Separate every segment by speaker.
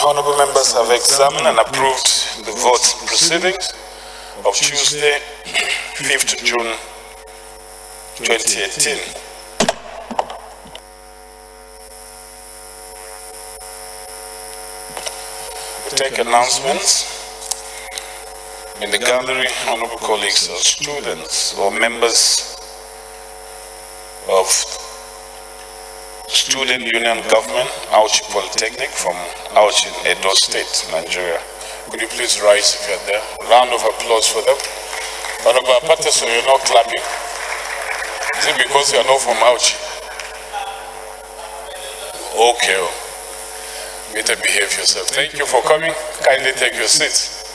Speaker 1: Honorable members have examined and approved the vote proceedings of Tuesday, 5th June 2018. We take announcements. In the gallery, honorable colleagues are students or members of Student Union Government, Auchi Polytechnic from Auchi, Edo State, Nigeria. Could you please rise if you're there? Round of applause for them. Honorable Apate, so you're not clapping. Is it because you're not from Auchi? Okay. Better behave yourself. Thank you for coming. Kindly take your seats.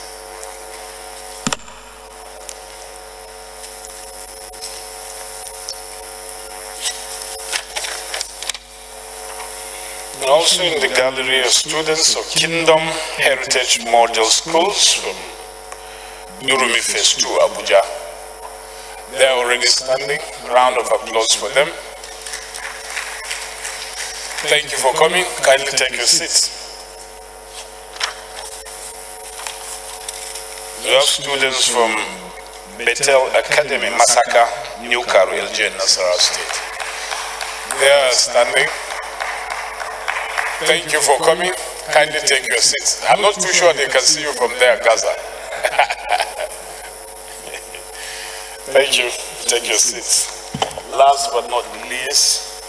Speaker 1: And also in the gallery are students of Kingdom Heritage Model Schools from Durumi Phase 2, Abuja. They are already standing. Round of applause for them. Thank you for coming. Kindly take your seats. We have students from Bethel Academy, Masaka, New Karu, LJ, Nasarawa State. They are standing. Thank you for coming. Kindly take your seats. I'm not too sure they can see you from there, Gaza. Thank you. Take your seats. Last but not least,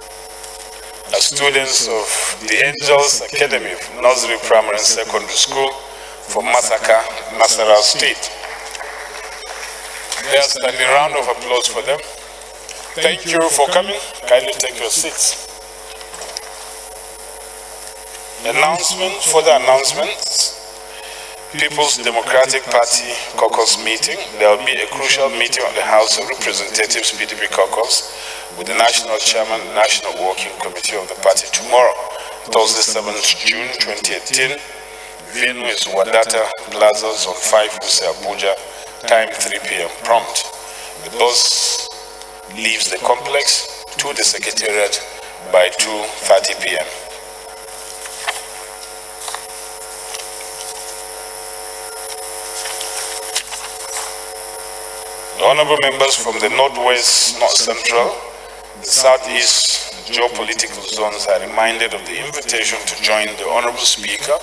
Speaker 1: are students of the Angels Academy, Nursery, Primary and Secondary School from Masaka, Nasarawa State. They are standing. Round of applause for them. Thank you for coming. Kindly take your seats. Further announcements. People's Democratic Party caucus meeting. There will be a crucial meeting of the House of Representatives PDP caucus with the National Chairman and National Working Committee of the party tomorrow, Thursday, 7th June 2018. Venue is Wadata Plazas on 5 Wuse, Abuja, time 3 p.m. prompt. The bus leaves the complex to the Secretariat by 2:30 p.m. Honorable members from the Northwest, North Central, the Southeast geopolitical zones are reminded of the invitation to join the Honorable Speaker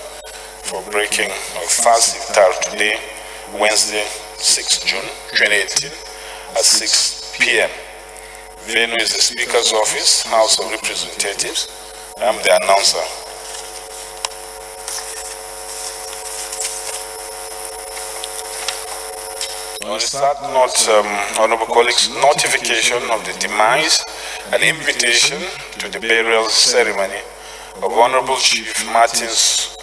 Speaker 1: for breaking of fast iftar today, Wednesday, 6 June 2018 at 6 p.m. Venue is the Speaker's Office, House of Representatives. I'm the announcer. On a sad note, honorable colleagues, notification of the demise and invitation to the burial ceremony of Honorable Chief Martins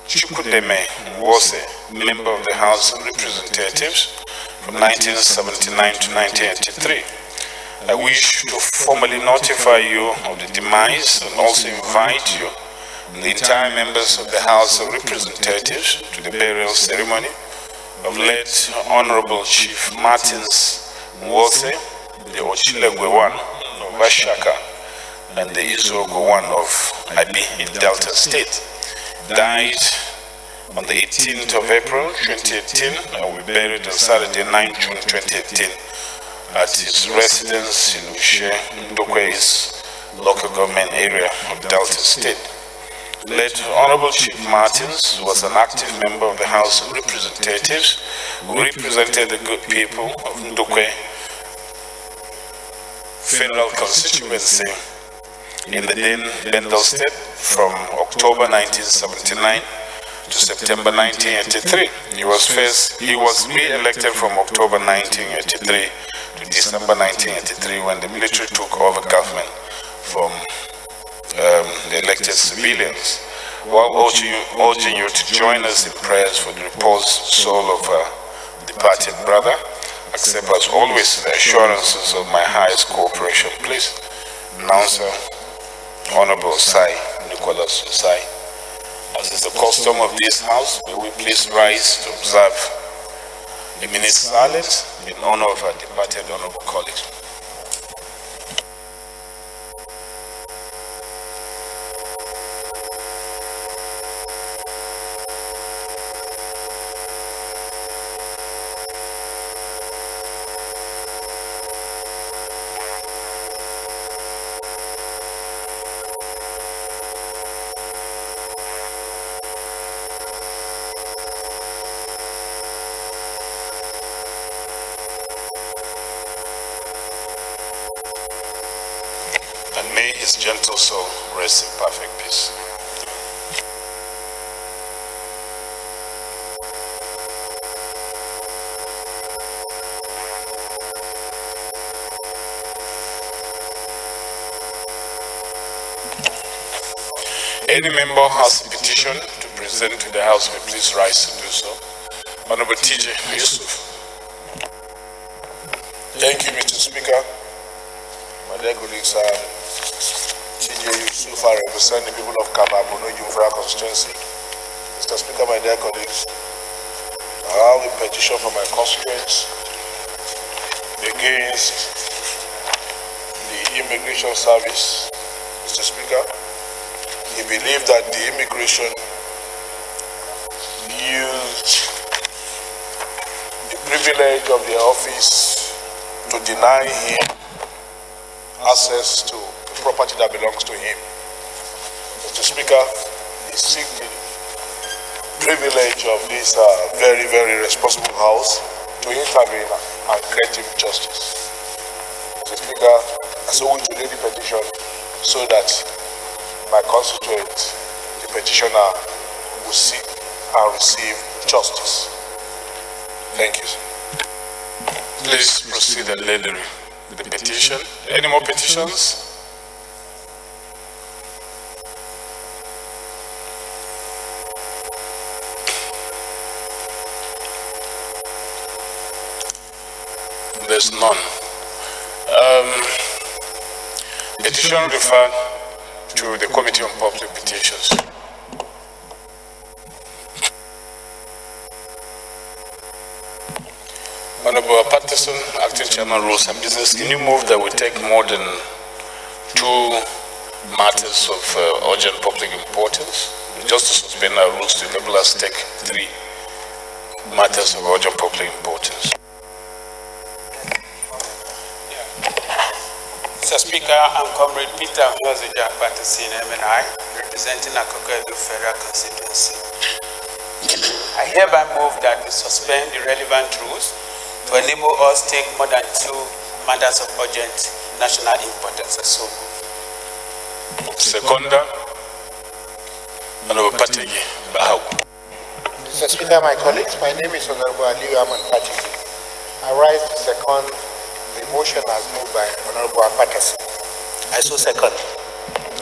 Speaker 1: Chukudeme Nwose, member of the House of Representatives from 1979 to 1983. I wish to formally notify you of the demise and also invite you and the entire members of the House of Representatives to the burial ceremony of late Honorable Chief Martins Nwose, the Ochilegwe one of Vashaka, and the Izogo one of Abi in Delta State. Died on the 18th of April 2018 and will be buried on Saturday, 9 June 2018 at his residence in Ushe, Ndokwe's local government area of Delta State. Late Honorable Chief Martins was an active member of the House of Representatives who represented the good people of Ndokwe Federal Constituency in the then Bendel State from October 1979 to September 1983. He was re-elected from October 1983 to December 1983 when the military took over government from the elected civilians, while urging you to join us in prayers for the reposed soul of our departed brother. Accept as always the assurances of my highest cooperation. Please, Announcer Honorable Sai Nicholas Sai. As is the custom of this house, will we please rise to observe a minute's silence in honor of our departed honorable colleagues. his gentle soul rest in perfect peace. Any member has a petition to present to the House, may please rise to do so. Honorable TJ Yusuf.
Speaker 2: Thank you, Mr. Speaker. My dear colleagues, TJ Yusuf, I represent the people of Kababuno Jumfra constituency. Mr. Speaker, my dear colleagues, I have a petition from my constituents against the Immigration Service. Mr. Speaker, he believed that the immigration used the privilege of their office to deny him access to the property that belongs to him. Mr. Speaker, he seek the privilege of this very, very responsible House to intervene and create him justice. Mr. Speaker, so we today the petition so that my constituent, the petitioner, will seek and receive justice. Thank you, sir.
Speaker 1: Please proceed and lay the petition. Any more petitions? There's none. Petition referred to the Committee on Public Petitions. Honorable Patterson, Acting Chairman, Rules and Business, can you move that we take more than 2 matters of urgent public importance? Just to suspend our rules to enable us to take 3 matters of urgent public importance.
Speaker 3: Mr. Speaker, I'm Comrade Peter Nozija Patterson, MNI, representing Akokedo Federal Constituency. I hereby move that we suspend the relevant rules to enable us to take more than 2 matters of urgent national importance. So,
Speaker 1: Seconder, Honorable Pategi Bahau.
Speaker 4: Mr. Speaker, my colleagues, my name is Honorable Aliyu Aman Pategi. I rise to second the motion as moved by Honorable Patterson. I so second.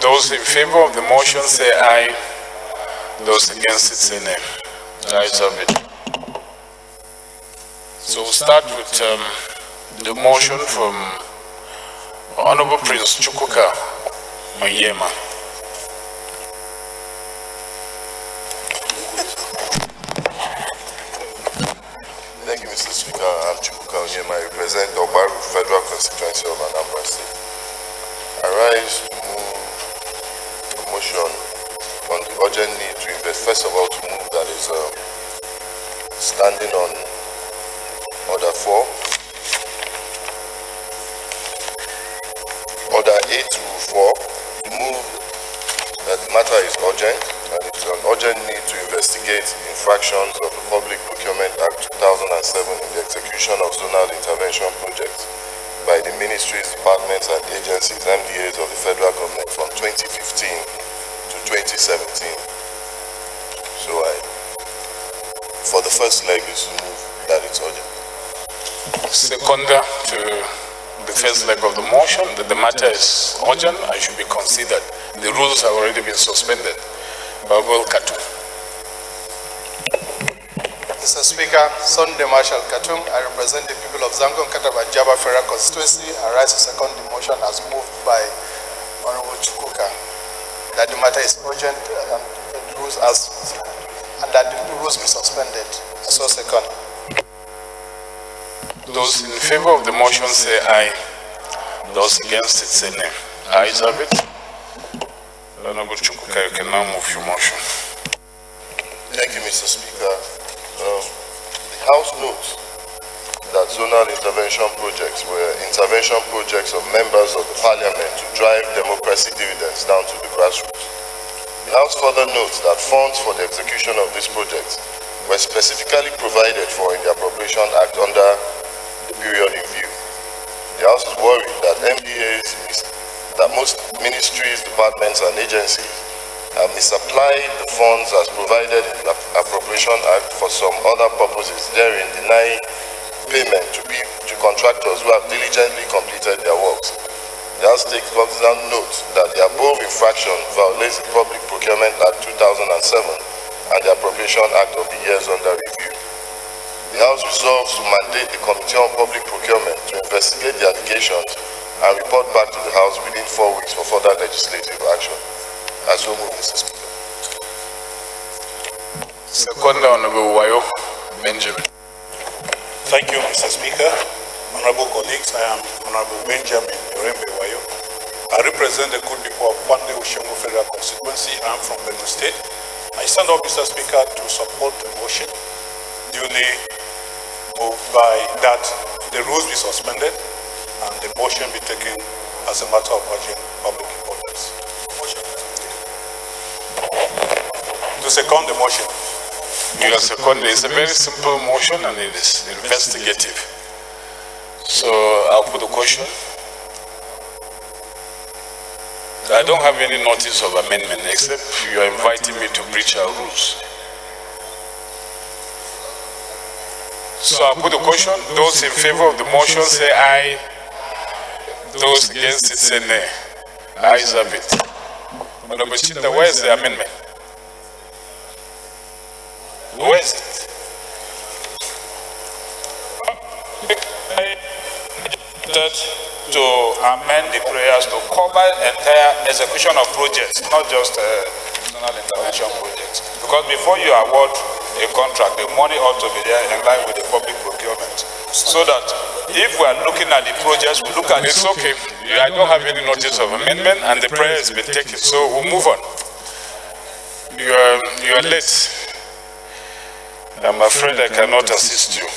Speaker 1: Those in favor of the motion say aye. Those against it say nay. The ayes have it. So we'll start with the motion from Honorable Prince Chukwuka Onyema.
Speaker 2: Thank you, Mr. Speaker. I'm Chukwuka Onyema. I represent the Obaru Federal Constituency of Anambra State. I rise to move the motion on the urgent need to invest. First of all, to move that is standing on Order 4. Order 8 to 4, to move that the matter is urgent and it's an urgent need to investigate infractions of the Public Procurement Act 2007 in the execution of zonal intervention projects by the ministries, departments and agencies, MDAs of the federal government from 2015 to 2017. So for the first leg is to move that it's urgent.
Speaker 1: Seconder to the first leg of the motion that the matter is urgent and should be considered. The rules have already been suspended. Babul Katu.
Speaker 5: Mr. Speaker, Sunday Marshal Katum, I represent the people of Zangon Kataba Jaba Federal Constituency. I rise to second the motion as moved by Honorable Chukwuka that the matter is urgent and that the rules be suspended. I so second.
Speaker 1: Those in favor of the motion say aye. Those against it say nay. Ayes have it. Honorable Chukwuka, you can now move your motion.
Speaker 2: Thank you, Mr. Speaker. The House notes that zonal intervention projects were intervention projects of members of the Parliament to drive democracy dividends down to the grassroots. The House further notes that funds for the execution of these projects were specifically provided for in the Appropriation Act under the period in view. The House is worried that most
Speaker 6: ministries, departments, and agencies have misapplied the funds as provided in the Appropriation Act for some other purposes, therein denying payment to contractors who have diligently completed their works. The House takes cognizant note that the above infraction violates the Public Procurement Act 2007 and the Appropriation Act of the years under review. The House resolves to mandate the Committee on Public Procurement to investigate the allegations and report back to the House within 4 weeks for further legislative action. I so move, Mr. Speaker.
Speaker 1: Second, Honorable Wayo Benjamin.
Speaker 2: Thank you, Mr. Speaker. Honorable colleagues, I am Honorable Benjamin Yorembe Wayo. I represent the good people of Pande Ushengu Federal Constituency. I am from Benue State. I stand up, Mr. Speaker, to support the motion duly moved by that the rules be suspended and the motion be taken as a matter of urgent public importance. To second the motion.
Speaker 1: You are second. It's a very simple motion and it is investigative. So I'll put the question. I don't have any notice of amendment except you are inviting me to breach our rules. So I'll put the question. Those in favor of the motion say aye. Those against it say nay. Ayes have it. Honorable Chinda, where is the amendment? Where is it? To amend the prayers to cover entire execution of projects, not just national intervention projects. Because before you award a contract, the money ought to be there in line with the public procurement. So that if we are looking at the projects, we look at it. It's okay. I don't have any notice of amendment and the prayer has been taken. So we'll move on. You are late. I'm afraid I cannot assist you.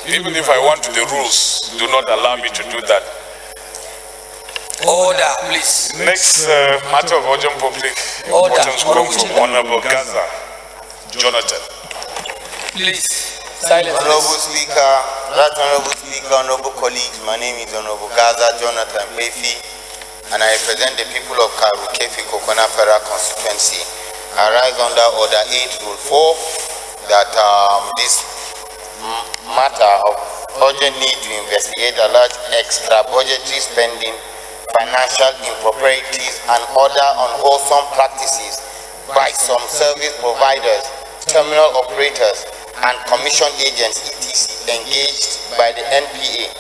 Speaker 1: Even if I want to, the rules do not allow me to do that.
Speaker 7: Order, please.
Speaker 1: Next matter of urgent public importance comes from Honorable Gaza Jonathan.
Speaker 7: Please, silence.
Speaker 8: Honorable Speaker, honorable colleagues, my name is Honorable Gaza Jonathan Befi, and I represent the people of Karukefi Kokona Federal Constituency. I rise under Order 8, Rule 4, that this matter of urgent need to investigate a large extra budgetary spending, financial improprieties, and other unwholesome practices by some service providers, terminal operators, and commission agents etc. engaged by the NPA,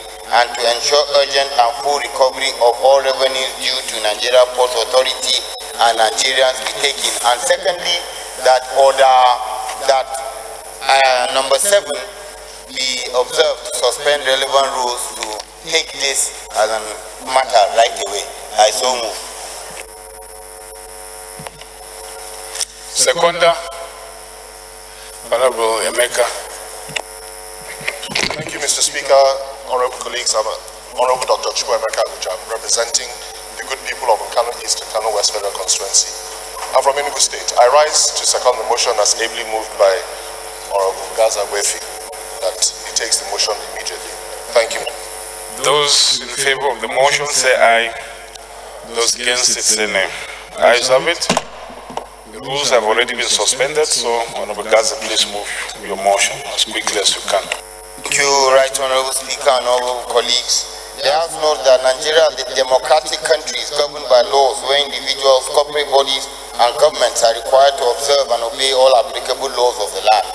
Speaker 8: and to ensure urgent and full recovery of all revenues due to Nigeria Ports Authority and Nigerians be taken. And secondly, that number 7 be observed to suspend relevant rules to take this as a matter right away. I so move.
Speaker 1: Seconder, Honorable Emeka.
Speaker 2: Thank you, Mr. Speaker. Honorable colleagues, I'm Honorable Dr. Chukwuemeka Aguja. I'm representing the good people of Kano East and Kano West Federal Constituency. I'm from Enugu State. I rise to second the motion as ably moved by Honorable Gaza Wefi, that he takes the motion immediately. Thank you.
Speaker 1: Those in favor of the motion say aye. Those against it say nay. Ayes have it. The rules have already been suspended, so Honorable Gaza, please move your motion as quickly as you can.
Speaker 8: Thank you, Right Honorable Speaker and honorable colleagues. The House notes that Nigeria is a democratic country governed by laws where individuals, corporate bodies, and governments are required to observe and obey all applicable laws of the land.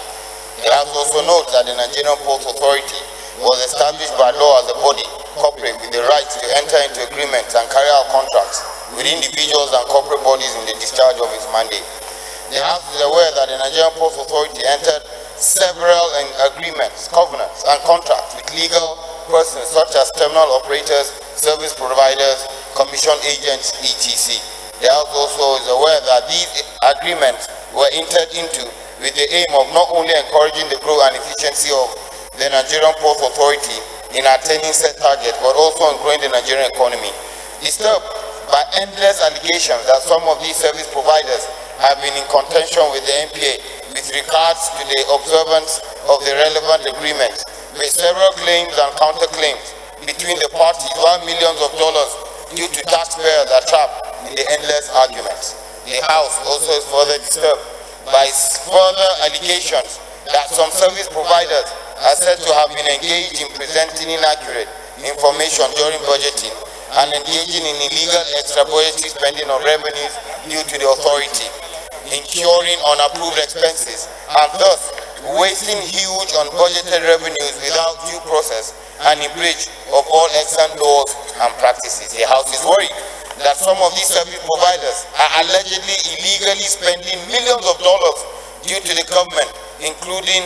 Speaker 8: The House also notes that the Nigerian Ports Authority was established by law as a body, corporate, with the right to enter into agreements and carry out contracts with individuals and corporate bodies in the discharge of its mandate. The House is aware that the Nigerian Ports Authority entered several agreements, covenants, and contracts with legal persons such as terminal operators, service providers, commission agents, etc. The House also is aware that these agreements were entered into with the aim of not only encouraging the growth and efficiency of the Nigerian Ports Authority in attaining set targets, but also in growing the Nigerian economy. Disturbed by endless allegations that some of these service providers have been in contention with the NPA with regards to the observance of the relevant agreements, with several claims and counterclaims between the parties, while millions of dollars due to taxpayers are trapped in the endless arguments. The House also is further disturbed by further allegations that some service providers are said to have been engaged in presenting inaccurate information during budgeting and engaging in illegal extra-budgetary spending of revenues due to the authority, incurring unapproved expenses, and thus wasting huge unbudgeted revenues without due process and in breach of all excellent laws and practices. The House is worried that some of these service providers are allegedly illegally spending millions of dollars due to the government, including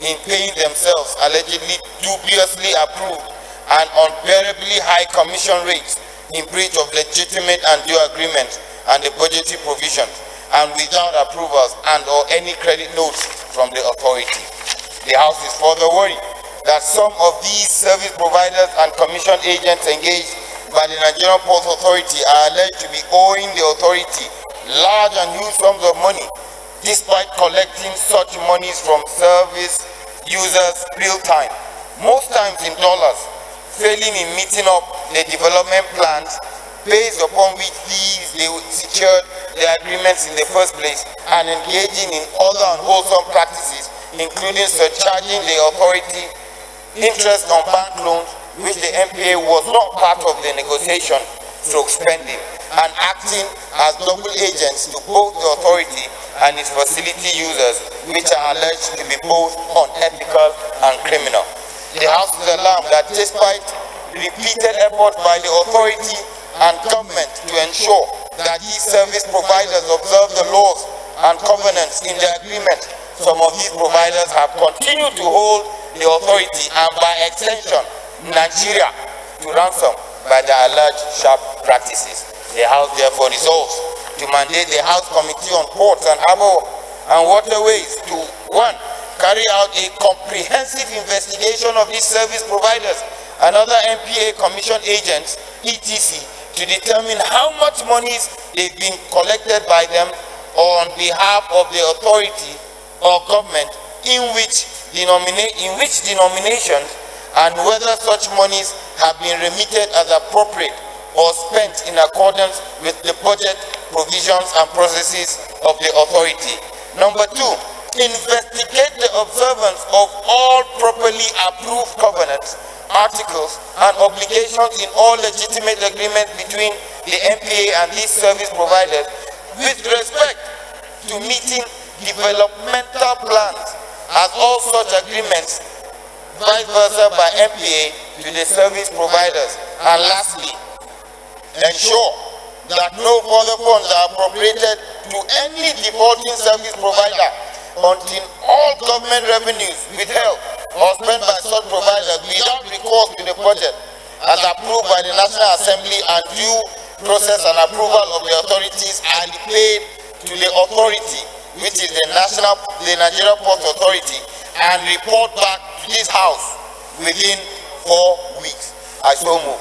Speaker 8: in paying themselves allegedly dubiously approved and unbearably high commission rates in breach of legitimate and due agreements and the budgetary provisions, and without approvals and or any credit notes from the authority. The House is further worried that some of these service providers and commission agents engaged by the Nigerian Ports Authority are alleged to be owing the authority large and huge sums of money, despite collecting such monies from service users real time, most times in dollars, failing in meeting up the development plans based upon which they secured the agreements in the first place, and engaging in other unwholesome practices, including surcharging the authority interest on bank loans, which the MPA was not part of the negotiation stroke spending, and acting as double agents to both the authority and its facility users, which are alleged to be both unethical and criminal. The House is alarmed that despite repeated efforts by the authority and government to ensure that these service providers observe the laws and covenants in the agreement, some of these providers have continued to hold the authority and by extension Nigeria to ransom by their alleged sharp practices. The House therefore resolves to mandate the House Committee on Ports and Harbour and Waterways to 1. Carry out a comprehensive investigation of these service providers and other MPA commission agents, etc., to determine how much monies they've been collected by them on behalf of the authority or government, in which denominations, and whether such monies have been remitted as appropriate or spent in accordance with the budget provisions and processes of the authority. Number 2, investigate the observance of all properly approved covenants, articles, and obligations in all legitimate agreements between the MPA and these service providers with respect to meeting developmental plans, as all such agreements vice versa by MPA to the service providers. And lastly, ensure that no further funds are appropriated to any defaulting service provider until all government revenues withheld or spent by such providers without recourse to the budget as approved by the National Assembly and due process and approval of the authorities are paid to the authority, which is the Nigerian Ports Authority, and report back to this House within 4 weeks. I so move.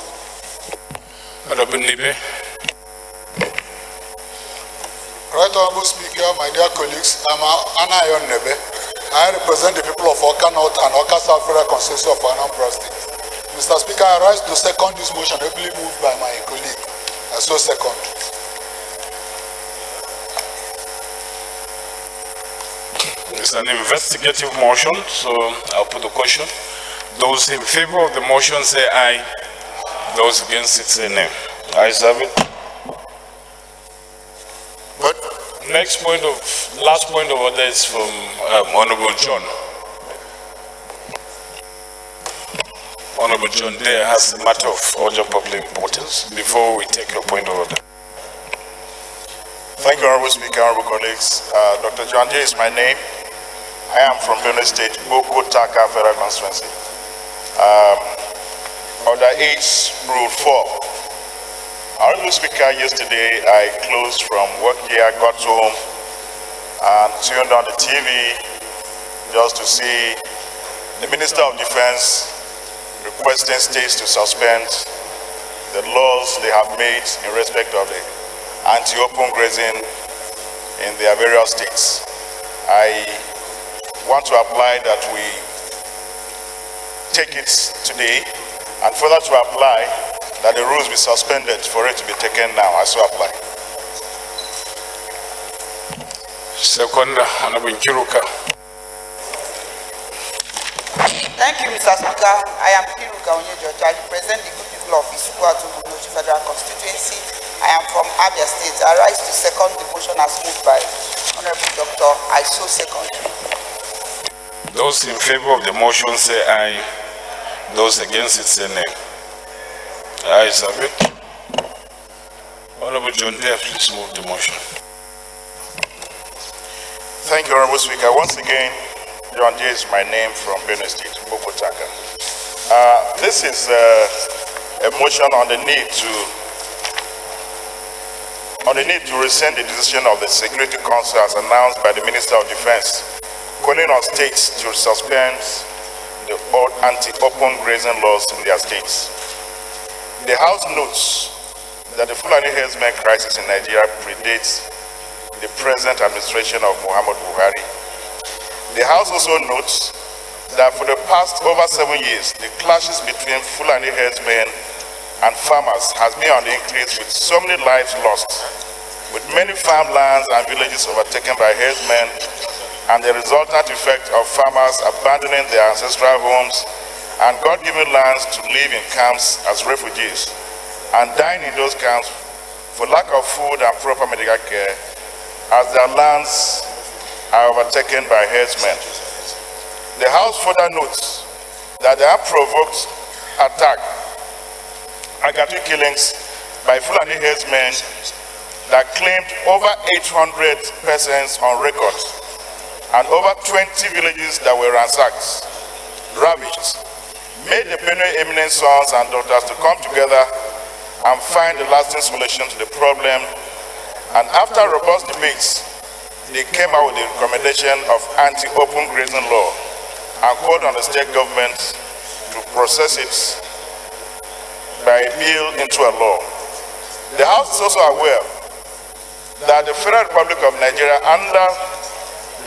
Speaker 2: Right Honorable Speaker, my dear colleagues, I'm Anayon Nebe. I represent the people of Oka North and Oka South Federal Constituency of Anambra State. Mr. Speaker, I rise to second this motion, ably moved by my colleague. I so second.
Speaker 1: It's an investigative motion, so I'll put the question. Those in favor of the motion say aye. Those against it say nay. Ayes have it. But last point of order is from Honorable John. Honorable John there has a matter of urgent public importance before we take your point of order.
Speaker 9: Thank you, Honorable Speaker, Honorable colleagues. Dr. John J is my name. I am from Plenary State, Boko Taka Federal Constituency. Order 8, Rule 4. Honorable Speaker, yesterday I closed from work here, got home, and tuned on the TV just to see the Minister of Defense requesting states to suspend the laws they have made in respect of the anti-open grazing in their various states. I want to apply that we take it today and further to apply that the rules be suspended for it to be taken now. I so apply.
Speaker 1: Second, Honorable Kiruka.
Speaker 10: Thank you, Mr. Speaker. I am Kiruka Onyejoch. I represent the good people of Isukwatu Federal Constituency. I am from Abia State. I rise to second the motion as moved by Honorable Doctor. I so second.
Speaker 1: Those in favor of the motion say aye. Those against it say nay. Ayes have it. Honorable John Deere, please move the motion.
Speaker 9: Thank you, Honorable Speaker. Once again, John Deere is my name from Benue State, Bokotaka. This is a motion on the need to rescind the decision of the Security Council as announced by the Minister of Defense, calling on states to suspend the old anti-open grazing laws in their states. The House notes that the Fulani herdsmen crisis in Nigeria predates the present administration of Muhammad Buhari. The House also notes that for the past over 7 years, the clashes between Fulani herdsmen and farmers has been on the increase, with so many lives lost, with many farmlands and villages overtaken by herdsmen, and the resultant effect of farmers abandoning their ancestral homes and God-given lands to live in camps as refugees and dying in those camps for lack of food and proper medical care as their lands are overtaken by herdsmen. The House further notes that the unprovoked attack, agatu killings by Fulani herdsmen that claimed over 800 persons on record and over 20 villages that were ransacked, ravaged, made the Benue eminent sons and daughters to come together and find a lasting solution to the problem. And after robust debates, they came out with the recommendation of anti-open grazing law and called on the state government to process it by a bill into a law. The House is also aware that the Federal Republic of Nigeria, under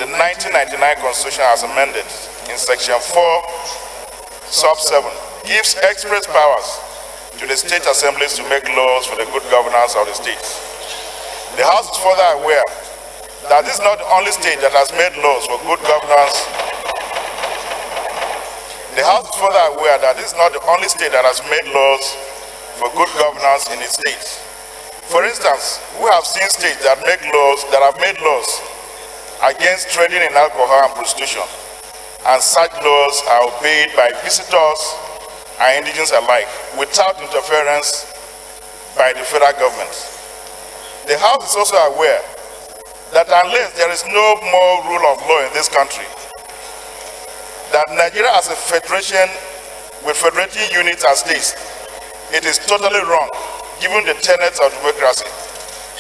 Speaker 9: the 1999 Constitution as amended in Section 4, Sub 7, gives express powers to the state assemblies to make laws for the good governance of the state. The House is further aware that this is not the only state that has made laws for good governance. The House is further aware that this is not the only state that has made laws for good governance in its state. For instance, we have seen states that have made laws against trading in alcohol and prostitution, and such laws are obeyed by visitors and indigents alike without interference by the federal government. The House is also aware that unless there is no more rule of law in this country, that Nigeria as a federation with federating units and states, it is totally wrong, given the tenets of democracy,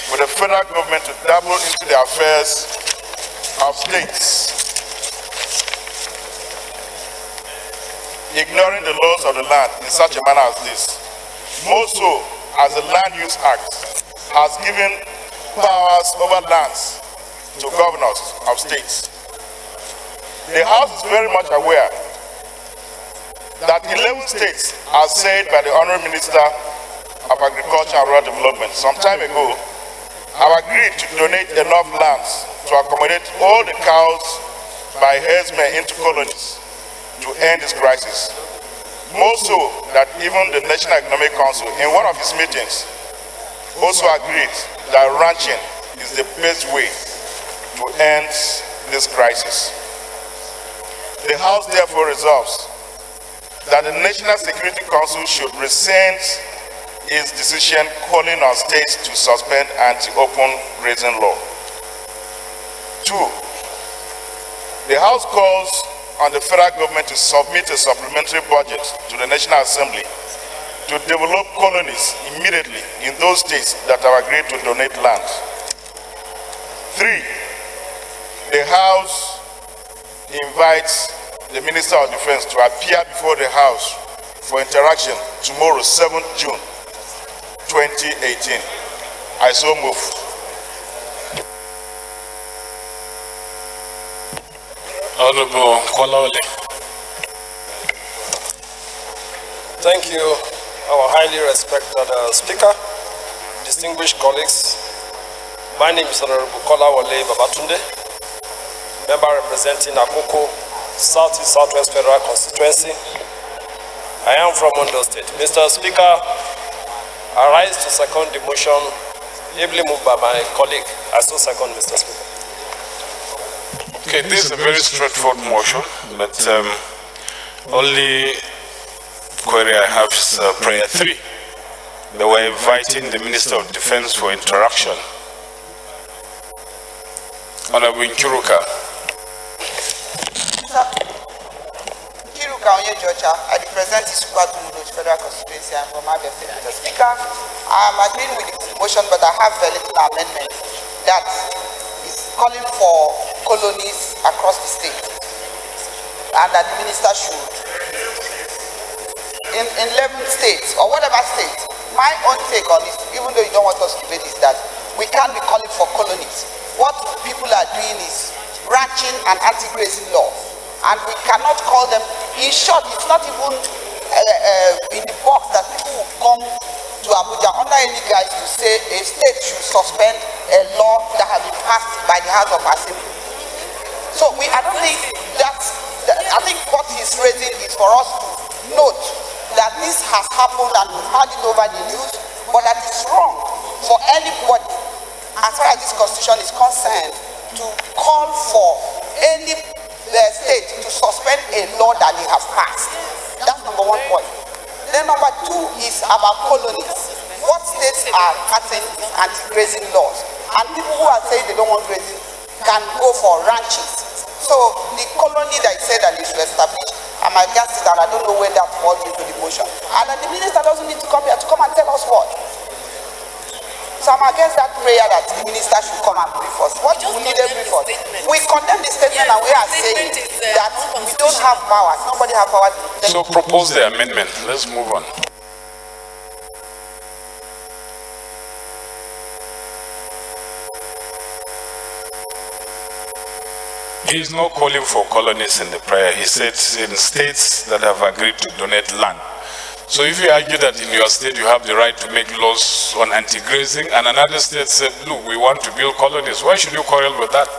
Speaker 9: for the federal government to dabble into the affairs of states, ignoring the laws of the land in such a manner as this. More so, as the Land Use Act has given powers over lands to governors of states. The House is very much aware that 11 states, as said by the Honorable Minister of Agriculture and Rural Development some time ago, have agreed to donate enough lands to accommodate all the cows by herdsmen into colonies to end this crisis. More so that even the National Economic Council, in one of its meetings, also agreed that ranching is the best way to end this crisis. The House therefore resolves that the National Security Council should rescind its decision calling on states to suspend anti-open grazing law. 2, the House calls on the federal government to submit a supplementary budget to the National Assembly to develop colonies immediately in those states that have agreed to donate land. 3, the House invites the Minister of Defense to appear before the House for interaction tomorrow, 7th June 2018. I so move.
Speaker 1: Honorable Kolole.
Speaker 11: Thank you, our highly respected Speaker, distinguished colleagues. My name is Honorable Kola Wale Babatunde, member representing Akoko, Southeast Southwest Federal Constituency. I am from Ondo State. Mr. Speaker, I rise to second the motion ably moved by my colleague. I so second, Mr. Speaker.
Speaker 1: Okay, this is a very straightforward motion, but only query I have is prayer 3. They were inviting the Minister of Defense for interaction. Honorable Nkiruka.
Speaker 10: Nkiruka Onye Georgia, I represent the Federal Constituency and from Abia State. Mr. Speaker, I am agreeing with the motion, but I have a little amendment that is calling for colonies across the state, and that the minister should, in 11 states or whatever state. My own take on it, even though you don't want us to debate, is that we can't be calling for colonies. What people are doing is ranching and anti-grazing laws, and we cannot call them. In short, it's not even in the box that people will come to Abuja under any guise to say a state should suspend a law that has been passed by the House of Assembly. So I don't think I think what he's raising is for us to note that this has happened and we've heard it over the news, but that it's wrong for anybody, as far as this constitution is concerned, to call for any state to suspend a law that they have passed. That's number one point. Then number two is about colonies. What states are passing anti-grazing laws? And people who are saying they don't want grazing can go for ranches. So the colony that said that they should establish, I'm against it, and I don't know where that falls into the motion. And then the minister doesn't need to come here to come and tell us what. So I'm against that prayer that the minister should come and brief us. What do we need a brief us? We condemn the statement and we are saying that we don't have powers. Nobody has power.
Speaker 1: So propose the amendment. Let's move on. He is not calling for colonies in the prayer. He said in states that have agreed to donate land. So if you argue that in your state you have the right to make laws on anti-grazing, and another state said, look, we want to build colonies, why should you quarrel with that?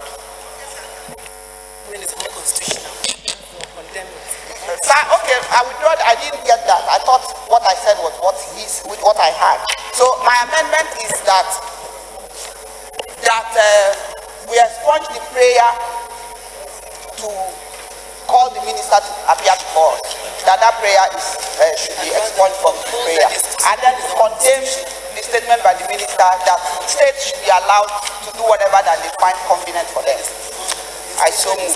Speaker 10: Okay, I withdraw. I didn't get that. I thought what I said was what I had. So my amendment is that we expunge the prayer to call the minister to appear before us. That prayer should be expunged from the prayer, and then condemn the statement by the minister that states should be allowed to do whatever that they find convenient for them. I so move.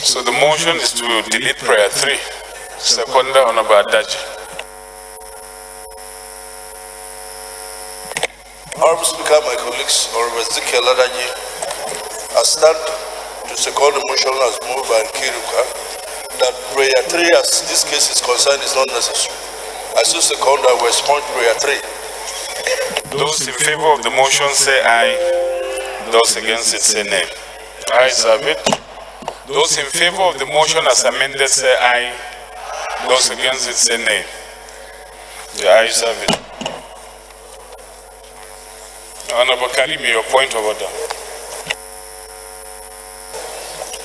Speaker 1: So the motion is to delete prayer 3. Seconder Honorable Adaji.
Speaker 6: Honorable Speaker, my colleagues, Honorable Ezekiel Adaji, I stand to second the motion as moved by Nkiruka that prayer 3, as this case is concerned, is not necessary. I so second that we expunge prayer 3.
Speaker 1: Those in favor of the motion say aye. Those against it say nay. Ayes have it. Those in favor of the motion as amended say aye. Those against it say nay. The ayes have it. Honorable Karimi, your point of order.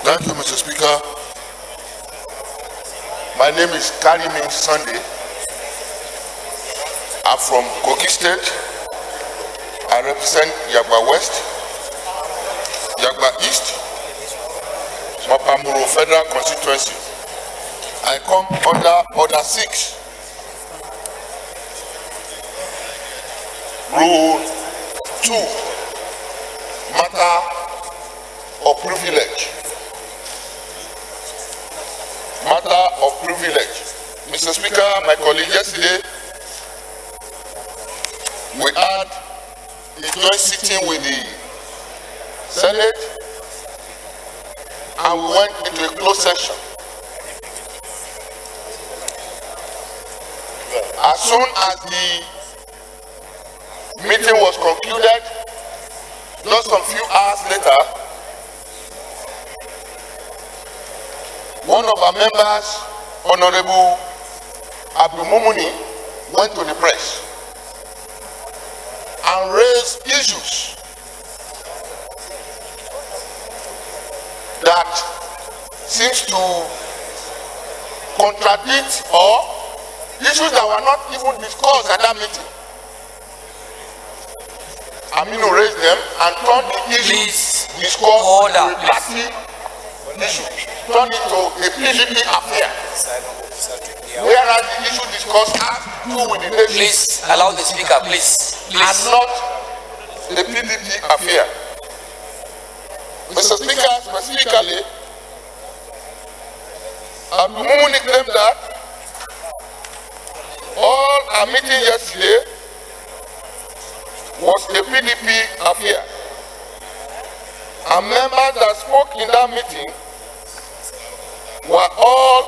Speaker 2: Thank you, Mr. Speaker. My name is Karimi Sunday. I'm from Kogi State. I represent Yagba West, Yagba East, Mapamuro Federal Constituency. I come under Order 6, Rule 2, Matter of Privilege. Matter of privilege. Mr. Speaker, my colleague, yesterday we had a joint sitting with the Senate and we went into a closed session. As soon as the meeting was concluded, just some few hours later, one of our members, Honorable Abdulmumuni went to the press and raised issues that seems to contradict or issues that were not even discussed at that meeting. Aminu raised them and turned the issue discussed into a party issue, turned it to a PDP affair. Whereas the issue discussed has to do with the nation.
Speaker 7: Please allow the speaker, please.
Speaker 2: And not a PDP affair. Mr. Speaker, specifically, Abdulmumuni claimed that all our meeting yesterday was a PDP affair. And members that spoke in that meeting were all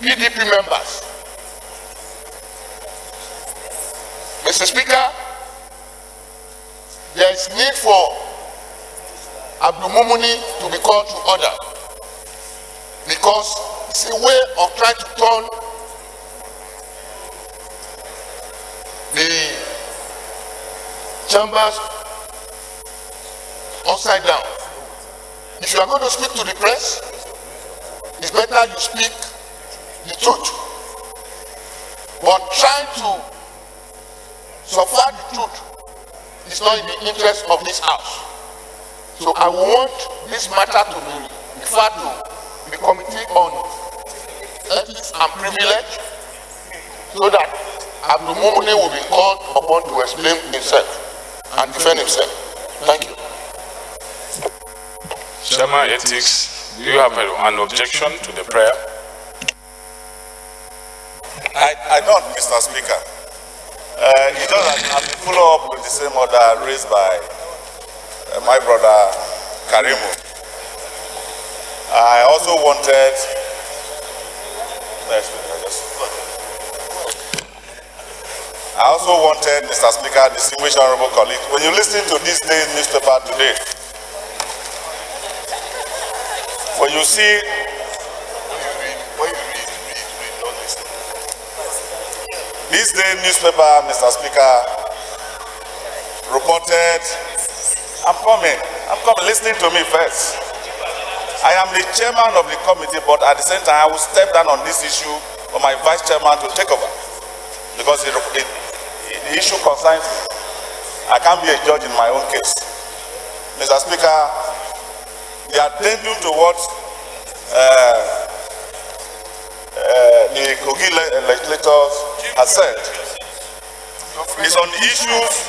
Speaker 2: PDP members. Mr. Speaker, there is need for Abdulmumuni to be called to order because it's a way of trying to turn the chambers upside down. If you are going to speak to the press, it's better you speak the truth. But trying to subvert the truth is not in the interest of this house. So I want this matter to be referred to the Committee on Ethics and Privilege so that Abdulmumuni will be called upon to explain himself and defend himself. Thank you.
Speaker 1: Chairman Ethics, do you have an objection to the prayer?
Speaker 9: I don't, Mr. Speaker. You know that I will follow up with the same order raised by my brother Karimu. I also wanted, Mr. Speaker, distinguished honorable colleagues, when you listen to this day's newspaper today, when you see, this day's newspaper, Mr. Speaker, reported, I'm coming, listening to me first. I am the chairman of the committee, but at the same time, I will step down on this issue for my vice chairman to take over. Because the issue concerns me. I can't be a judge in my own case. Mr. Speaker, the addendum to what the Kogi legislators have said is on issues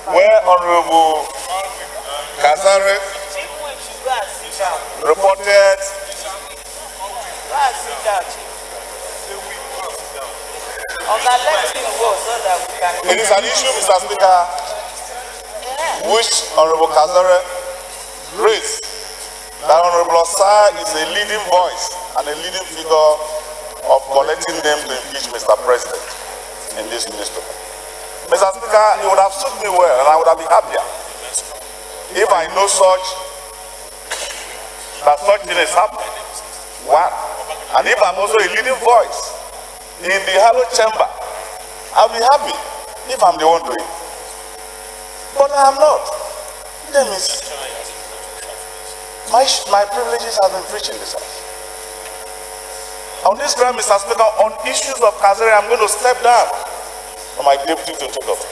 Speaker 9: where Honorable Kazare reported it is an issue, Mr. Speaker, which Honorable Kazare raised that Honorable Osai is a leading voice and a leading figure of collecting names to impeach Mr. President in this newspaper. Mr. Speaker, it would have suited me well and I would have been happier if I know that such thing is happening. One. And if I'm also a leading voice in the Hallowed Chamber, I'll be happy if I'm the one doing it. But I am not. That means my privileges have been preaching this house. On this ground, Mr. Speaker, on issues of Kazari, I'm going to step down from my deputy to take over.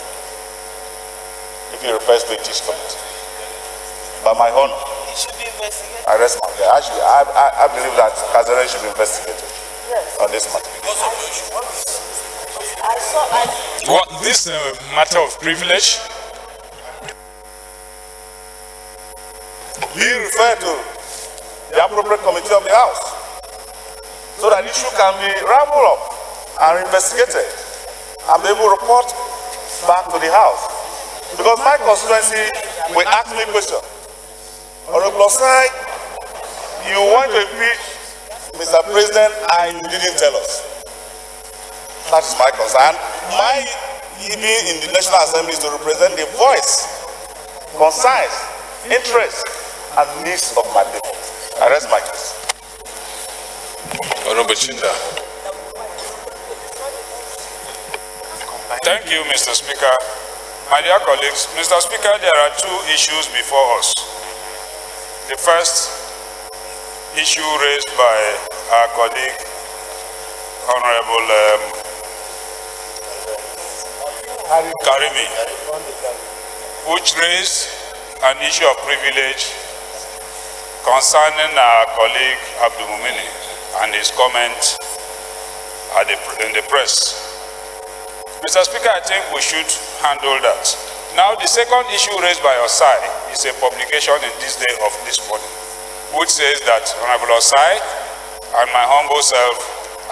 Speaker 9: If he refers to it, is committee. By my honor, I rest my case. Actually, I believe that Kazari should be investigated on this matter.
Speaker 1: What, this matter of privilege?
Speaker 9: He referred to the appropriate committee of the House so that issue can be rambled up and investigated and be able to report back to the House. Because my constituency will ask me a question. Honorable Osai, you want to impeach Mr. President and you didn't tell us. That is my concern. My being in the National Assembly is to represent the voice, concerns, interests, and needs of my people. I rest my case.
Speaker 1: Honorable Chinda. Thank you, Mr. Speaker. My dear colleagues, Mr. Speaker, there are two issues before us. The first issue raised by our colleague, Honorable Karimi, which raised an issue of privilege concerning our colleague Abdulmumini and his comment in the press. Mr. Speaker, I think we should handle that. Now, the second issue raised by Osai is a publication in this day of this morning, which says that Honorable Osai and my humble self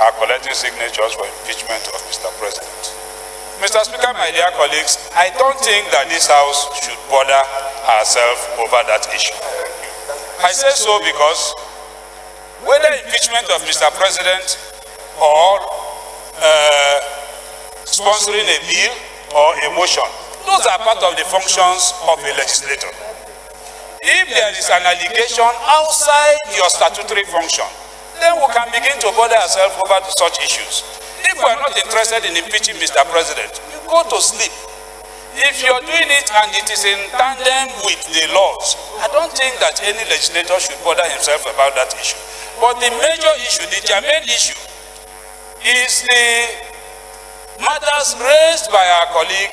Speaker 1: are collecting signatures for impeachment of Mr. President. Mr. Speaker, my dear colleagues, I don't think that this House should bother ourselves over that issue. I say so because whether impeachment of Mr. President or sponsoring a bill or a motion, those are part of the functions of a legislator. If there is an allegation outside your statutory function, then we can begin to bother ourselves over such issues. If we are not interested in impeaching Mr. President, you go to sleep. If you're doing it and it is in tandem with the laws, I don't think that any legislator should bother himself about that issue. But the major issue, the germane issue, is the matters raised by our colleague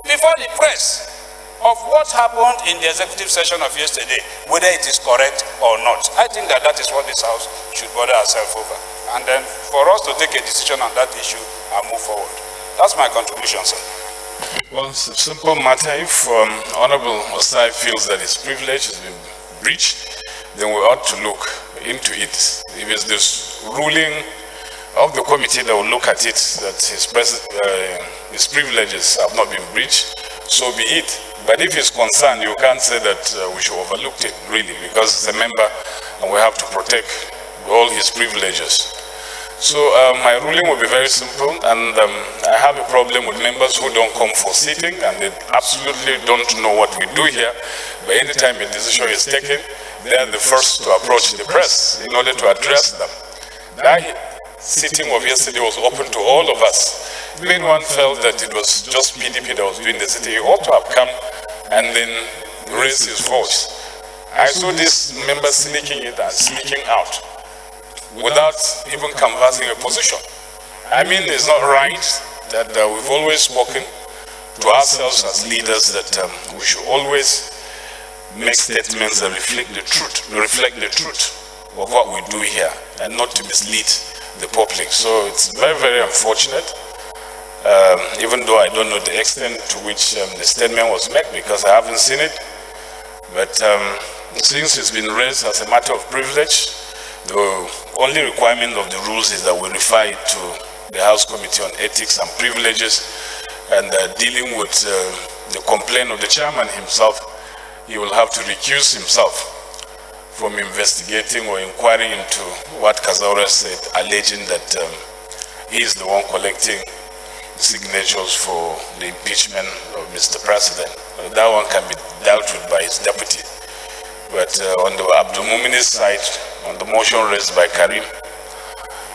Speaker 1: before the press of what happened in the executive session of yesterday, whether it is correct or not. I think that that is what this House should bother ourselves over. And then for us to take a decision on that issue and move forward. That's my contribution, sir.
Speaker 2: Well, it's a simple matter. If Honorable Osai feels that his privilege has been breached, then we ought to look into it. If it's this ruling of the committee that will look at it, that his privileges have not been breached, so be it. But if he's concerned, you can't say that we should overlook it, really, because he's a member and we have to protect all his privileges. So my ruling will be very simple, and I have a problem with members who don't come for sitting and they absolutely don't know what we do here. But anytime a decision is taken, they are the first to approach the press in order to address them. That sitting of yesterday was open to all of us. If anyone felt that it was just PDP that was doing the sitting, he ought to have come and then raise his voice. I saw this member sneaking in and sneaking out without even canvassing a position. I mean, it's not right that we've always spoken to ourselves as leaders that we should always make statements that reflect the truth of what we do here and not to mislead the public. So it's very, very unfortunate, even though I don't know the extent to which the statement was made because I haven't seen it. But since it's been raised as a matter of privilege, the only requirement of the rules is that we refer it to the House Committee on Ethics and Privileges, and dealing with the complaint of the chairman himself, he will have to recuse himself from investigating or inquiring into what Kazaura said, alleging that he is the one collecting signatures for the impeachment of Mr. President. That one can be dealt with by his deputy. But on the Abdulmumini's side, on the motion raised by Karim,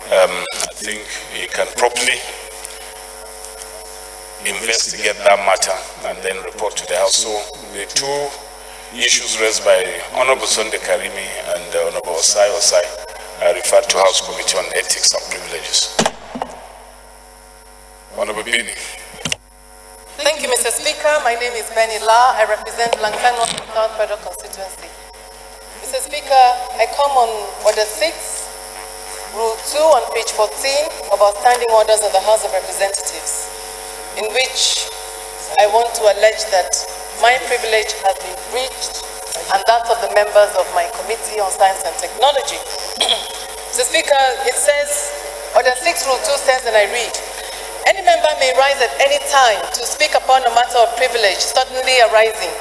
Speaker 2: I think he can properly investigate that matter and then report to the House. So the two issues raised by Honorable Sunday Karimi and Honorable Osai are referred to House Committee on Ethics and Privileges. Honorable Bini.
Speaker 12: Thank you, Mr. Speaker. My name is Benny La. I represent Lankan North Federal Constituency. Mr. Speaker, I come on Order 6, Rule 2 on page 14 about standing orders of the House of Representatives, in which I want to allege that my privilege has been breached and that of the members of my Committee on Science and Technology. Mr. Speaker, it says, Order 6, Rule 2 says, and I read, any member may rise at any time to speak upon a matter of privilege suddenly arising,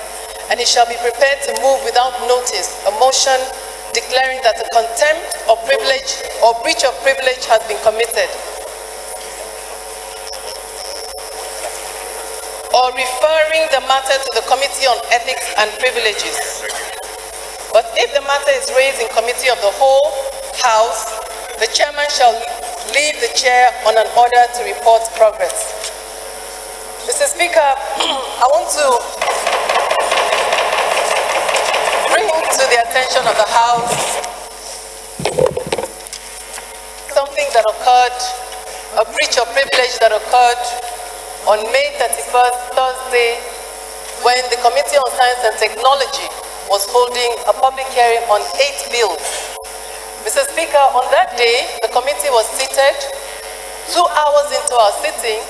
Speaker 12: and he shall be prepared to move without notice a motion declaring that a contempt of privilege or breach of privilege has been committed, or referring the matter to the Committee on Ethics and Privileges. But if the matter is raised in Committee of the whole House, the chairman shall leave the chair on an order to report progress. Mr. Speaker, I want to bring to the attention of the House something that occurred, a breach of privilege that occurred on May 31st, Thursday, when the Committee on Science and Technology was holding a public hearing on 8 bills. Mr. Speaker, on that day, the committee was seated. 2 hours into our sitting,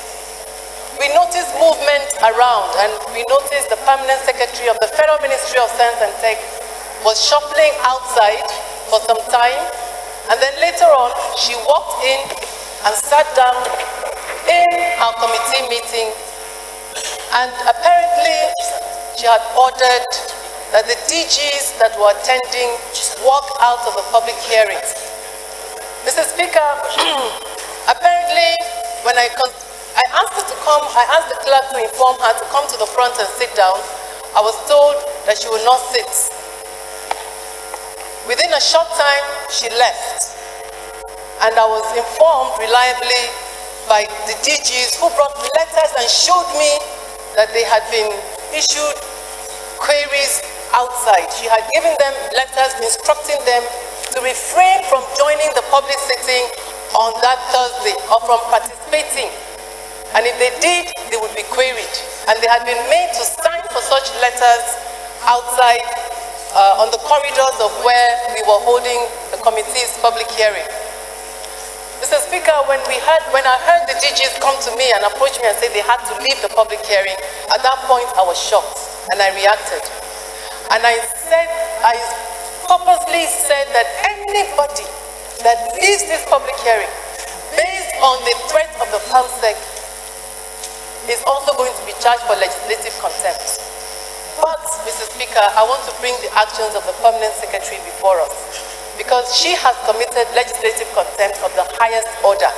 Speaker 12: we noticed movement around, and we noticed the Permanent Secretary of the Federal Ministry of Science and Tech was shuffling outside for some time, and then later on, she walked in and sat down in our committee meeting, and apparently she had ordered that the DGs that were attending walk out of the public hearing. Mr. Speaker, apparently when I asked her to come, I asked the clerk to inform her to come to the front and sit down. I was told that she would not sit. Within a short time, she left. And I was informed reliably by the DGs who brought letters and showed me that they had been issued queries outside. She had given them letters instructing them to refrain from joining the public sitting on that Thursday or from participating. And if they did, they would be queried. And they had been made to sign for such letters outside on the corridors of where we were holding the committee's public hearing. Mr. Speaker, when I heard the DGs come to me and approach me and say they had to leave the public hearing, at that point I was shocked and I reacted. And I purposely said that anybody that leaves this public hearing based on the threat of the PAMSEC is also going to be charged for legislative contempt. But, Mr. Speaker, I want to bring the actions of the Permanent Secretary before us, because she has committed legislative contempt of the highest order.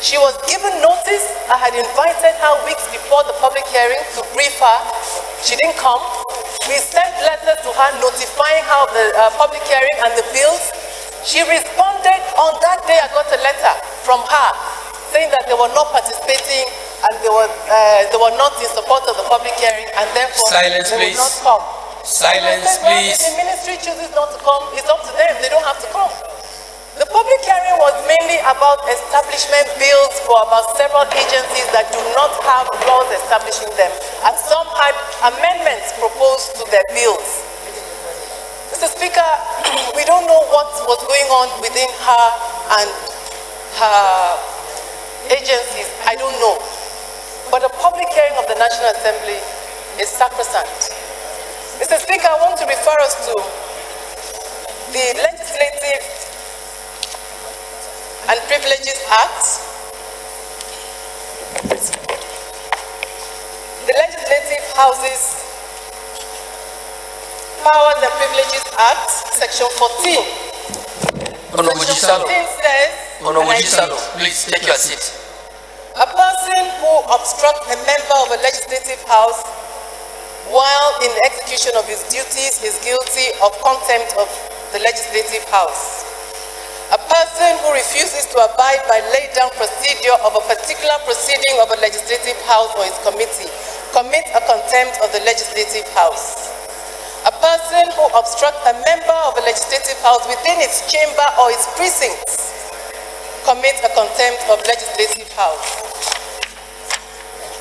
Speaker 12: She was given notice. I had invited her weeks before the public hearing to brief her. She didn't come. We sent letters to her notifying her of the public hearing and the bills. She responded on that day. I got a letter from her saying that they were not participating and they were not in support of the public hearing, and therefore
Speaker 7: Silence,
Speaker 12: they
Speaker 7: please.
Speaker 12: would not come.
Speaker 7: Silence,
Speaker 12: Well,
Speaker 7: please.
Speaker 12: if the ministry chooses not to come, it's up to them. They don't have to come. The public hearing was mainly about establishment bills for about several agencies that do not have laws establishing them, and some had amendments proposed to their bills. Mr. Speaker, we don't know what was going on within her and her agencies. I don't know. But a public hearing of the National Assembly is sacrosanct. Mr. Speaker, I want to refer us to the Legislative and Privileges Act. The Legislative Houses Powers and Privileges Act, Section 14.
Speaker 7: Honorable
Speaker 12: Section 14 says,
Speaker 7: Honorable Gisalo, please take your seat.
Speaker 12: A person who obstructs a member of a legislative house while in the execution of his duties is guilty of contempt of the legislative house. A person who refuses to abide by laid down procedure of a particular proceeding of a legislative house or its committee commits a contempt of the legislative house. A person who obstructs a member of a legislative house within its chamber or its precincts commits a contempt of legislative house.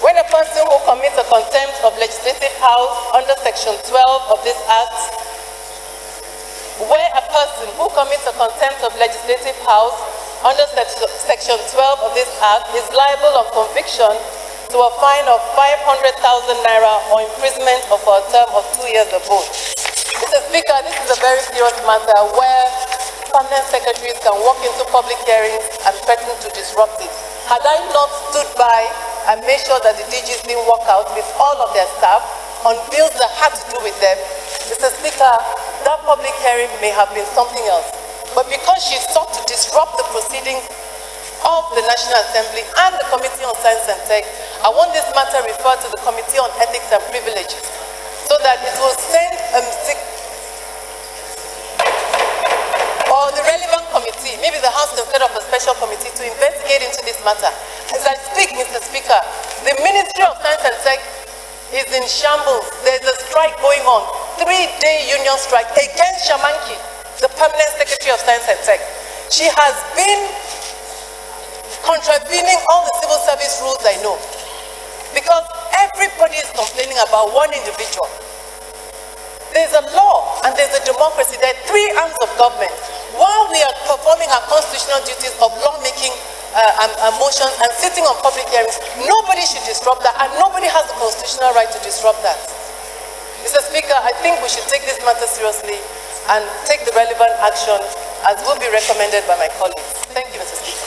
Speaker 12: When a person who commits a contempt of legislative house under Section 12 of this Act, where a person who commits a contempt of legislative house under Section 12 of this Act is liable on conviction to a fine of 500,000 naira or imprisonment for a term of 2 years or both. Mr. Speaker, this is a very serious matter where permanent secretaries can walk into public hearings and threaten to disrupt it. Had I not stood by and made sure that the DGs didn't walk out with all of their staff on bills that had to do with them, Mr. Speaker, that public hearing may have been something else. But because she sought to disrupt the proceedings of the National Assembly and the Committee on Science and Tech, I want this matter referred to the Committee on Ethics and Privileges so that it will send or the relevant committee, maybe the House can set up a special committee to investigate into this matter As I speak, Mr. Speaker, the Ministry of Science and Tech is in shambles. There's a strike going on, 3-day union strike against Shamanki, the Permanent Secretary of Science and Tech. She has been contravening all the civil service rules I know, because everybody is complaining about one individual. There's a law and there's a democracy. There are 3 arms of government. While we are performing our constitutional duties of lawmaking motions and sitting on public hearings, nobody should disrupt that, and nobody has the constitutional right to disrupt that. Mr. Speaker, I think we should take this matter seriously and take the relevant action as will be recommended by my colleagues. Thank you, Mr. Speaker.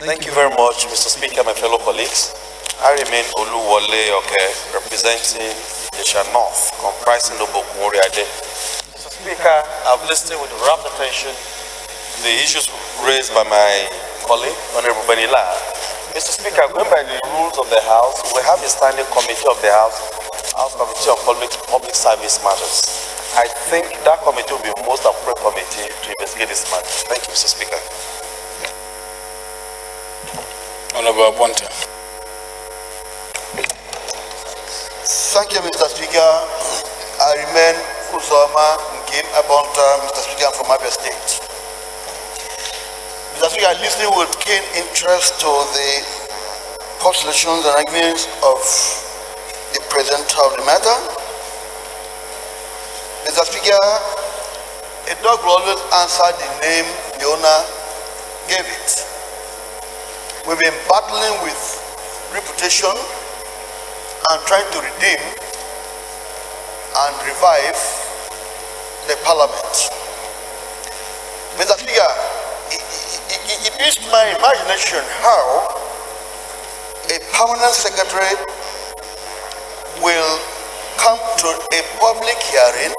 Speaker 13: Thank you very much, Mr. Speaker, my fellow colleagues. I remain Oluwole Oke, representing Desha North, comprising Obokunriade. Mr. Speaker, I've listened with rapt attention the issues raised by my colleague, Honorable Benila. Mr. Speaker, going by the rules of the House, we have a standing committee of the House Committee on Public Service Matters. I think that committee will be the most appropriate committee to investigate this matter. Thank you, Mr. Speaker.
Speaker 1: Honorable Aponte.
Speaker 14: Thank you, Mr. Speaker. I remain Uzoma Nkim Abonta, Mr. Speaker, I'm from Abia State. Mr. Speaker, I listen with keen interest to the postulations and arguments of the presenter of the matter. Mr. Speaker, a dog will always answer the name the owner gave it. We've been battling with reputation and trying to redeem and revive the parliament. Mr. Speaker, it is my imagination how a permanent secretary will come to a public hearing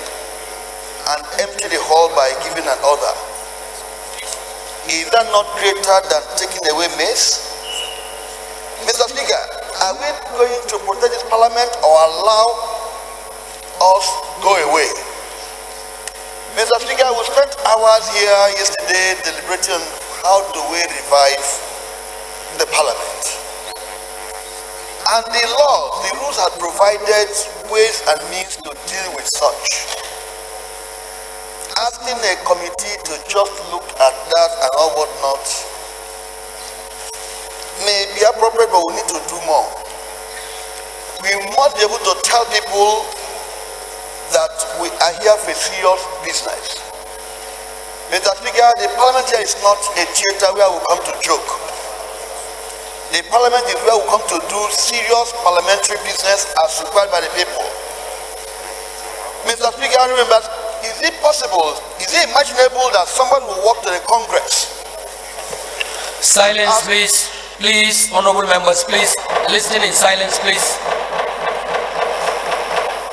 Speaker 14: and empty the hall by giving an order. Is that not greater than taking away maize? Mr. Speaker, are we going to protect this parliament or allow us go away? Mr. Speaker, we spent hours here yesterday deliberating on how do we revive the parliament. And the laws, the rules had provided ways and means to deal with such. Asking a committee to just look at that and all whatnot may be appropriate, but we need to do more. We must be able to tell people that we are here for serious business. Mr. Speaker, the parliament here is not a theater where we come to joke. The parliament is where we come to do serious parliamentary business as required by the people. Mr. Speaker, remember, is it possible, is it imaginable that someone will walk to the Congress?
Speaker 7: Silence, please. Please, honorable members, please. Listen in silence, please.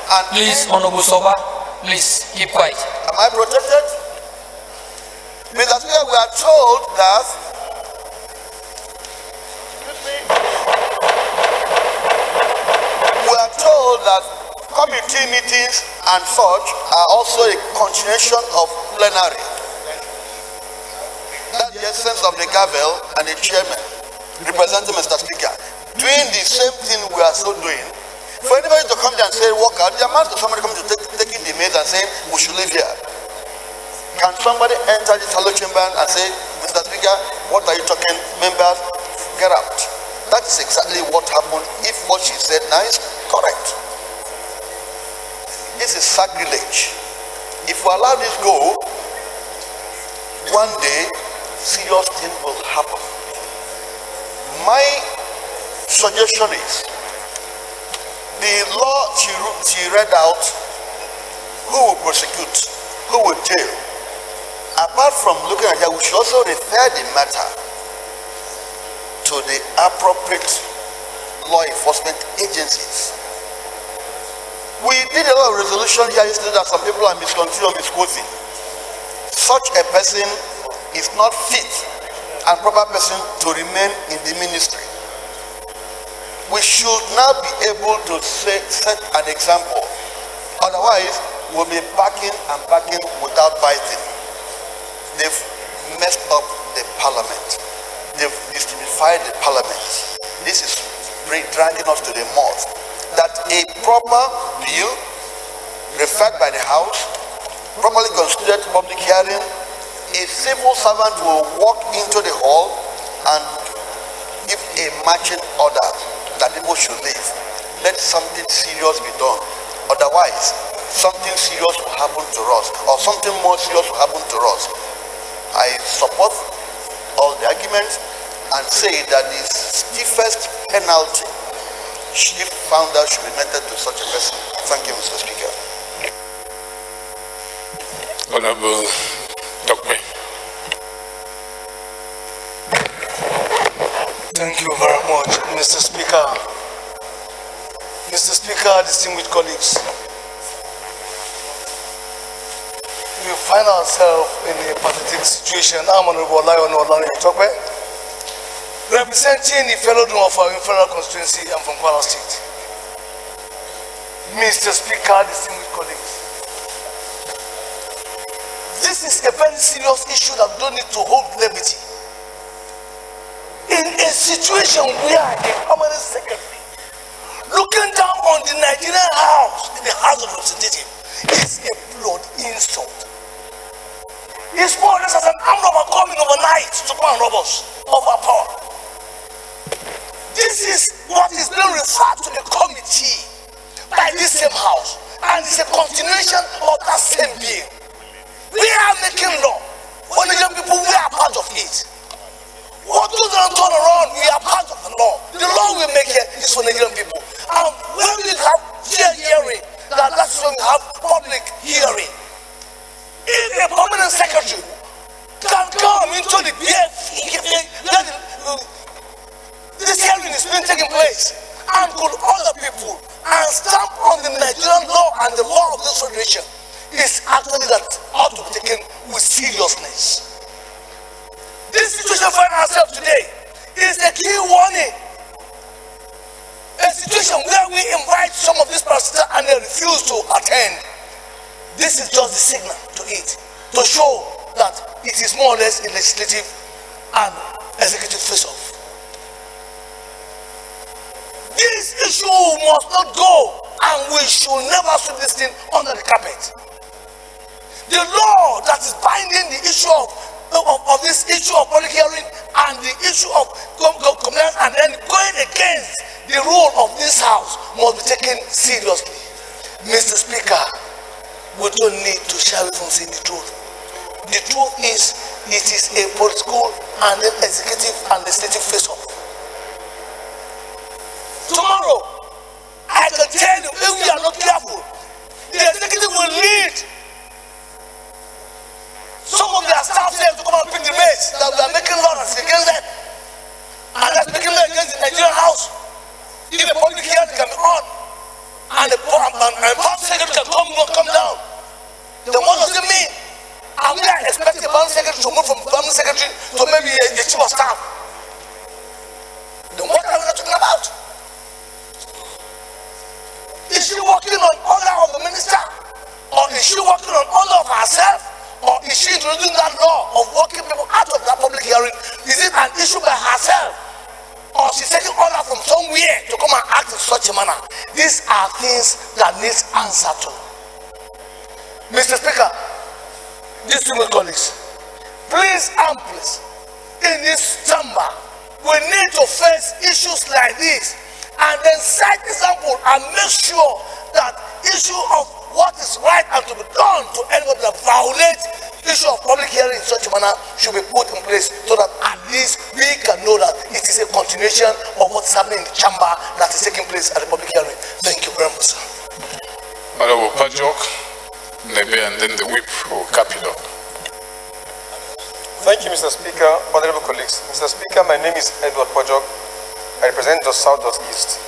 Speaker 14: And
Speaker 7: please, Honorable Soba, please keep quiet.
Speaker 14: Am I protected? Mr. Speaker, we are told that committee meetings and such are also a continuation of plenary. That's the essence of the gavel and the chairman, representing Mr. Speaker, doing the same thing we are so doing. For anybody to come there and say, walk out, the amount of somebody coming to taking the maid and saying, we should live here. Can somebody enter this hollow chamber and say, Mr. Speaker, what are you talking? Members, get out. That is exactly what happened if what she said now is correct. This is sacrilege. If we allow this go, one day, serious things will happen. My suggestion is, the law she read out, who will prosecute, who will jail. Apart from looking at that, we should also refer the matter to the appropriate law enforcement agencies. We did a lot of resolution here yesterday that some people are misconstruing or misquoting. Such a person is not fit and proper person to remain in the ministry. We should now be able to set an example. Otherwise, will be packing and packing without biting. They've messed up the parliament. They've mystified the parliament. This is dragging us to the mud. That a proper bill referred by the House, properly considered public hearing, a civil servant will walk into the hall and give a marching order that people should leave. Let something serious be done. Otherwise, something serious will happen to us, or something more serious will happen to us. I support all the arguments and say that the stiffest penalty if found out should be meted to such a person. Thank you, Mr. Speaker.
Speaker 1: Honorable Dr.
Speaker 15: Thank you very much, Mr. Speaker. Mr. Speaker, distinguished colleagues, we find ourselves in a pathetic situation. I'm Honorable Lion Olani, representing the fellow of our federal constituency. I'm from Kwara State. Mr. Speaker, distinguished colleagues, this is a very serious issue that we don't need to hold levity. In a situation where a permanent secretary looking down on the Nigerian House, in the House of Representatives, is a blood insult. It's more or less as an armed robber coming overnight to go and rob us of our power. This is what is being referred to the committee by this same House, and it's a continuation of that same being. We are making law for the young people. We are part of it. What goes on turn around, we are part of the law. The law we make here is for Nigerian people. And when we have fair hearing, that's when we have public hearing. If a permanent secretary can come into the this hearing is being taken place and could other people and stamp on the Nigerian law and the law of this federation, is actually that ought to be taken with seriousness. This situation we find ourselves today is a key warning. A situation where we invite some of these pastors and they refuse to attend. This is just the signal to it, to show that it is more or less a legislative and executive face-off. This issue must not go, and we should never sweep this thing under the carpet. The law that is binding the issue of this issue of public hearing and the issue of compliance and then going against the rule of this House must be taken seriously. Mr. Speaker, we don't need to shy away from saying the truth. The truth is, it is a political and then executive and legislative face-off. Tomorrow, I can tell you, if we are not careful, the executive will lead some of their staff there to come and pick the mates that we are making laws against them. And that's making law against the Nigerian House. If a public hearing can be on, and the permanent secretary can come down, then what does it mean? And we are expecting the permanent secretary to move from permanent secretary to maybe a chief of staff. Then what are we not talking about? Is she working on order of the minister? Or is she working on order of herself? Or is she introducing that law of working people out of that public hearing? Is it an issue by herself? Or she's taking order from somewhere to come and act in such a manner? These are things that need answer to. Mr. Speaker, distinguished colleagues, please and please, in this chamber, we need to face issues like this and then set example and make sure that issue of what is right and to be done to anyone that violates the issue of public hearing in such a manner should be put in place so that at least we can know that it is a continuation of what's happening in the chamber that is taking place at the public hearing. Thank you very much, sir.
Speaker 1: Honorable Pajok, maybe, and then the whip will cap it up.
Speaker 11: Thank you, Mr. Speaker, honorable colleagues. Mr. Speaker, my name is Edward Pajok. I represent the South East.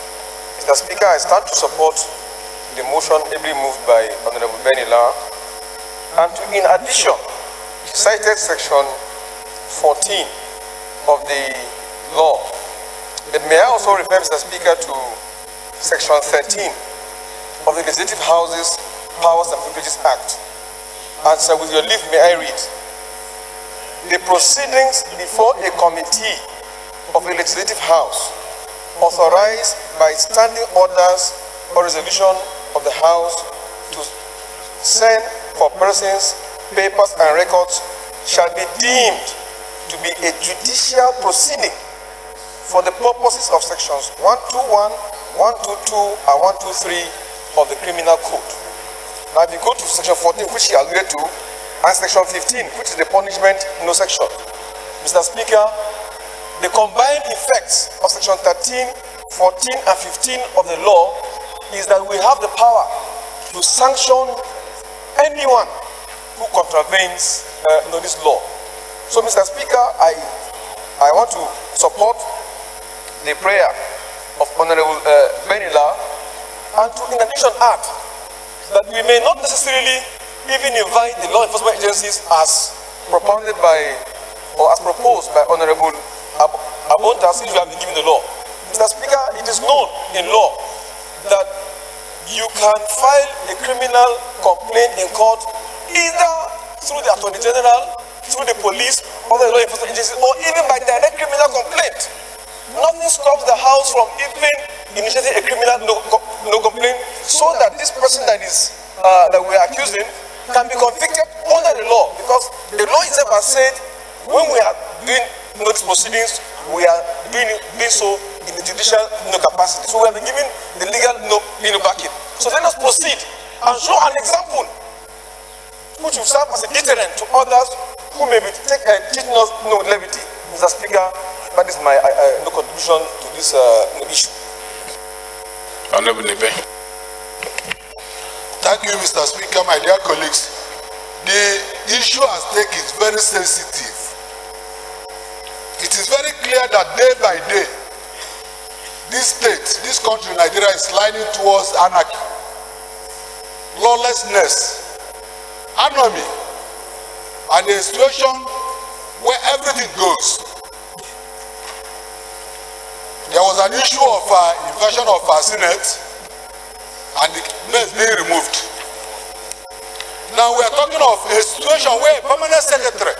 Speaker 11: Mr. Speaker, I stand to support the motion ably moved by Honorable Benila, and in addition, cited section 14 of the law. But may I also refer, Mr. Speaker, to section 13 of the Legislative Houses Powers and Privileges Act. And so with your leave, may I read? The proceedings before a committee of a legislative house authorized by standing orders or resolution of the house to send for persons, papers and records shall be deemed to be a judicial proceeding for the purposes of sections 121, 122 and 123 of the Criminal Code. Now if you go to section 14, which you alluded to, and section 15, which is the punishment no section, Mr. Speaker, the combined effects of section 13, 14 and 15 of the law is that we have the power to sanction anyone who contravenes this law. So, Mr. Speaker, I want to support the prayer of Honorable Benila, and to in addition add that we may not necessarily even invite the law enforcement agencies as propounded by or as proposed by Honorable Abontas if you have been given the law. Mr. Speaker, it is known in law that you can file a criminal complaint in court either through the Attorney General, through the police, or the law enforcement agencies, or even by direct criminal complaint. Nothing stops the House from even initiating a criminal no complaint so that this person that is that we are accusing can be convicted under the law, because the law itself has said when we are doing these proceedings, we are doing so in the judicial capacity. So we have been given the legal backing. So let us proceed and show an example which will serve as a deterrent to others who may be teaching us levity. Mr. Speaker, that is my contribution to this issue.
Speaker 2: Honorable Nibe.
Speaker 14: Thank you, Mr. Speaker, my dear colleagues. The issue at stake is very sensitive. It is very clear that day by day, this state, this country, Nigeria, is sliding towards anarchy, lawlessness, anarchy, and a situation where everything goes. There was an issue of invasion of our Senate, and the place being removed. Now we are talking of a situation where a permanent secretary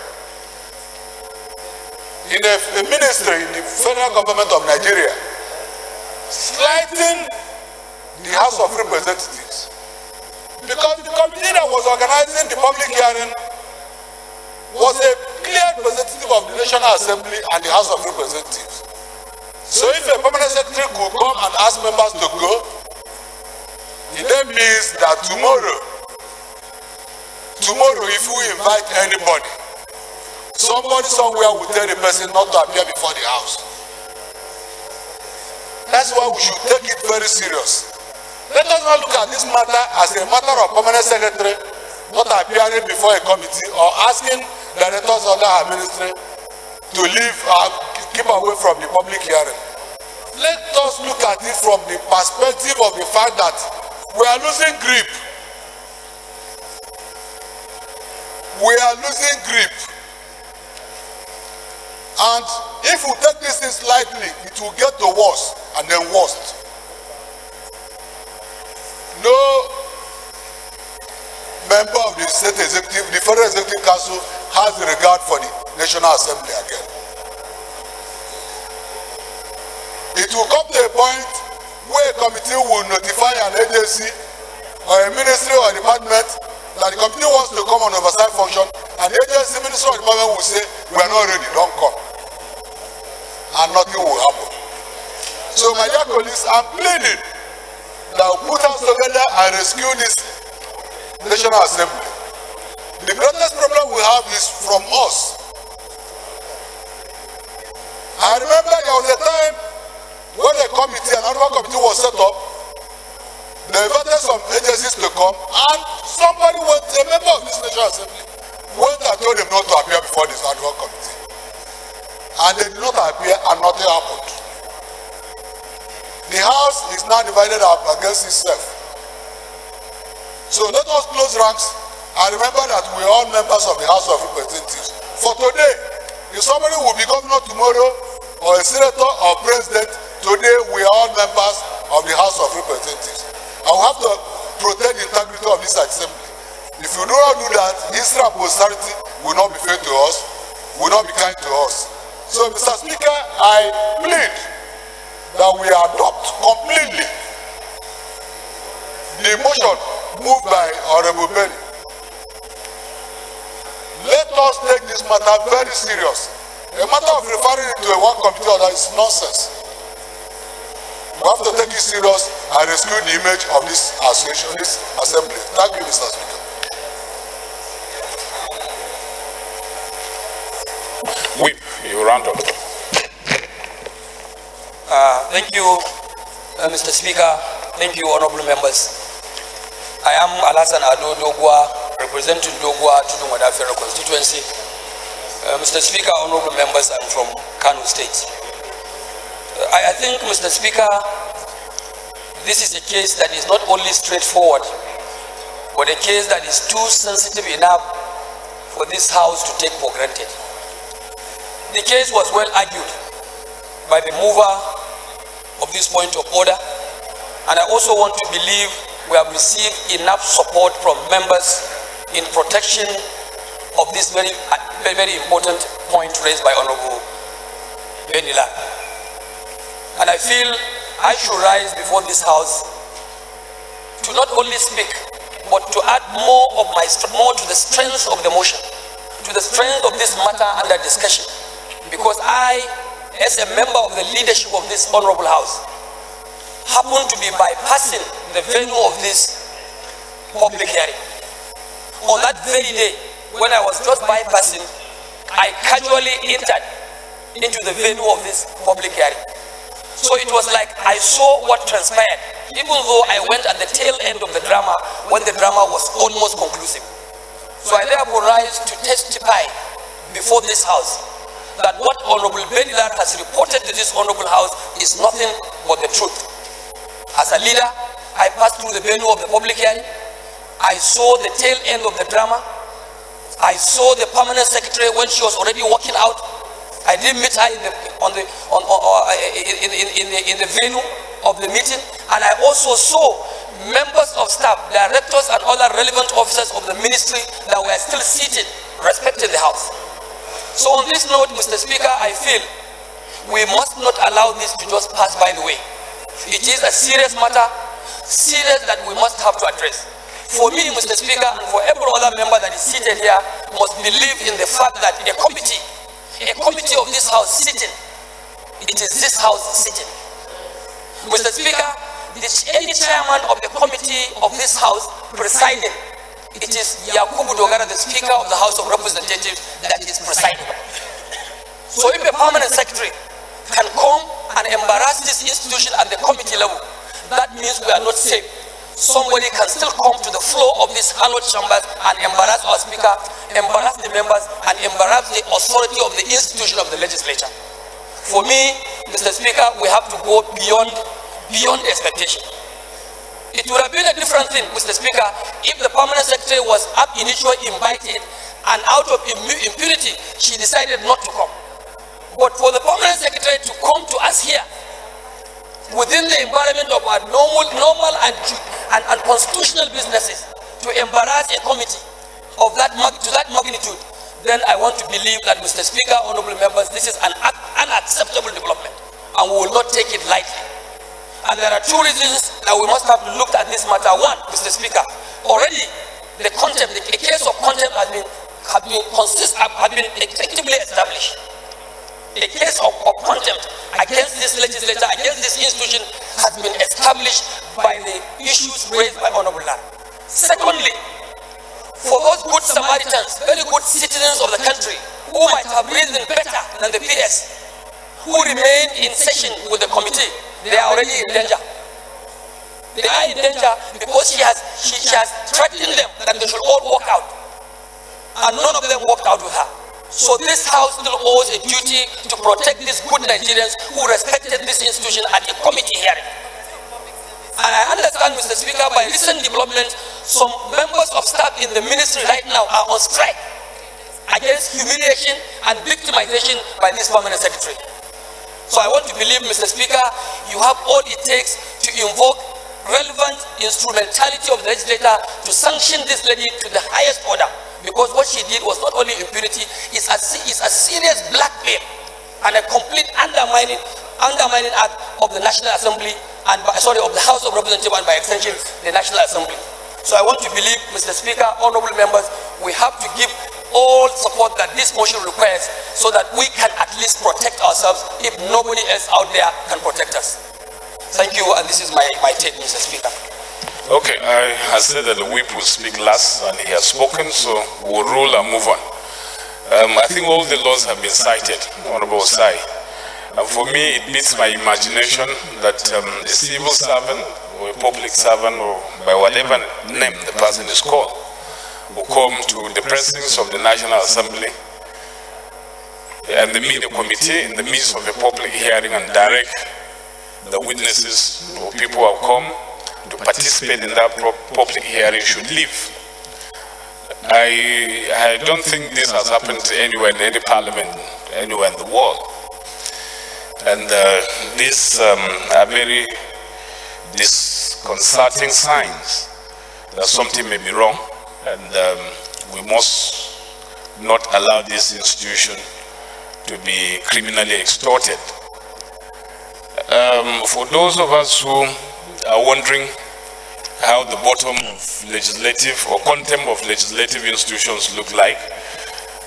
Speaker 14: in a ministry in the federal government of Nigeria slighting the House of Representatives, because the committee that was organizing the public hearing was a clear representative of the National Assembly and the House of Representatives. So if a permanent secretary could come and ask members to go, it then means that tomorrow if we invite anybody, somebody somewhere will tell the person not to appear before the House. That's why we should take it very serious. Let us not look at this matter as a matter of permanent secretary not appearing before a committee or asking directors of our ministry to leave or keep away from the public hearing. Let us look at it from the perspective of the fact that we are losing grip. We are losing grip. And if we take this thing slightly, it will get to worse and then worst. No member of the state executive, the federal executive council, has regard for the National Assembly again. It will come to a point where a committee will notify an agency or a ministry or a department that the committee wants to come on oversight function, and the agency, ministry or department will say, we are not ready, don't come. And nothing will happen. So my dear colleagues, I'm pleading that we put us together and rescue this National Assembly. The greatest problem we have is from us. I remember there was a time when a committee, another committee was set up, they invited some agencies to come, and somebody went, a member of this National Assembly, went and told them not to appear before this annual committee. And they did not appear, and nothing happened. The House is now divided up against itself. So let us close ranks and remember that we are all members of the House of Representatives. For today, if somebody will be governor tomorrow, or a senator or president, today we are all members of the House of Representatives. I will have to
Speaker 2: protect the integrity of this assembly. If you do not do that, history and posterity will not be fair to us, will not be kind to us. So, Mr. Speaker, I plead that we adopt completely the motion moved by Honorable Benny. Let us take this matter very serious. A matter of referring it to a one committee order is nonsense. We have to take it serious and rescue the image of this association, this assembly. Thank you, Mr. Speaker.
Speaker 1: Whip, you round up.
Speaker 7: Thank you, Mr. Speaker. Thank you, honorable members. I am Alasan Ado Dogwa, representing Dogwa Tudunwada Federal Constituency. Mr. Speaker, honorable members, I'm from Kano State. I think, Mr. Speaker, this is a case that is not only straightforward, but a case that is too sensitive enough for this House to take for granted. The case was well argued by the mover of this point of order, and I also want to believe we have received enough support from members in protection of this very important point raised by Honorable Benila. And I feel I should rise before this House to not only speak, but to add more to the strength of the motion, to the strength of this matter under discussion. Because I, as a member of the leadership of this honorable House, happen to be bypassing the venue of this public hearing. On that very day, when I was just bypassing, I casually entered into the venue of this public hearing. So it was like I saw what transpired, even though I went at the tail end of the drama when the drama was almost conclusive. So I therefore rise to testify before this House that what Honorable Benilar has reported to this honorable House is nothing but the truth. As a leader, I passed through the venue of the public hearing. I saw the tail end of the drama. I saw the permanent secretary when she was already walking out. I didn't meet her in the venue of the meeting, and I also saw members of staff, directors, and other relevant officers of the ministry that were still seated, respecting the House. So on this note, Mr. Speaker, I feel we must not allow this to just pass by the way. It is a serious matter, serious that we must have to address. For me, Mr. Speaker, and for every other member that is seated here, must believe in the fact that a committee of this House sitting, it is this House sitting. Mr. Speaker, any chairman of the committee of this House presiding, it is Yakubu Dogara, the Speaker of the House of Representatives, that is presiding. So if a permanent secretary can come and embarrass this institution at the committee level, that means we are not safe. Somebody can still come to the floor of these hallowed chambers and embarrass our Speaker, embarrass the members, and embarrass the authority of the institution of the legislature. For me, Mr. Speaker, we have to go beyond expectation. It would have been a different thing, Mr. Speaker, if the permanent secretary was up initially invited and out of impunity, she decided not to come. But for the permanent secretary to come to us here, within the environment of our normal and constitutional businesses, to embarrass a committee of that magnitude, then I want to believe that, Mr. Speaker, honorable members, this is an unacceptable development, and we will not take it lightly. And there are two reasons that we must have looked at this matter. One, Mr. Speaker, already the case of contempt has been effectively established. A case of contempt against this legislature, against this institution, has been established by the issues raised by Honorable Lan. Secondly, for those good Samaritans, very good citizens of the country, who might have reasoned better than the PS, who remain in session with the committee, they are already in danger. They are in danger because she has threatened them that they should all walk out. And none of them walked out with her. So this House still owes a duty to protect these good Nigerians who respected this institution at a committee hearing. And I understand, Mr. Speaker, by recent developments, some members of staff in the ministry right now are on strike against humiliation and victimization by this permanent secretary. So I want to believe, Mr. Speaker, you have all it takes to invoke relevant instrumentality of the legislator to sanction this lady to the highest order, because what she did was not only impunity, it's a serious blackmail and a complete undermining act of the National Assembly and of the House of Representatives and by extension the National Assembly. So I want to believe, Mr. Speaker, honorable members, we have to give all support that this motion requires so that we can at least protect ourselves if nobody else out there can protect us. Thank you, and this is my take, Mr. Speaker.
Speaker 1: Okay, I said that the whip will speak last, and he has spoken, so we'll rule and move on. I think all the laws have been cited, Honorable Osai. And for me, it beats my imagination that a civil servant or a public servant, or by whatever name the person is called, will come to the presence of the National Assembly and the media committee in the midst of a public hearing and direct the witnesses or people who have come to participate in that public hearing should leave. I don't think this has happened anywhere in any parliament, anywhere in the world. And these are very disconcerting signs that something may be wrong, and we must not allow this institution to be criminally extorted. For those of us who are wondering how the bottom of legislative or contempt of legislative institutions look like,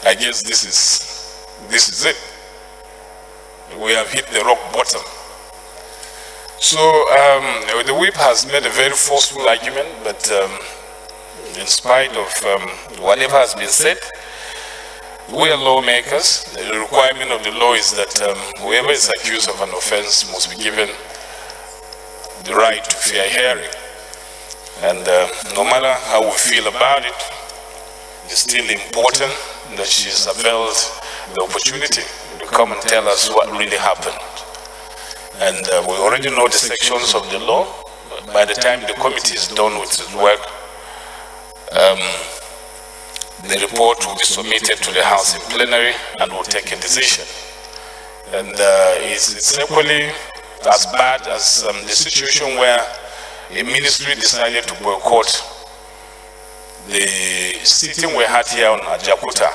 Speaker 1: I guess this is it. We have hit the rock bottom. So the whip has made a very forceful argument, but in spite of whatever has been said, we are lawmakers. The requirement of the law is that whoever is accused of an offense must be given the right to fair hearing. And no matter how we feel about it, it's still important that she's availed the opportunity to come and tell us what really happened. And we already know the sections of the law. By the time the committee is done with its work, the report will be submitted to the House in plenary and will take a decision. And it's equally as bad as the situation where a ministry decided to boycott the sitting we had here on Ajakuta.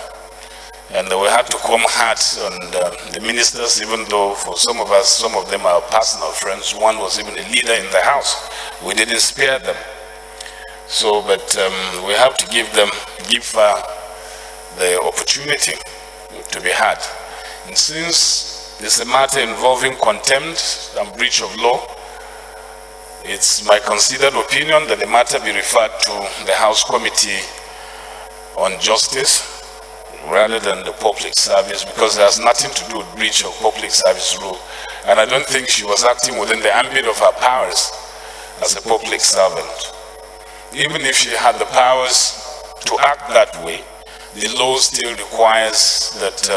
Speaker 1: And we had to come hard on the ministers, even though for some of us, some of them are personal friends. One was even a leader in the House. We didn't spare them. So, but we have to give her the opportunity to be had. And since it's a matter involving contempt and breach of law, it's my considered opinion that the matter be referred to the House Committee on Justice rather than the public service, because it has nothing to do with breach of public service rule. And I don't think she was acting within the ambit of her powers as a public servant. Even if she had the powers to act that way, the law still requires that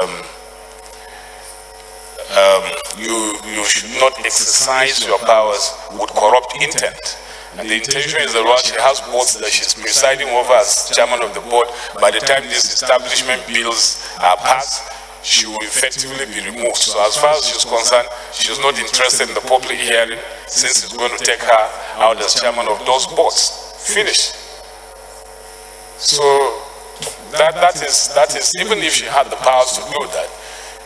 Speaker 1: you should not exercise your powers with corrupt intent. And the intention is that while she has boards that she's presiding over as chairman of the board, by the time these establishment bills are passed, she will effectively be removed. So as far as she's concerned, she's not interested in the public hearing, since it's going to take her out as chairman of those boards. Finish. So that is even if she had the powers to do that,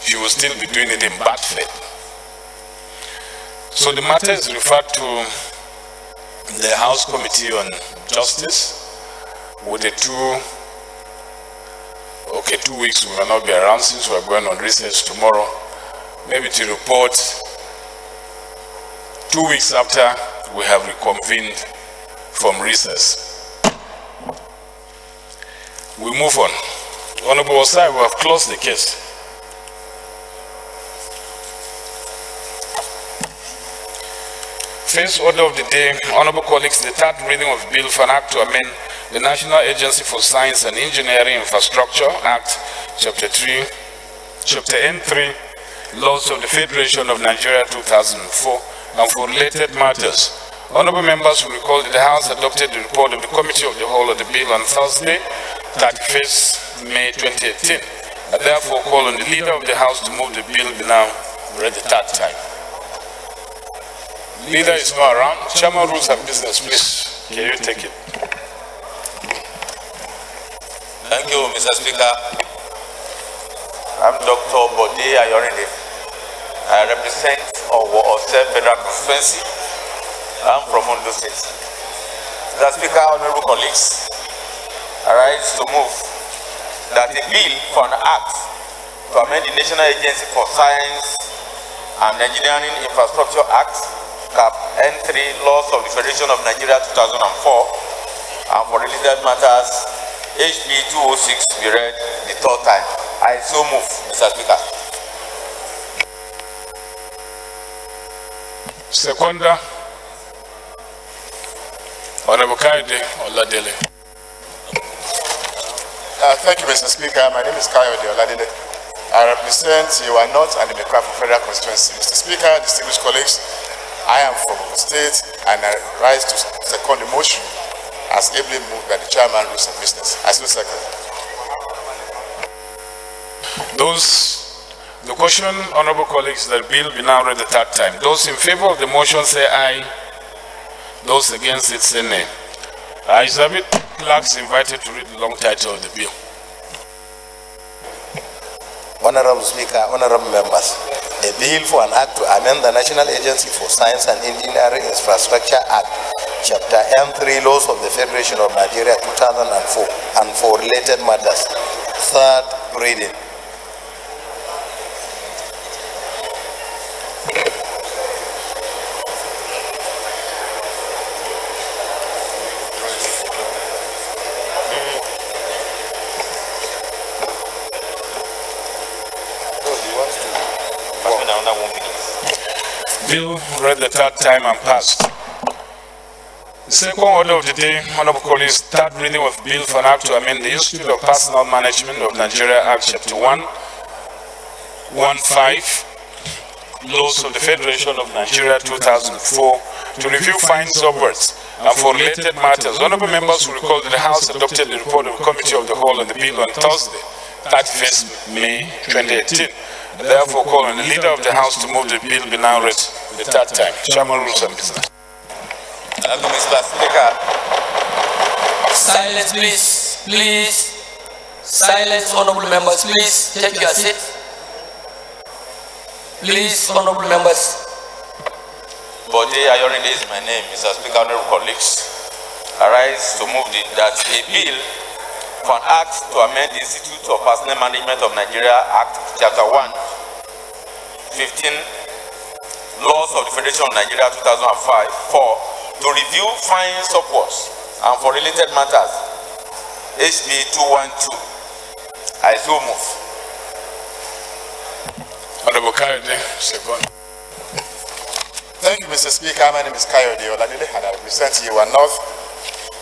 Speaker 1: she will still be doing it in bad faith. So the matter is referred to the House Committee on Justice with a 2 weeks we will not be around, since we are going on recess tomorrow, maybe to report 2 weeks after we have reconvened from recess. We move on. Honorable Osai, we have closed the case. First order of the day, honorable colleagues, the third reading of Bill for an Act to amend the National Agency for Science and Engineering Infrastructure Act, Chapter N3, Laws of the Federation of Nigeria 2004, and for related matters. Honorable members will recall that the House adopted the report of the Committee of the Whole of the Bill on Thursday, 31st May 2018. I therefore call on the Leader of the House to move the bill be now read the third time. Leader is not around. Chairman, Rules and Business, please. Can you take it?
Speaker 16: Thank you, Mr. Speaker. I'm Dr. Bode Ayorinde. I represent Ose Federal Constituency. I'm from Ondo State. Mr. Speaker, honorable colleagues, I rise to move that a bill for an act to amend the National Agency for Science and Engineering Infrastructure Act, CAP N3, Laws of the Federation of Nigeria 2004, and for related matters, HB 206 be read the third time. I so move, Mr. Speaker.
Speaker 1: Seconder, Honorable Kayode Oladele.
Speaker 17: Thank you, Mr. Speaker. My name is Kayode Oladele. I represent Yewa North and the Mekwa Federal Constituency. Mr. Speaker, distinguished colleagues, I am from the state and I rise to second the motion as ably moved by the Chairman, Rules and Business. I so second.
Speaker 1: The question, honorable colleagues, that bill be now read the third time. Those in favor of the motion say aye. Those against it say nay. Ayes have it. Clerks invited to read the long title of the bill.
Speaker 18: Honorable Speaker, honorable members, a bill for an act to amend the National Agency for Science and Engineering Infrastructure Act, Chapter M3, Laws of the Federation of Nigeria 2004, and for related matters. Third reading.
Speaker 1: Bill read the third time and passed. The second order of the day, honorable colleagues, third reading of bill for an act to amend the Institute of Personnel Management of Nigeria Act, Chapter 115, Laws of the Federation of Nigeria 2004, to review fines upwards and for related matters. Honorable members will recall that the House adopted the report of the Committee of the Whole on the bill on Thursday, 31st May 2018. Therefore, call on the leader of the House to move the bill be now read the third time. Chairman, Rules and Business.
Speaker 16: Thank you, Mr. Speaker.
Speaker 7: Silence, please. Please. Silence, honorable members. Please take your seat. Please, honorable members.
Speaker 16: Bode Ayorinde is my name, Mr. Speaker, honorable colleagues. I rise to move that a bill for an act to amend the Institute of Personnel Management of Nigeria Act, Chapter 115, Laws of the Federation of Nigeria 2004, to review fines upwards and for related matters, HB 212. I so move.
Speaker 1: Honorable Kayode, second.
Speaker 17: Thank you, Mr. Speaker. My name is Kayode Oladele and I represent Yewa North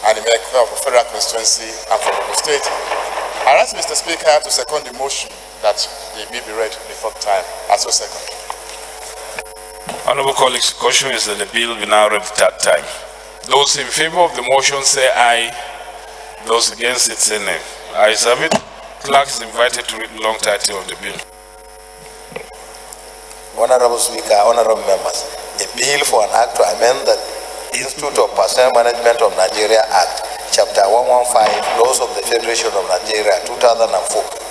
Speaker 17: and the Mekwa Federal Constituency and from Ondo State. I ask Mr. Speaker to second the motion that the bill be read the fourth time. I so second.
Speaker 1: Honorable colleagues, the question is that the bill be now read the third time. Those in favor of the motion say aye. Those against it say nay. Ayes have it. Clerk is invited to read the long title of the bill.
Speaker 18: Honorable Speaker, honorable members, a bill for an act to amend the Institute of Personnel Management of Nigeria Act, Chapter 115, Laws of the Federation of Nigeria 2004,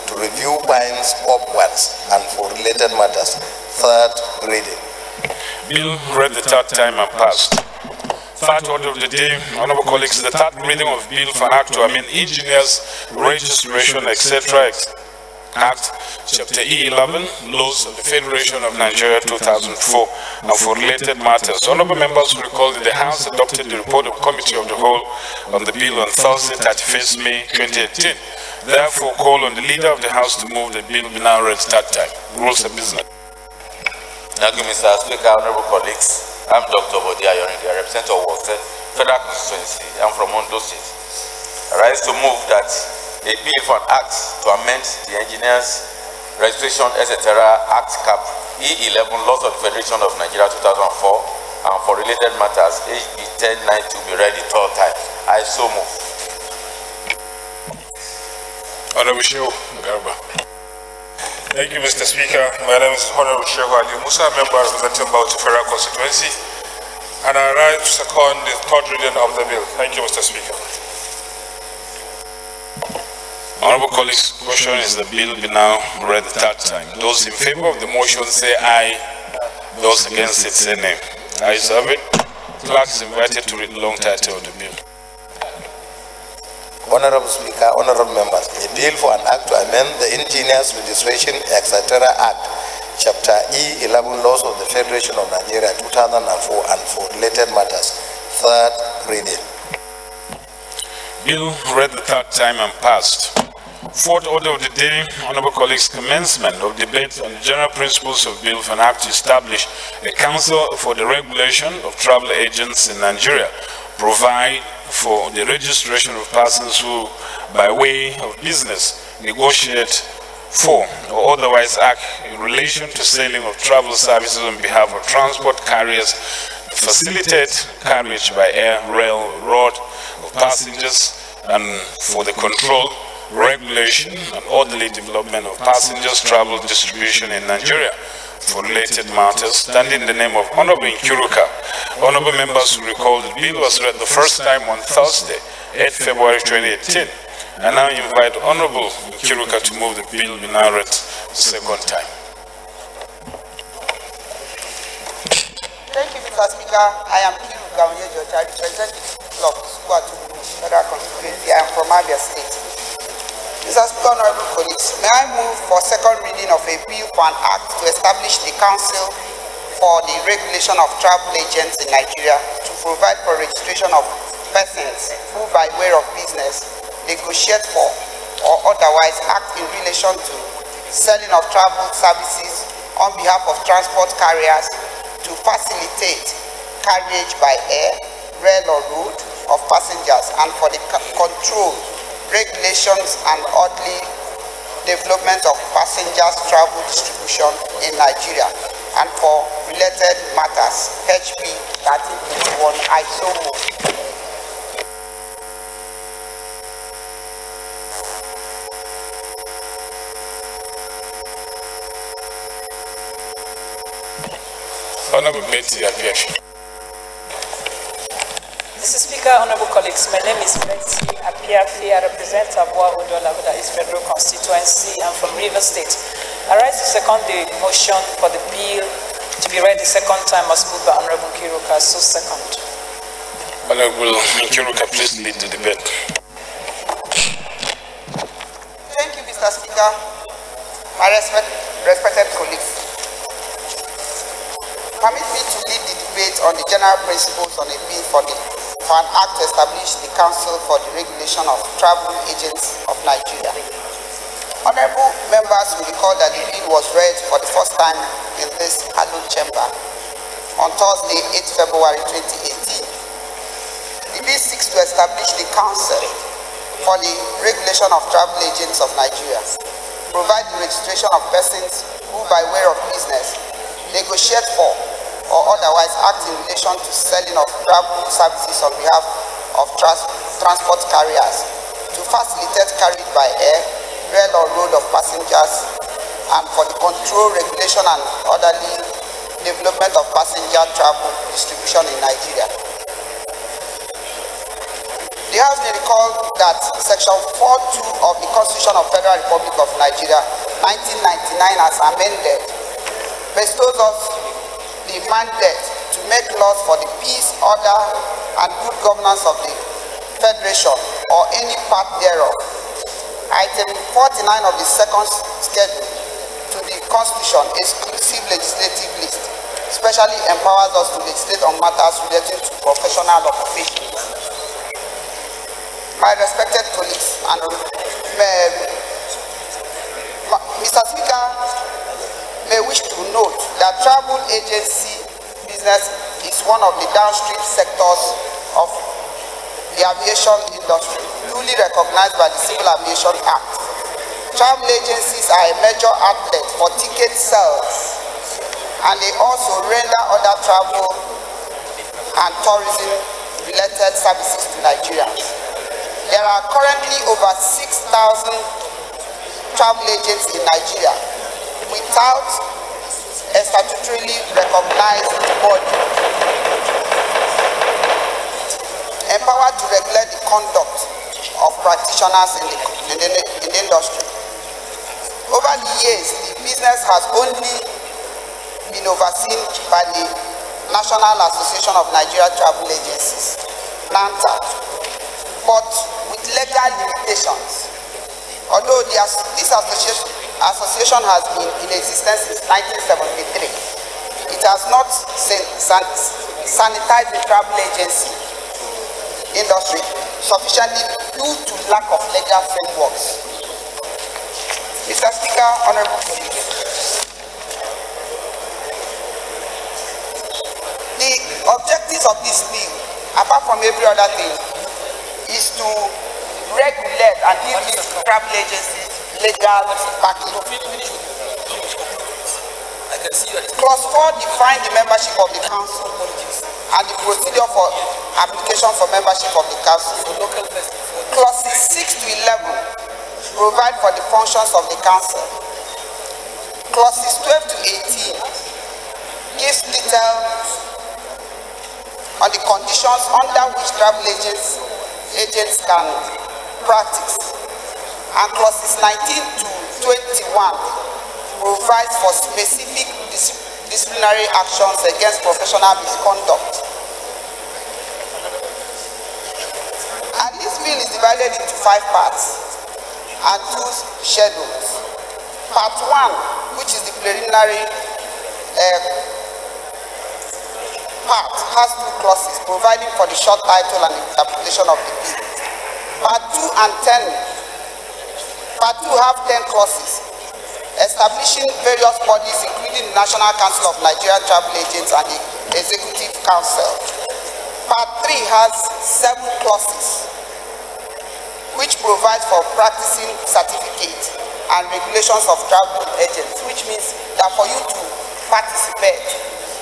Speaker 18: to review fines upwards and for related matters. Third reading.
Speaker 1: Bill read the third time and passed. Third order of the day, honorable colleagues, the third reading of bill for an act to amend Engineers Registration, etc. Act, Chapter E11, Laws of the Federation of Nigeria 2004, and for related matters. Honorable members will recall that the House adopted the report of Committee of the Whole on the bill on Thursday, 31st May 2018. Therefore, call on the leader of the House to move the bill be now read third time. Rules of Business.
Speaker 16: Thank you, Mr. Speaker, honorable colleagues. I'm Dr. Bode Ayorinde, I represent Ose Federal Constituency. I'm from Ondo State. I rise to move that a bill for an act to amend the Engineers Registration, etc. Act Cap E11, Laws of the Federation of Nigeria 2004, and for related matters, HB 1092 be read the third time. I so move.
Speaker 1: Honorable Shehu Garba.
Speaker 19: Thank you, Mr. Speaker. My name is Honorable Shehu Ali Musa, member representing Bauchi Federal Constituency.
Speaker 2: And I rise to second the third reading of the bill. Thank you, Mr. Speaker.
Speaker 1: Honorable colleagues, motion is the bill be now read the third time. Those in favor of the motion say aye. Those against it say nay. Ayes have it. Clerk is invited to read the long title of the bill.
Speaker 18: Honorable Speaker, honorable members, a bill for an act to amend the Engineers Registration Etc. Act, Chapter E11, Laws of the Federation of Nigeria 2004 and for related matters. Third reading.
Speaker 1: Bill read the third time and passed. Fourth order of the day, honorable colleagues, commencement of debate on the general principles of bill for an act to establish a council for the regulation of travel agents in Nigeria, provide for the registration of persons who, by way of business, negotiate for or otherwise act in relation to selling of travel services on behalf of transport carriers, facilitate carriage by air, rail, road of passengers, and for the control, regulation, and orderly development of passengers travel distribution in Nigeria. For related matters, standing in the name of Honorable Nkiruka, honorable members will recall the bill was read the first time on Thursday, 8 February 2018. I now invite Honorable Nkiruka to move the bill be now read the second time.
Speaker 10: Thank you, Mr. Speaker. I am Nkiruka Onyejoch. I represent the people of Squatu Federal Constituency. I am from Abia State. Mr. Speaker, honorable colleagues, may I move for second reading of a bill for an act to establish the Council for the Regulation of Travel Agents in Nigeria to provide for registration of persons who, by way of business, negotiate for or otherwise act in relation to selling of travel services on behalf of transport carriers to facilitate carriage by air, rail or road of passengers and for the control, regulations and orderly development of passengers travel distribution in Nigeria and for related matters. HB 1321, I so move.
Speaker 1: Honorable Betty Apiafi.
Speaker 20: Mr. Speaker, honorable colleagues, my name is Betty Apiafi. I represent Abua Odola, that is Federal Constituency. I'm from Rivers State. I rise to second the motion for the bill to be read the second time as moved by Honorable Nkiruka, so second.
Speaker 1: Honorable Nkiruka, please lead the debate.
Speaker 10: Thank you, Mr. Speaker. My respected colleagues, permit me to lead the debate on the general principles on a bill for an act to establish the Council for the Regulation of Travel Agents of Nigeria. Honorable members will recall that the bill was read for the first time in this hallowed chamber on Thursday, 8 February 2018. The bill seeks to establish the Council for the Regulation of Travel Agents of Nigeria, provide the registration of persons who, by way of business, negotiate for or otherwise act in relation to selling of travel services on behalf of transport carriers to facilitate carriage by air, rail or road of passengers and for the control, regulation and orderly development of passenger travel distribution in Nigeria. The House may recall that Section 4.2 of the Constitution of Federal Republic of Nigeria, 1999 as amended, bestows us the mandate to make laws for the peace, order, and good governance of the Federation or any part thereof. Item 49 of the second schedule to the Constitution, exclusive legislative list, specially empowers us to legislate on matters relating to professional occupations. My respected colleagues, and Mr. Speaker, may wish to note that travel agency business is one of the downstream sectors of the aviation industry, duly recognized by the Civil Aviation Act. Travel agencies are a major outlet for ticket sales, and they also render other travel and tourism related services to Nigerians. There are currently over 6,000 travel agents in Nigeria without a statutorily recognized body. empowered to regulate the conduct of practitioners in the industry. Over the years, the business has only been overseen by the National Association of Nigeria Travel Agencies, NANTA, but with legal limitations. Although this association has been in existence since 1973, it has not sanitized the travel agency industry sufficiently due to lack of legal frameworks. Mr. Speaker, honorable colleagues, the objectives of this bill, apart from every other thing, is to regulate and give these travel agencies legal backing. Clause 4 defines the membership of the council and the procedure for application for membership of the council. Clauses 6 to 11 provide for the functions of the council. Clauses 12 to 18 gives details on the conditions under which travel agents can practice. And clauses 19 to 21 provides for specific disciplinary actions against professional misconduct. And this bill is divided into 5 parts and 2 schedules. Part 1, which is the preliminary part, has 2 clauses providing for the short title and interpretation of the bill. Part 2 and 10. Part 2 have 10 clauses establishing various bodies including the National Council of Nigerian Travel Agents and the Executive Council. Part 3 has 7 clauses which provides for practicing certificates and regulations of travel agents, which means that for you to participate,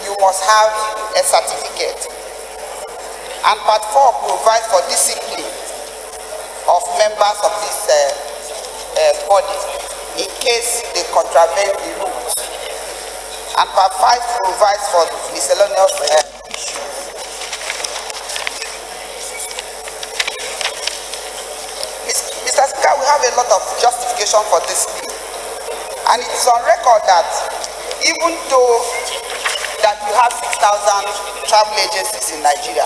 Speaker 10: you must have a certificate. And part 4 provides for discipline of members of this body in case they contravene the rules. And part 5 provides for miscellaneous Mr. Speaker, we have a lot of justification for this bill. And it is on record that even though that you have 6,000 travel agencies in Nigeria,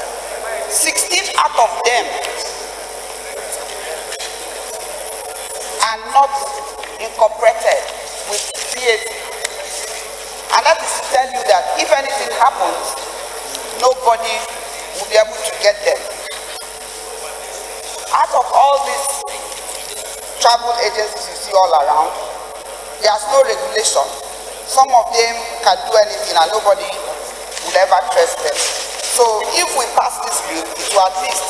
Speaker 10: 16 out of them are not incorporated with PAC. And that is to tell you that if anything happens, nobody will be able to get them. Out of all these travel agencies you see all around, there's no regulation. Some of them can do anything and nobody will ever trust them. So if we pass this bill, it will at least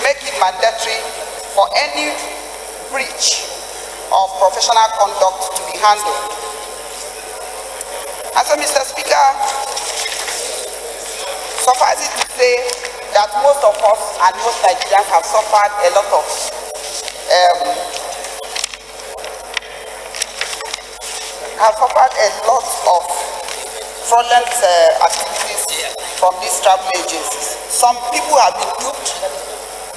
Speaker 10: make it mandatory for any breach of professional conduct to be handled. And so, Mr. Speaker, suffice it to say that most of us and most Nigerians have suffered a lot of fraudulent activities from these travel agencies. Some people have been duped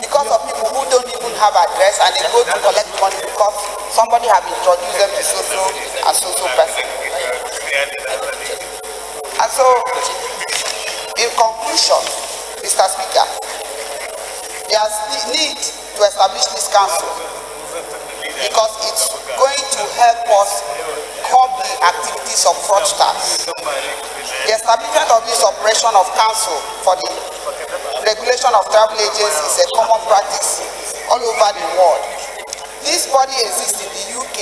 Speaker 10: because of people who don't even have address and they go to collect money because somebody has introduced them to so-so and so-so person. And so, in conclusion, Mr. Speaker, there's the need to establish this council because it's going to help us curb the activities of fraudsters. The establishment of this operation of council for the regulation of travel agents is a common practice all over the world. This body exists in the UK,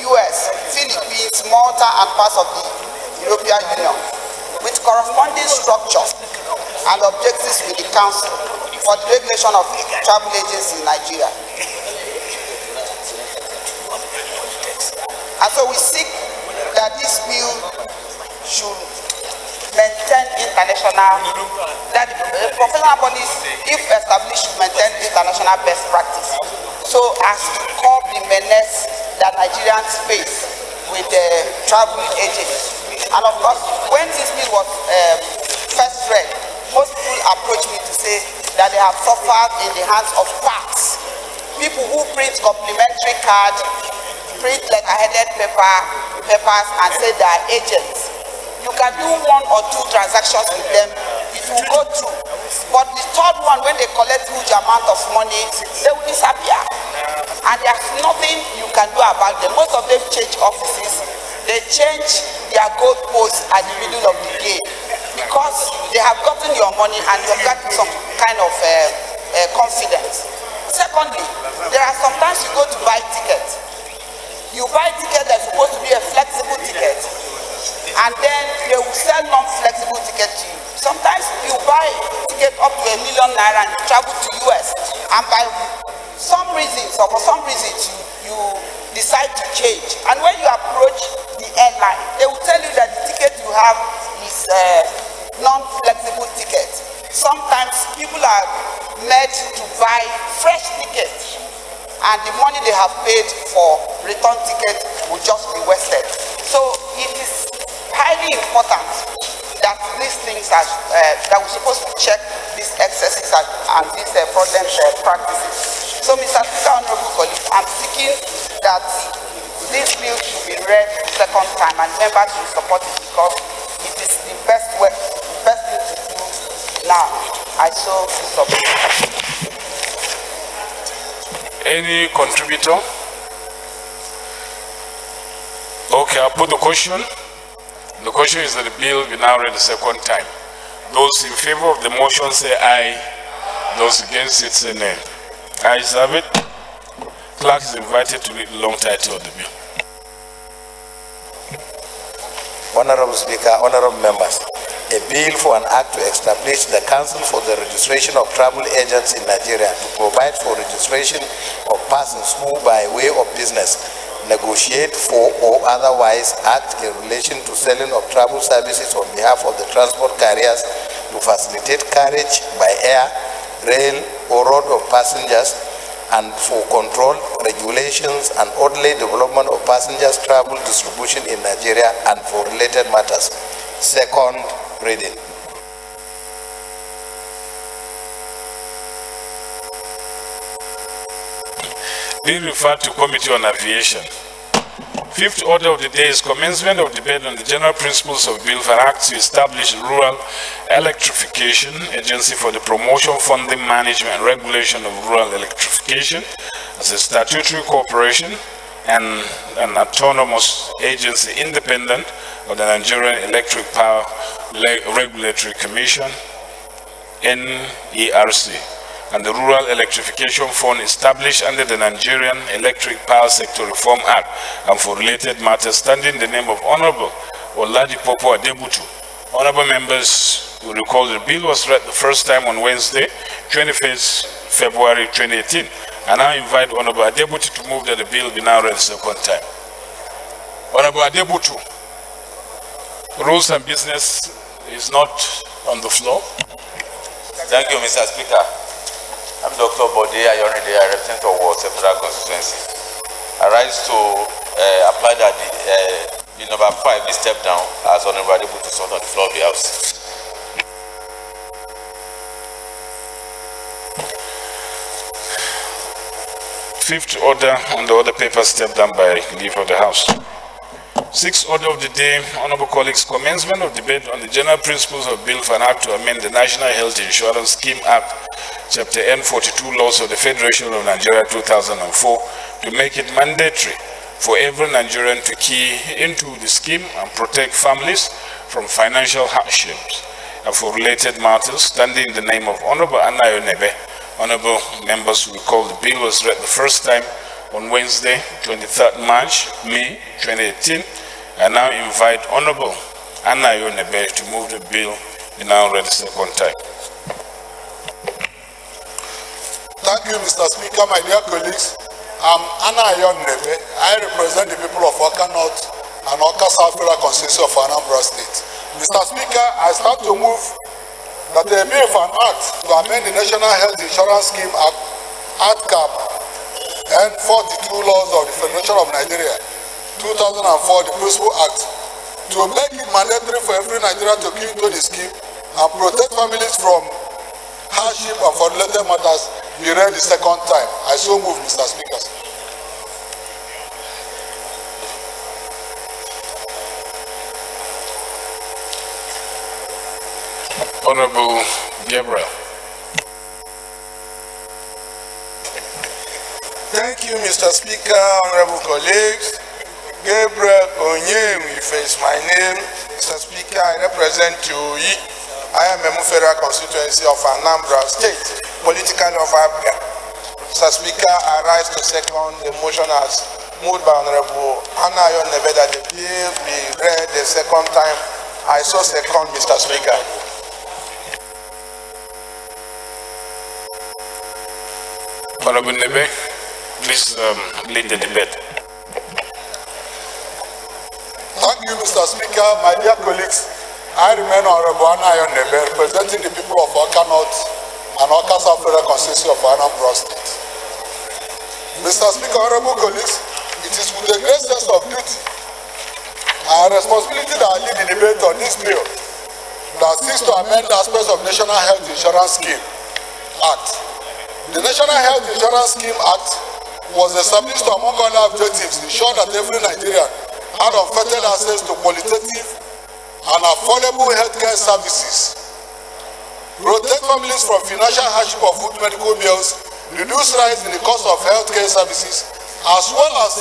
Speaker 10: US, Philippines, Malta, and parts of the European Union, with corresponding structures and objectives with the council for the regulation of travel agents in Nigeria. And so we seek that this bill should maintain that professional bodies, if established, should maintain international best practice so as to curb the menace that Nigerians face with travel agents. And of course, when this bill was first read, most people approach me to say that they have suffered in the hands of quacks, people who print complimentary cards, print letter-headed papers, and say they are agents. You can do 1 or 2 transactions with them, it will go through. But the third one, when they collect huge amount of money, they will disappear. And there's nothing you can do about them. Most of them change offices. They change their goalposts at the middle of the day because they have gotten your money and you've got some kind of confidence. Secondly, there are sometimes you go to buy tickets. You buy ticket that's supposed to be a flexible ticket, and then they will sell non-flexible ticket to you. Sometimes you buy ticket up to ₦1 million and you travel to US, and by some reasons or for some reasons you decide to change. And when you approach the airline, they will tell you that the ticket you have is non-flexible ticket. Sometimes people are made to buy fresh tickets, and the money they have paid for return ticket will just be wasted. So it is highly important that these things are, that we're supposed to check these excesses and these fraudulent practices. So Mr. Speaker, honorable colleagues, I'm seeking that this bill should be read the second time and members should support it because it is the best way, the best thing to do now. I so support.
Speaker 1: Any contributor? Okay, I'll put the question. The question is that the bill be now read the second time. Those in favor of the motion say aye. Those against it say nay. Ayes have it. Clerk is invited to read the long title of the bill.
Speaker 18: Honorable Speaker, honorable members, a bill for an act to establish the Council for the Registration of Travel Agents in Nigeria to provide for registration of persons who, by way of business, negotiate for or otherwise act in relation to selling of travel services on behalf of the transport carriers to facilitate carriage by air, rail, or road of passengers, and for control, regulations, and orderly development of passengers' travel distribution in Nigeria and for related matters. Second reading.
Speaker 1: Being referred to Committee on Aviation. Fifth order of the day is commencement of debate on the general principles of Bill for Act to establish Rural Electrification Agency for the promotion, funding, management, and regulation of rural electrification as a statutory corporation and an autonomous agency independent of the Nigerian Electric Power Regulatory Commission, NERC, and the Rural Electrification Fund established under the Nigerian Electric Power Sector Reform Act and for related matters, standing in the name of Honorable Oladipopo Adebutu. Honorable members will recall the bill was read the first time on Wednesday, 21st February 2018. I now invite Honorable Adebutu to move that the bill be now read the second time. Honorable Adebutu, rules and business is not on the floor.
Speaker 16: Thank you, Mr. Speaker. I'm Dr. Bode Ayorinde, I represent Owo Federal Constituency. I rise to apply that the number 5 is stepped down as Honorable Adebutu sought on the floor of the House.
Speaker 1: Fifth order on the other paper stepped down by leave of the House. Sixth order of the day, honorable colleagues, commencement of debate on the general principles of Bill for an Act to amend the National Health Insurance Scheme Act, Chapter N42 Laws of the Federation of Nigeria 2004, to make it mandatory for every Nigerian to key into the scheme and protect families from financial hardships. And for related matters, standing in the name of Honorable Anayo Nebe, honorable members will recall the bill was read the first time on Wednesday, 23rd March, May 2018. I now invite Honorable Anayo Nebe to move the bill be now read the second time.
Speaker 2: Thank you, Mr. Speaker, my dear colleagues. I'm Anayo Nebe. I represent the people of Oka North and Oka South Federal Constituency of Anambra State. Mr. Speaker, I start to move that a bill for an act to amend the National Health Insurance Scheme Act, ADCAP, and 42 laws of the Federation of Nigeria, 2004, the Principal Act, to make it mandatory for every Nigerian to key into the scheme and protect families from
Speaker 14: hardship and for related matters be read the second time. I so move, Mr. Speaker.
Speaker 1: Honorable Gabriel.
Speaker 14: Thank you, Mr. Speaker, honorable colleagues. Gabriel Onyem, if it's my name. Mr. Speaker, I represent Tui. I am a federal constituency of Anambra State, politically of Abia. Mr. Speaker, I rise to second the motion as moved by Honorable Anayo Nebe that the bill be read the second time. I so second, Mr. Speaker.
Speaker 1: Honorable Nebe, please lead the debate.
Speaker 14: Thank you, Mr. Speaker. My dear colleagues, I remain Honorable Anayo Nebe, representing the people of Awka North and Awka South Federal Constituency of Anambra State. Mr. Speaker, honorable colleagues, it is with a great sense of duty and responsibility that I lead the debate on this bill that seeks to amend aspects of National Health Insurance Scheme Act. The National Health Insurance Scheme Act was established to, among other objectives, ensure that every Nigerian had unfettered access to qualitative and affordable healthcare services, protect families from financial hardship of food medical bills, reduce rise in the cost of healthcare services, as well as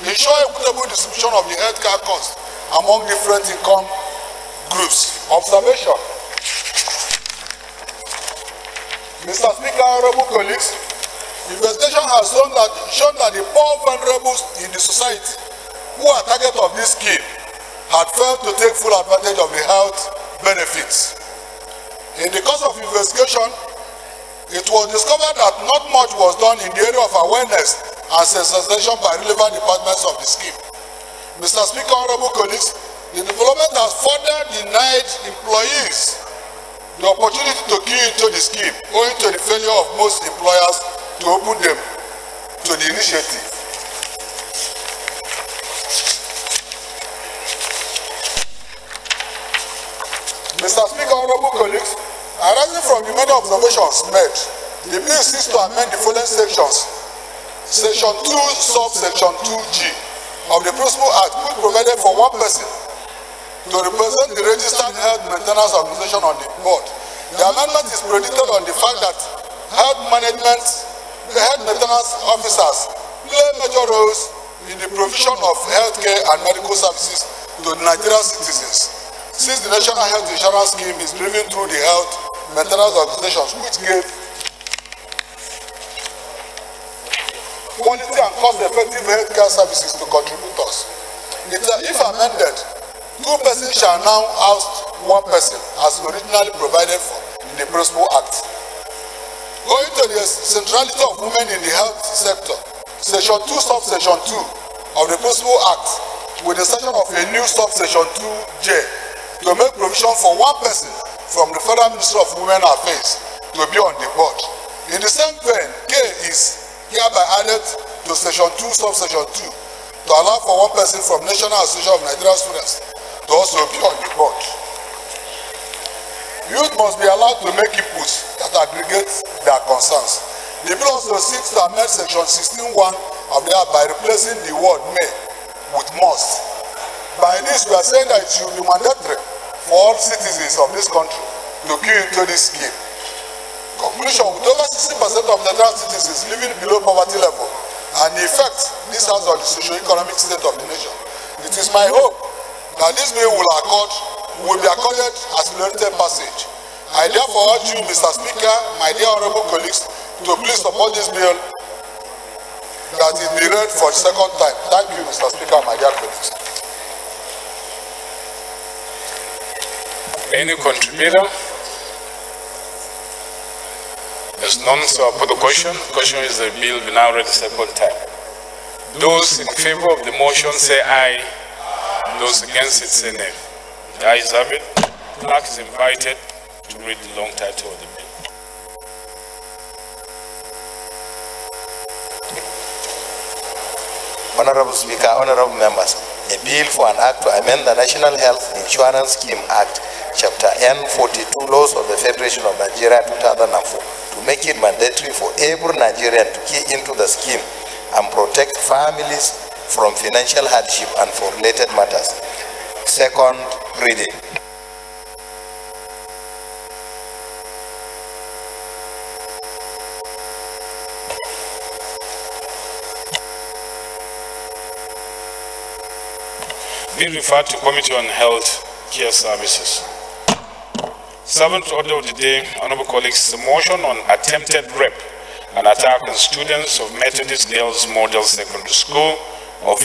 Speaker 14: ensure equitable distribution of the healthcare cost among different income groups. Observation. Mr. Speaker, honorable colleagues, investigation has shown that the poor vulnerables in the society who are target of this scheme had failed to take full advantage of the health benefits. In the course of investigation, it was discovered that not much was done in the area of awareness and sensitization by relevant departments of the scheme. Mr. Speaker, honorable colleagues, the development has further denied employees the opportunity to key into the scheme, owing to the failure of most employers to open them to the initiative. Mr. Speaker, honorable colleagues, arising from the many observations made, the bill seeks to amend the following sections. Section 2, subsection 2G of the Principal Act, which provided for one person to represent the registered health maintenance organization on the board. The amendment is predicated on the fact that health maintenance officers play major roles in the provision of healthcare and medical services to the Nigerian citizens, since the National Health Insurance Scheme is driven through the health maintenance organizations, which gave quality and cost-effective healthcare services to contributors. If amended, two persons shall now oust one person as originally provided for in the Principal Act. Going to the centrality of women in the health sector, Section 2, subsection 2 of the Principal Act, with the section of a new subsection 2J, to make provision for one person from the Federal Ministry of Women Affairs to be on the board. In the same vein, K is hereby added to section 2, subsection 2, to allow for one person from National Association of Nigerian Students to also be on the board. Youth must be allowed to make inputs that aggregate their concerns. The bill also seeks to amend section 16.1 of the Act by replacing the word may with must. By this, we are saying that it should be mandatory for all citizens of this country to key into this scheme. Conclusion, with over 60% of Nigerian citizens living below poverty level and the effect this has on the socio-economic state of the nation, it is my hope that this bill will be accorded accelerated passage. I therefore urge you, Mr. Speaker, my dear honorable colleagues, to please support this bill that it be read for the second time. Thank you, Mr. Speaker, my dear colleagues.
Speaker 1: Any contributor? There's none, so I'll put the question. The question is the bill be now read the second time. Those in favor of the motion say aye. Those against it say nay. The ayes have it. The clerk is invited to read the long title of the bill.
Speaker 18: Honorable Speaker, honorable members, a bill for an act to amend the National Health Insurance Scheme Act, Chapter N42, Laws of the Federation of Nigeria 2004, to make it mandatory for every Nigerian to key into the scheme and protect families from financial hardship and for related matters. Second reading.
Speaker 1: Being referred to Committee on Health Care Services. Seventh order of the day, honorable colleagues, the motion on attempted rape and attack on students of Methodist Girls Model Secondary School of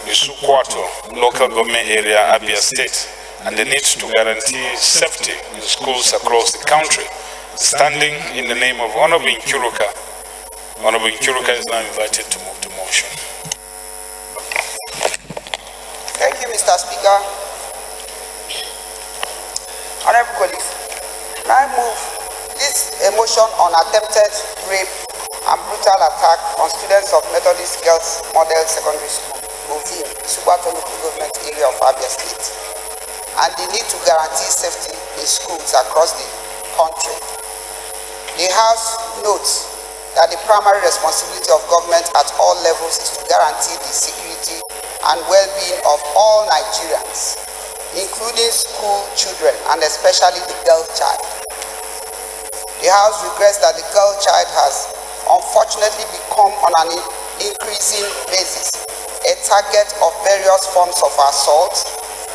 Speaker 1: Isukwato, local government area, Abia State, and the need to guarantee safety in schools across the country. Standing in the name of Honorable Nkiruka. Honorable Nkiruka is now invited to move the motion.
Speaker 10: Thank you, Mr. Speaker. Honorable colleagues, I move this motion on attempted rape and brutal attack on students of Methodist Girls Model Secondary School, Ovim, Isukwato local government area of Abia State, and the need to guarantee safety in schools across the country. The House notes that the primary responsibility of government at all levels is to guarantee the security and well-being of all Nigerians, including school children and especially the girl child. The House regrets that the girl child has unfortunately become on an increasing basis a target of various forms of assault,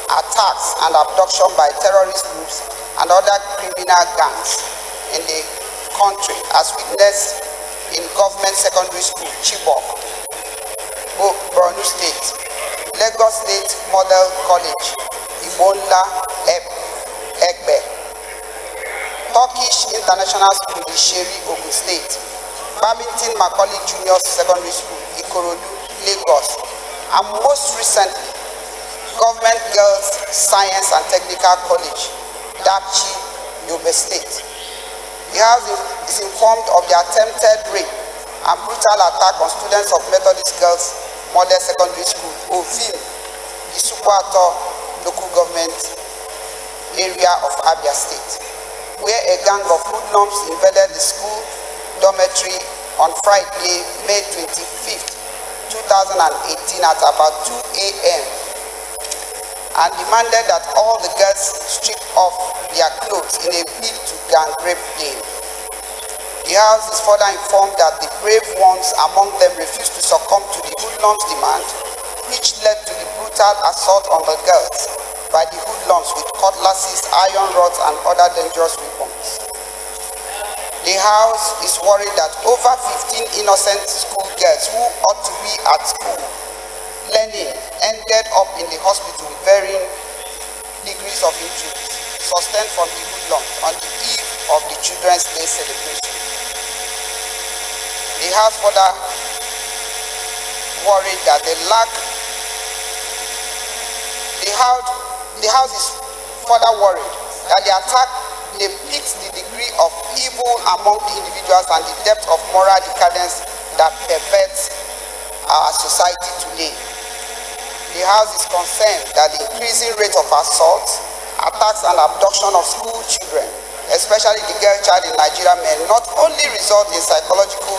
Speaker 10: attacks and abduction by terrorist groups and other criminal gangs in the country, as witnessed in Government Secondary School, Chibok, Borno State, Lagos State Model College, Ibonla, Egbe, Turkish International School, Isheri, Ogun State, Babington Macaulay Junior Secondary School, Ikorodu, Lagos, and most recently, Government Girls Science and Technical College, Dapchi, Yobe State. The House is informed of the attempted rape and brutal attack on students of Methodist Girls Model Secondary School, Ovim, Isukwato local government area of Abia State, where a gang of hoodlums invaded the school dormitory on Friday, May 25th, 2018 at about 2 a.m. and demanded that all the girls strip off their clothes in a bid to gang rape them. The House is further informed that the brave ones among them refused to succumb to the hoodlums' demand, which led to the brutal assault on the girls by the hoodlums with cutlasses, iron rods, and other dangerous weapons. The House is worried that over 15 innocent school girls who ought to be at school learning ended up in the hospital with varying degrees of injuries sustained from the hoodlums on the eve of the Children's Day celebration. The House further worried that the House is further worried that the attack depicts the degree of evil among the individuals and the depth of moral decadence that pervades our society today. The House is concerned that the increasing rate of assaults, attacks and abduction of school children, especially the girl child in Nigeria, may not only result in psychological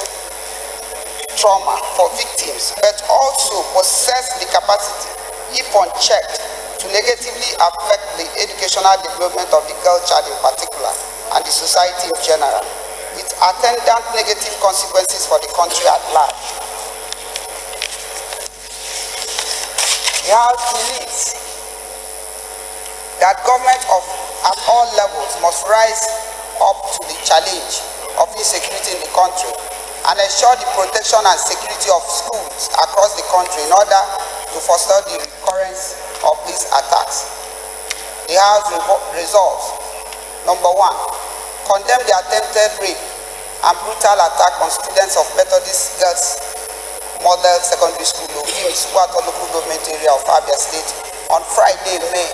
Speaker 10: trauma for victims, but also possess the capacity, if unchecked, to negatively affect the educational development of the girl child in particular and the society in general, with attendant negative consequences for the country at large. The House believes that government at all levels must rise up to the challenge of insecurity in the country and ensure the protection and security of schools across the country in order to foster the recurrence of these attacks. The House resolves, number 1, condemn the attempted rape and brutal attack on students of Methodist Girls Model Secondary School, Ovim, Isukwato local government area of Abia State on Friday, May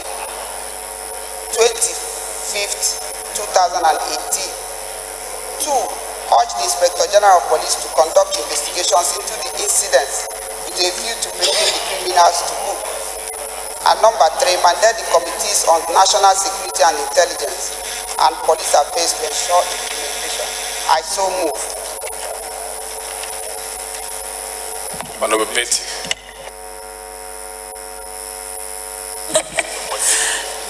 Speaker 10: 25th, 2018. 2, urge the Inspector General of Police to conduct investigations into the incidents with a view to bringing the criminals to book. And number 3, mandate the committees on national security and intelligence and police affairs to ensure implementation. I so move.
Speaker 1: Honorable Betty.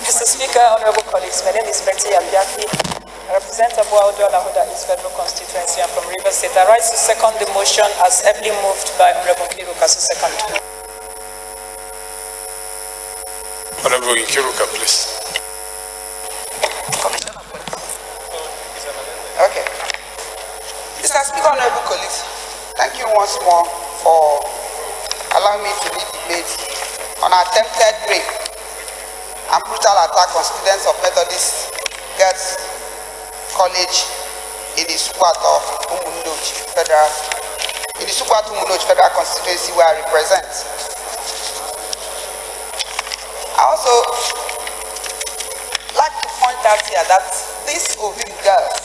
Speaker 20: Mr. Speaker, honorable colleagues, my name is Betty Abiafi. I represent Abua Odola, East Federal Constituency. I'm from Rivers State. I rise to second the motion as heavily moved by Honorable Kiruka, second.
Speaker 1: Honorable Kiruka, please.
Speaker 10: Okay. Mr. Speaker, honorable colleagues, thank you once more for allowing me to lead debate on attempted rape and brutal attack on students of Methodist Girls College in the Sukwatu Federal Constituency where I represent. I also like to point out here that this Ovim girls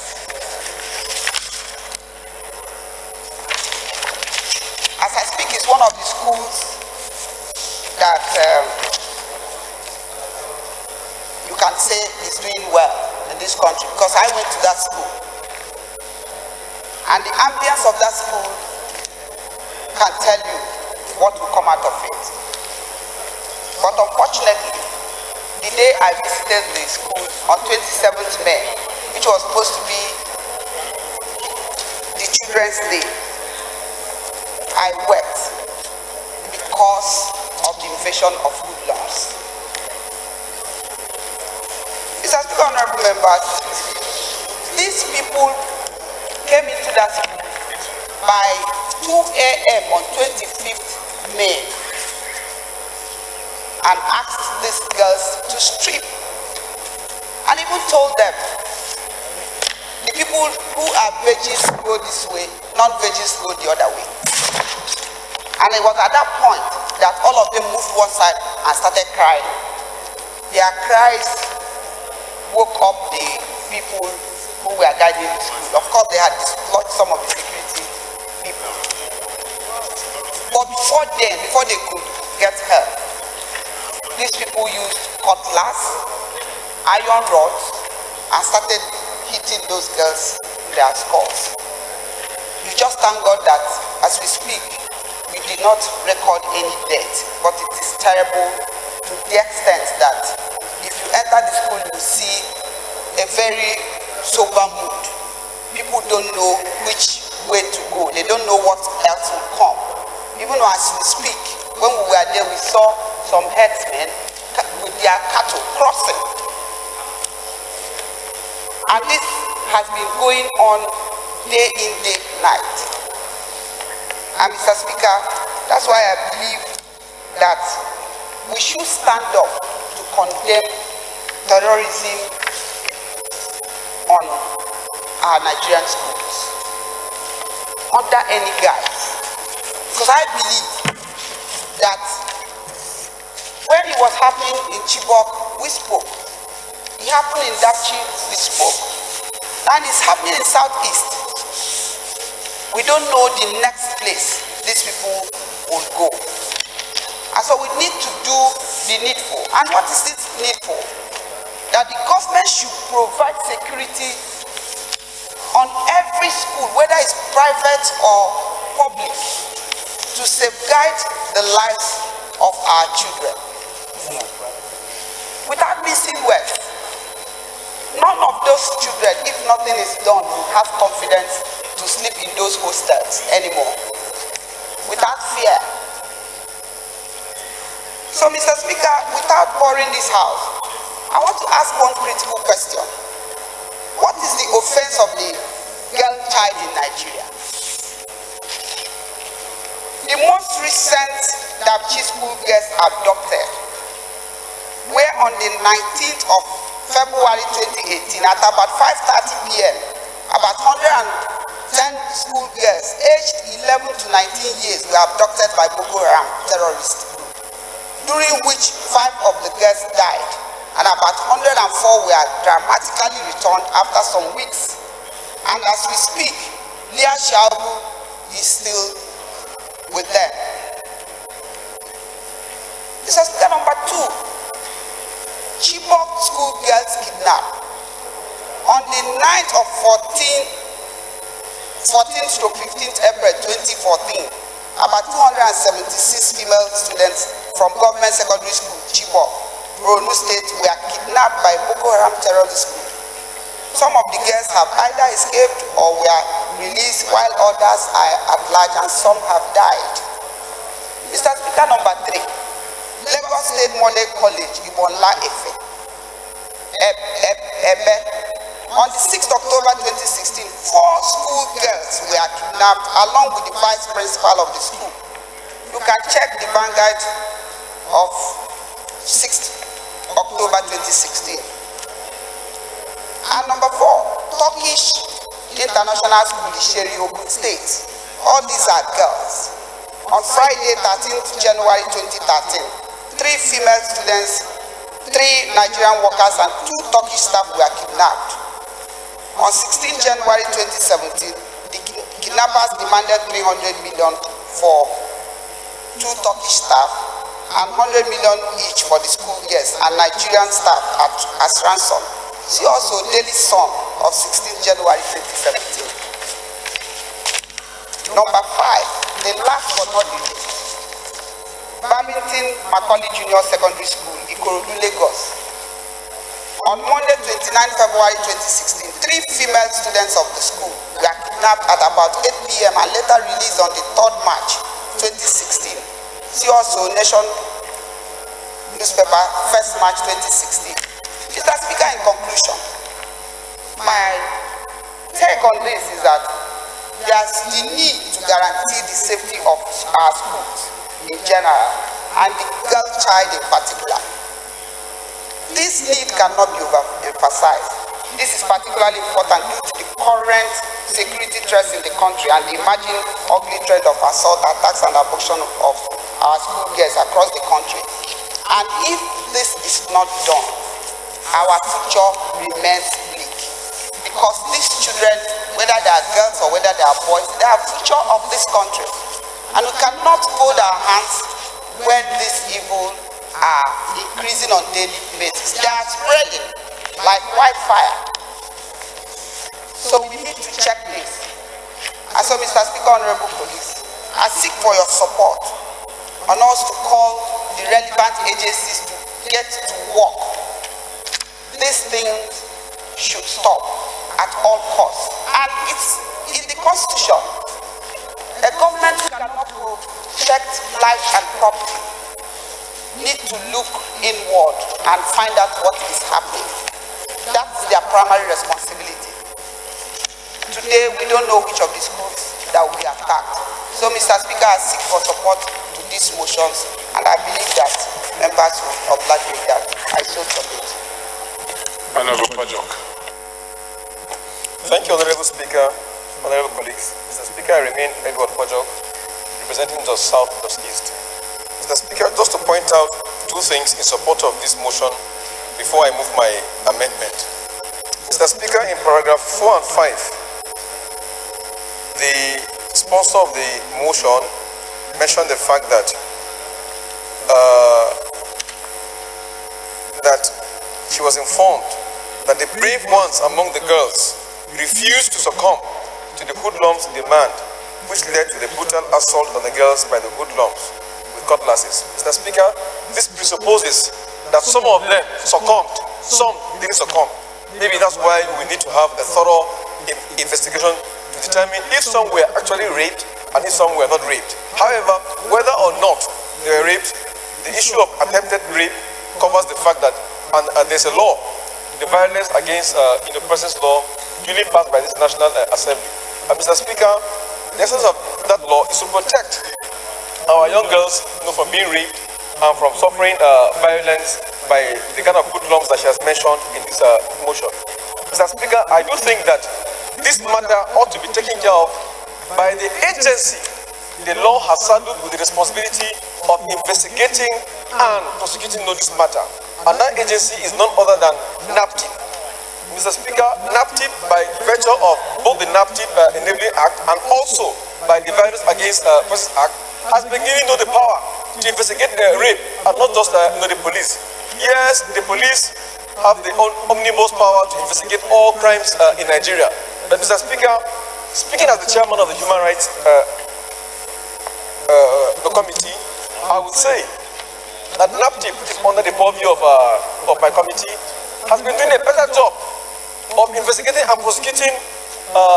Speaker 10: as I speak is one of the schools that you can say is doing well in this country, because I went to that school and the ambience of that school can tell you what will come out of it. But unfortunately, the day I visited the school on 27th May, which was supposed to be the Children's Day, I wept because of the invasion of hoodlums. Mr. Speaker, honorable members, these people came into that school by 2 a.m. on 25th May and asked these girls to strip and even told them the people who are veggies go this way, non-veggies go the other way. And it was at that point that all of them moved one side and started crying. Their cries woke up the people who were guiding the school. Of course, they had dislodged some of the security people. But before then, before they could get help, these people used cutlass, iron rods, and started hitting those girls in their skulls. You just thank God that as we speak, we did not record any death, but it is terrible to the extent that if you enter the school, you see a very sober mood. People don't know which way to go. They don't know what else will come. Even as we speak, when we were there, we saw some herdsmen with their cattle crossing. And this has been going on day in, day night. And Mr. Speaker, that's why I believe that we should stand up to condemn terrorism on our Nigerian schools under any guise. Because I believe that when it was happening in Chibok, we spoke. It happened in Dachi, we spoke. And it's happening in Southeast. We don't know the next place these people will go. And so we need to do the needful. And what is it needful? That the government should provide security on every school, whether it's private or public, to safeguard the lives of our children. Without missing words, none of those children, if nothing is done, will have confidence to sleep in those hostels anymore, without fear. So, Mr. Speaker, without boring this house, I want to ask one critical question. What is the offense of the girl child in Nigeria? The most recent Dabchi school girls abducted were on the 19th of February 2018 at about 5:30 p.m. About 110 school girls aged 11 to 19 years were abducted by Boko Haram terrorists, during which 5 of the girls died and about 104 were dramatically returned after some weeks. And as we speak, Leah Shabu is still with them. Mr. Speaker, number 2, Chibok school girls kidnapped. On the night of 14th-15th April 2014, about 276 female students from government secondary school, Chibok, Borno State, were kidnapped by Boko Haram terrorist group. Some of the girls have either escaped or were released, while others are at large and some have died. Mr. Speaker, number 3, Lagos State Model College, Ibonla Efe, Ebe. On the 6th October 2016, 4 school girls were kidnapped along with the vice principal of the school. You can check the Vanguard of 6th October 2016. And number 4, Turkish International School, Isheri, Ogun State. All these are girls. On Friday, 13th January 2013, 3 female students, 3 Nigerian workers, and 2 Turkish staff were kidnapped. On 16 January 2017, the kidnappers demanded 300 million for 2 Turkish staff and 100 million each for the school girls and Nigerian staff as ransom. See also Daily Sun of 16 January 2017. Number 5, the last but not the least, Babington Macaulay Junior Secondary School, Ikorodu, Lagos. On Monday, 29 February 2016, 3 female students of the school were kidnapped at about 8 p.m. and later released on the 3rd March 2016. See also Nation newspaper, 1st March 2016. Mr. Speaker, in conclusion, my take on this is that there's the need to guarantee the safety of our schools in general and the girl child in particular. This need cannot be overemphasized. This is particularly important due to the current security threats in the country and the emerging ugly trend of assault, attacks, and abduction of our school girls across the country. And if this is not done, our future remains bleak. Because these children, whether they are girls or whether they are boys, they are the future of this country. And we cannot hold our hands when this evil are increasing on daily basis. They are spreading like wildfire. So we need to check this. And so, Mr. Speaker, Honorable Colleagues, I seek for your support on us to call the relevant agencies to get to work. These things should stop at all costs. And it's in the Constitution. A government who cannot protect life and property need to look inward and find out what is happening. That's their primary responsibility. Today, we don't know which of these schools that will be attacked. So, Mr. Speaker, I seek for support to these motions, and I believe that members will oblige with that. I so submit.
Speaker 2: Honorable Pajok.
Speaker 11: Thank you, Honorable Speaker, Honorable colleagues. Mr. Speaker, I remain Edward Pajok, representing just South, just East. Mr. Speaker, just to point out 2 things in support of this motion before I move my amendment. Mr. Speaker, in paragraph 4 and 5, the sponsor of the motion mentioned the fact that she was informed that the brave ones among the girls refused to succumb to the hoodlums' demand, which led to the brutal assault on the girls by the hoodlums with cutlasses. Mr. Speaker, this presupposes that some of them succumbed, some didn't succumb. Maybe that's why we need to have a thorough investigation to determine if some were actually raped and if some were not raped. However, whether or not they were raped, the issue of attempted rape covers the fact that there's a law, the Violence Against Persons Law, duly passed by this National Assembly. And Mr. Speaker, the essence of that law is to protect our young girls from being raped and from suffering violence by the kind of hoodlums that she has mentioned in this motion. Mr. Speaker, I do think that this matter ought to be taken care of by the agency the law has saddled with the responsibility of investigating and prosecuting this matter. And that agency is none other than NAPTIP. Mr. Speaker, NAPTIP, by virtue of both the NAPTIP Enabling Act and also by the Violence Against Persons Act, has been given the power to investigate rape at not just the police. Yes, the police have the omnibus power to investigate all crimes in Nigeria. But Mr. Speaker, speaking as the chairman of the Human Rights Committee, I would say that NAPTIP, which is under the purview of my committee, has been doing a better job of investigating and prosecuting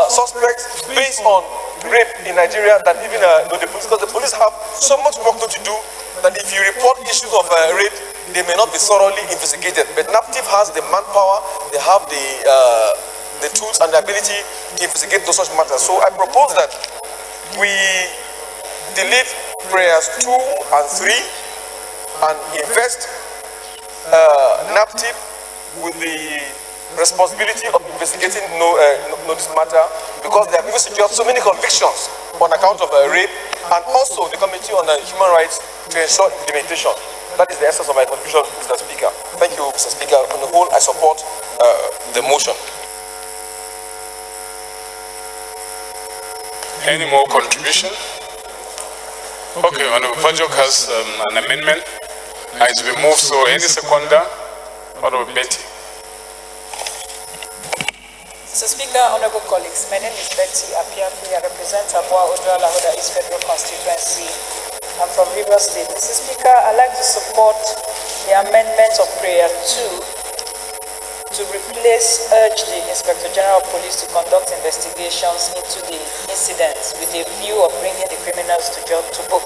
Speaker 11: suspects based on rape in Nigeria than even the police, because the police have so much work to do that if you report issues of rape, they may not be thoroughly investigated. But NAPTIP has the manpower, they have the tools and the ability to investigate those such matters. So I propose that we delete prayers 2 and 3 and invest NAPTIP with the responsibility of investigating this matter, because they have even secured so many convictions on account of rape, and also the Committee on Human Rights to ensure implementation. That is the essence of my contribution, Mr. Speaker. Thank you, Mr. Speaker. On the whole, I support the motion.
Speaker 1: Any more contribution? Okay, Honorable Pajok has an amendment. It's been moved, so any seconder? Honorable Betty.
Speaker 20: Mr. Speaker, honorable colleagues, my name is Betty Apiapi. I represent Abua Oduala, East Federal Constituency. I'm from Rivers State. Mr. Speaker, I'd like to support the amendment of prayer 2 to urge the Inspector General of Police to conduct investigations into the incidents with a view of bringing the criminals to book.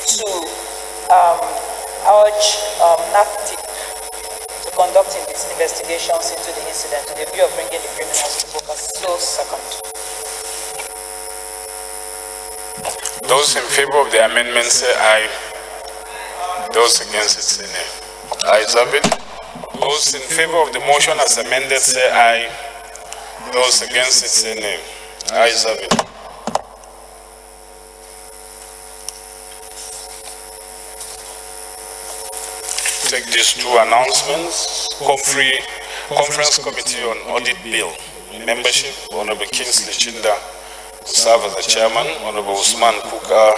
Speaker 20: To urge NAPTIP to conduct investigations into the incident with a view of bringing the criminals to book. So second.
Speaker 1: Those in favor of the amendment say aye. Those against it say nay. Ayes have it. Those in favor of the motion as amended say aye. Those against it say nay. Ayes have it. Take these two announcements. Conference Committee on Audit Bill. Membership, Honorable Kingsley Chinda to serve as the chairman, Honorable Usman Kuka,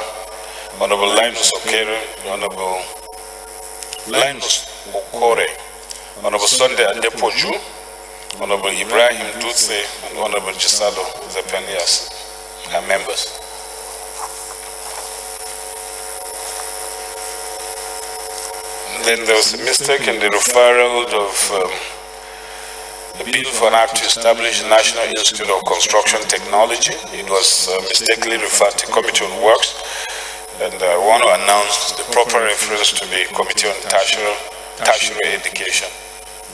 Speaker 1: Honorable Linus Okere, Honorable Linus Okore, Honorable Sunday Adepoju, Honorable Ibrahim Dutse, and Honorable Gisado Zepenias are members. Then there was a mistake in the referral of the bill for an act to establish the National Institute of Construction Technology. It was mistakenly referred to Committee on Works, and I want to announce the proper reference to the Committee on Tertiary Education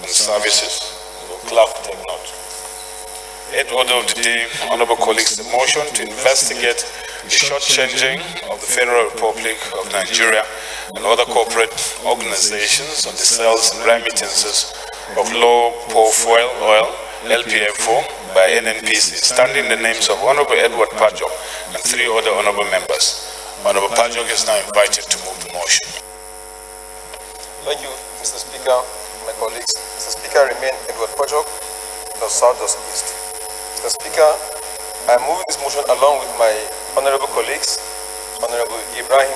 Speaker 1: and Services. Clerk, take note. Eighth order of the day, honorable colleagues, the motion to investigate the shortchanging of the Federal Republic of Nigeria and other corporate organizations on the sales and remittances of low-profile oil, LPFO, by NNPC, standing the names of Honorable Edward Pajok and 3 other honorable members. Honorable Pajok is now invited to move the motion.
Speaker 11: Thank you, Mr. Speaker, my colleagues. Mr. Speaker, I remain Edward Pajok, the South-East. Mr. Speaker, I am moving this motion along with my honorable colleagues, Honorable Ibrahim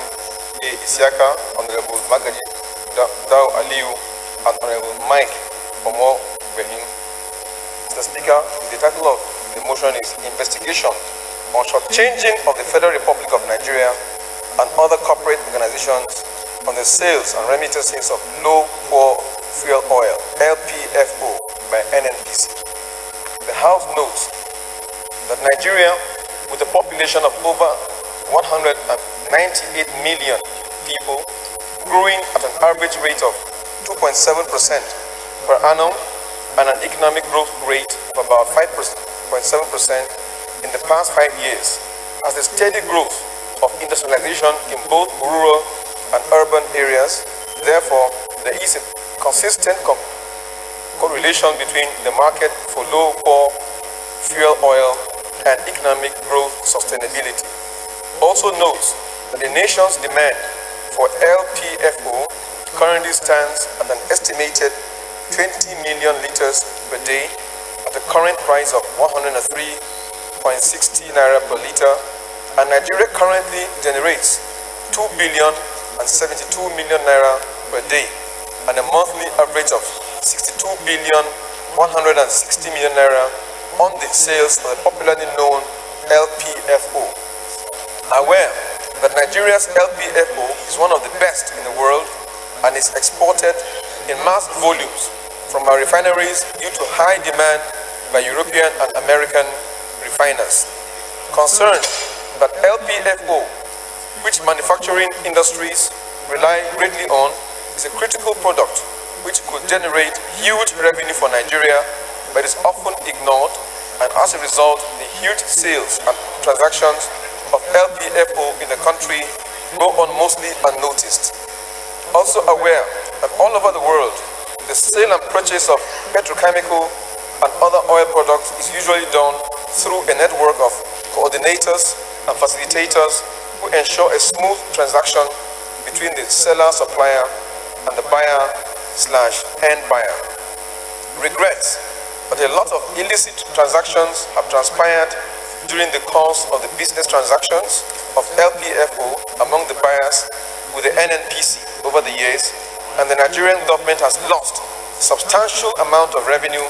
Speaker 11: A. Isiaka, Honorable Magaji Dao Aliu, and Honorable Mike Omo Behin. Mr. Speaker, the title of the motion is Investigation on Shortchanging of the Federal Republic of Nigeria and other corporate organizations on the sales and remittances of low-poor fuel oil, LPFO, by NNPC. The House notes that Nigeria, with a population of over 198 million people, growing at an average rate of 2.7% per annum and an economic growth rate of about 5.7% in the past 5 years, as the steady growth of industrialization in both rural and urban areas. Therefore, there is a consistent correlation between the market for low-poor fuel oil and economic growth sustainability. Also notes that the nation's demand for LPFO currently stands at an estimated 20 million liters per day at the current price of 103.60 naira per liter, and Nigeria currently generates 2 billion and million naira per day, and a monthly average of 62,160 million naira on the sales of the popularly known LPFO. Aware that Nigeria's LPFO is one of the best in the world and is exported in mass volumes from our refineries due to high demand by European and American refiners. Concerned that LPFO, which manufacturing industries rely greatly on, is a critical product which could generate huge revenue for Nigeria, but is often ignored, and as a result, the huge sales and transactions of LPFO in the country go on mostly unnoticed. Also aware that all over the world, the sale and purchase of petrochemical and other oil products is usually done through a network of coordinators and facilitators who ensure a smooth transaction between the seller, supplier, and the buyer/end buyer. Regrets, but a lot of illicit transactions have transpired during the course of the business transactions of LPFO among the buyers with the NNPC over the years, and the Nigerian government has lost substantial amount of revenue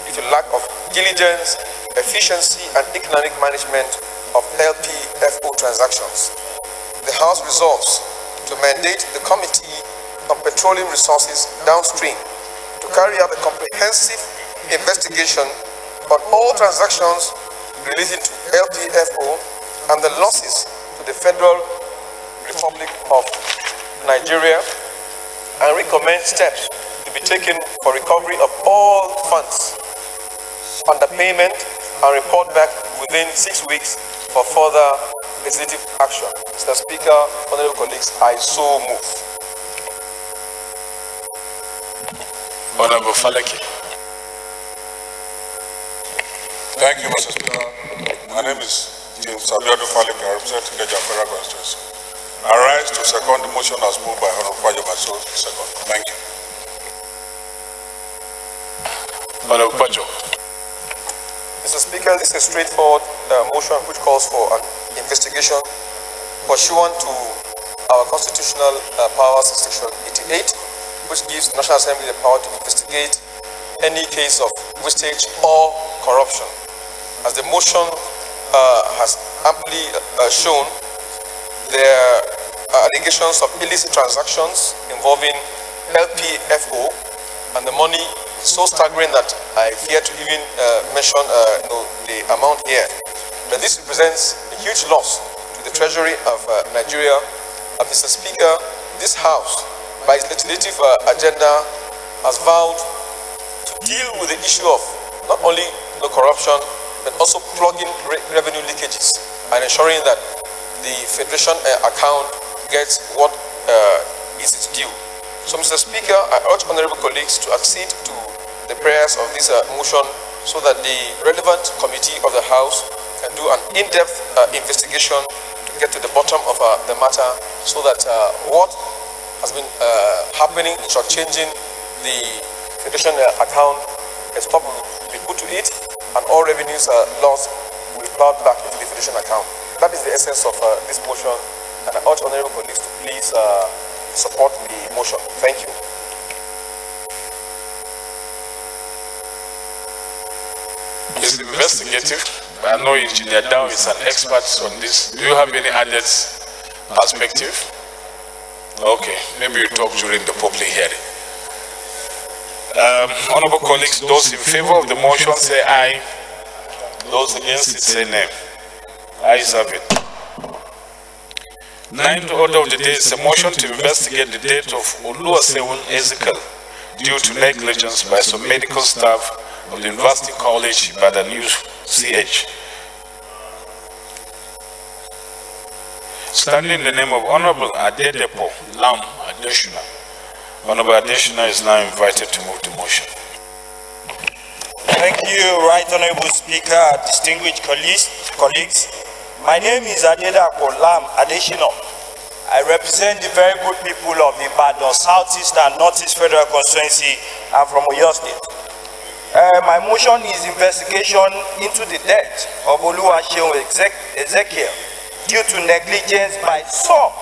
Speaker 11: due to lack of diligence, efficiency, and economic management of LPFO transactions. The House resolves to mandate the Committee on Petroleum Resources downstream to carry out a comprehensive investigation on all transactions relating to LPFO and the losses to the Federal Republic of Nigeria, and recommend steps to be taken for recovery of all funds under payment and report back within 6 weeks for further legislative action. Mr. Speaker, honorable colleagues, I so move.
Speaker 2: Honorable Faleki. Thank you, Mr. Speaker. My name is James Abiodun Faleki. I represent Ikeja Federal Constituency. I rise to second the motion as moved by Honorable Pajo. Second. Thank you. Honorable Pajo.
Speaker 11: Mr. Speaker, this is a straightforward motion which calls for an investigation pursuant to our constitutional powers in section 88, which gives the National Assembly the power to investigate any case of wastage or corruption. As the motion has amply shown, there are allegations of illicit transactions involving LPFO, and the money is so staggering that I fear to even mention the amount here. But this represents a huge loss to the treasury of Nigeria. Mr. Speaker, this House, by its legislative agenda, has vowed to deal with the issue of not only the corruption, but also plugging revenue leakages and ensuring that the Federation account gets what is its due. So, Mr. Speaker, I urge honorable colleagues to accede to the prayers of this motion so that the relevant committee of the House can do an in-depth investigation to get to the bottom of the matter, so that what has been happening in shortchanging the Federation account is be put to it, and all revenues lost will be plowed back into the Federation account. That is the essence of this motion, and I urge honorable colleagues to please support the motion. Thank you.
Speaker 2: It's investigative. I know Engineer Dow is an expert on this. Do you have any added perspective? Okay, maybe you talk during the public hearing. Honorable colleagues, those in favor of the motion say aye. Those against it say nay. Ayes have it. Ninth order of the day is a motion to investigate the death of Oluwaseun Ezekiel due to negligence by some medical staff of the University College by the New CH. Standing in the name of Honorable Adedepo Lam Adeshina. Honorable Adeshina is now invited to move the motion.
Speaker 21: Thank you, Right Honorable Speaker, distinguished colleagues. My name is Adedepo Lam Adeshina. I represent the very good people of Ibadan, Southeast and Northeast Federal Constituency. I'm from Oyo State. My motion is investigation into the death of Oluwaseun Ezekiel due to negligence by some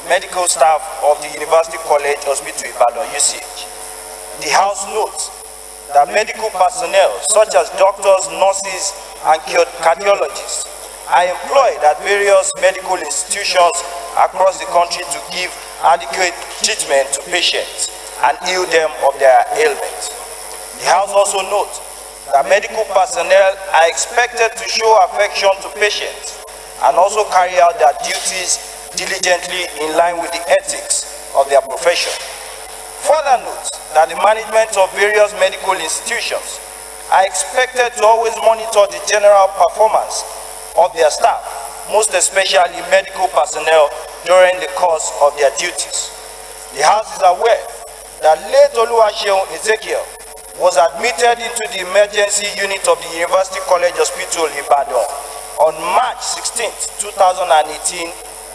Speaker 21: medical staff of the University College Hospital Ibadan UCH. The House notes that medical personnel such as doctors, nurses, and cardiologists are employed at various medical institutions across the country to give adequate treatment to patients and heal them of their ailments. The House also notes that medical personnel are expected to show affection to patients and also carry out their duties diligently in line with the ethics of their profession. Further note that the management of various medical institutions are expected to always monitor the general performance of their staff, most especially medical personnel during the course of their duties. The House is aware that late Oluwaseun Ezekiel was admitted into the emergency unit of the University College Hospital Ibadan on March 16, 2018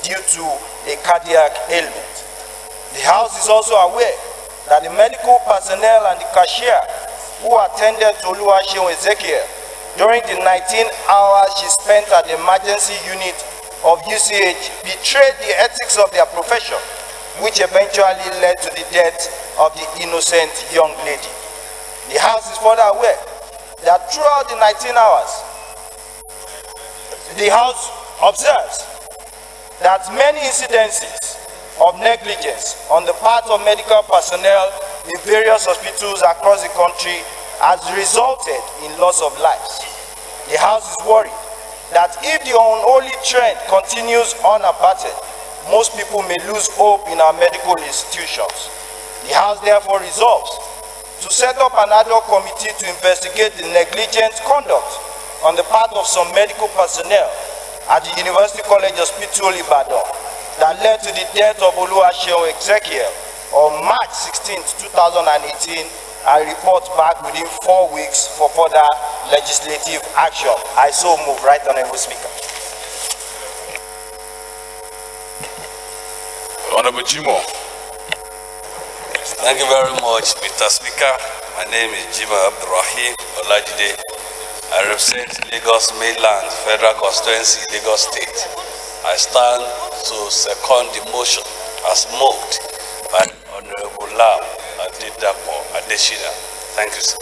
Speaker 21: due to a cardiac ailment. The House is also aware that the medical personnel and the cashier who attended to Oluwaseun Ezekiel during the 19 hours she spent at the emergency unit of UCH betrayed the ethics of their profession, which eventually led to the death of the innocent young lady. The House is further aware that throughout the 19 hours, the House observes that many incidences of negligence on the part of medical personnel in various hospitals across the country has resulted in loss of lives. The House is worried that if the unholy trend continues unabated, most people may lose hope in our medical institutions. The House therefore resolves to set up an ad hoc committee to investigate the negligent conduct on the part of some medical personnel at the University College Hospital Ibadan that led to the death of Oluwaseun Ezekiel on March 16, 2018, and report back within 4 weeks for further legislative action. I so move. Right Honorable Speaker.
Speaker 1: Honorable Jimo.
Speaker 3: Thank you very much, Mr. Speaker. My name is Jima Abdurrahim Olajide. I represent Lagos Mainland Federal Constituency, Lagos State. I stand to second the motion as moved by Honorable Lam Adedapo Adeshina. Thank you, sir.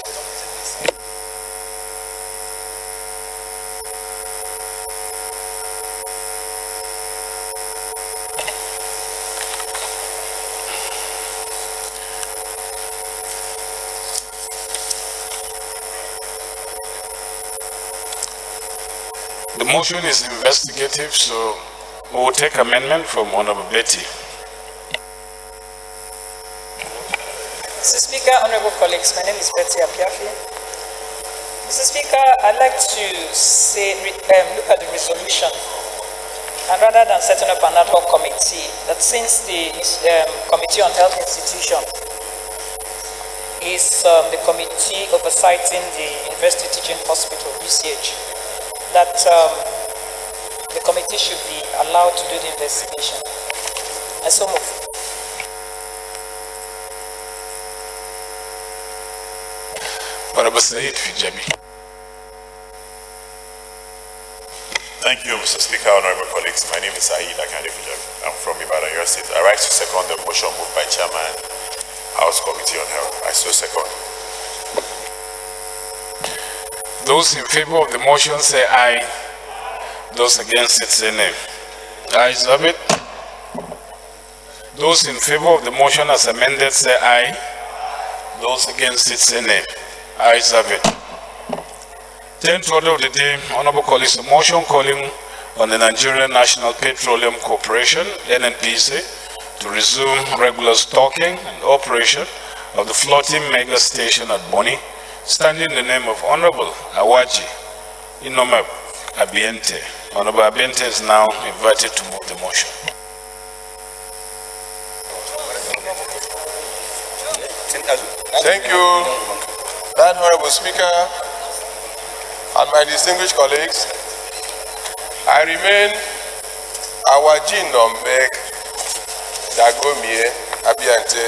Speaker 1: The motion is investigative, so we will take amendment from Honorable Betty.
Speaker 20: Mr. Speaker, honorable colleagues, my name is Betty Apiafi. Mr. Speaker, I'd like to say, look at the resolution, and rather than setting up an ad hoc committee, that since the Committee on Health Institution is the committee oversighting the University Teaching Hospital, UCH, that the committee should be allowed to do the investigation. I so move.
Speaker 1: Honorable Said Fijabi.
Speaker 22: Thank you, Mr. Speaker, honorable colleagues. My name is Said Akande Fijabi. I'm from Ibadan, Oyo State. I rise to second the motion moved by Chairman, House Committee on Health. I so second.
Speaker 1: Those in favor of the motion say aye. Those against it say nay. Ayes have it. Those in favor of the motion as amended say aye. Those against it say nay. Ayes have it. 10th order of the day, honorable colleagues, a motion calling on the Nigerian National Petroleum Corporation, NNPC, to resume regular stocking and operation of the floating mega station at Boni, standing in the name of Honorable Awaji Inoma Abiente. Honorable Abiente is now invited to move the motion.
Speaker 2: Thank you, Right Honorable Speaker, and my distinguished colleagues. I remain Awajin Ombek Dagomie Abiante.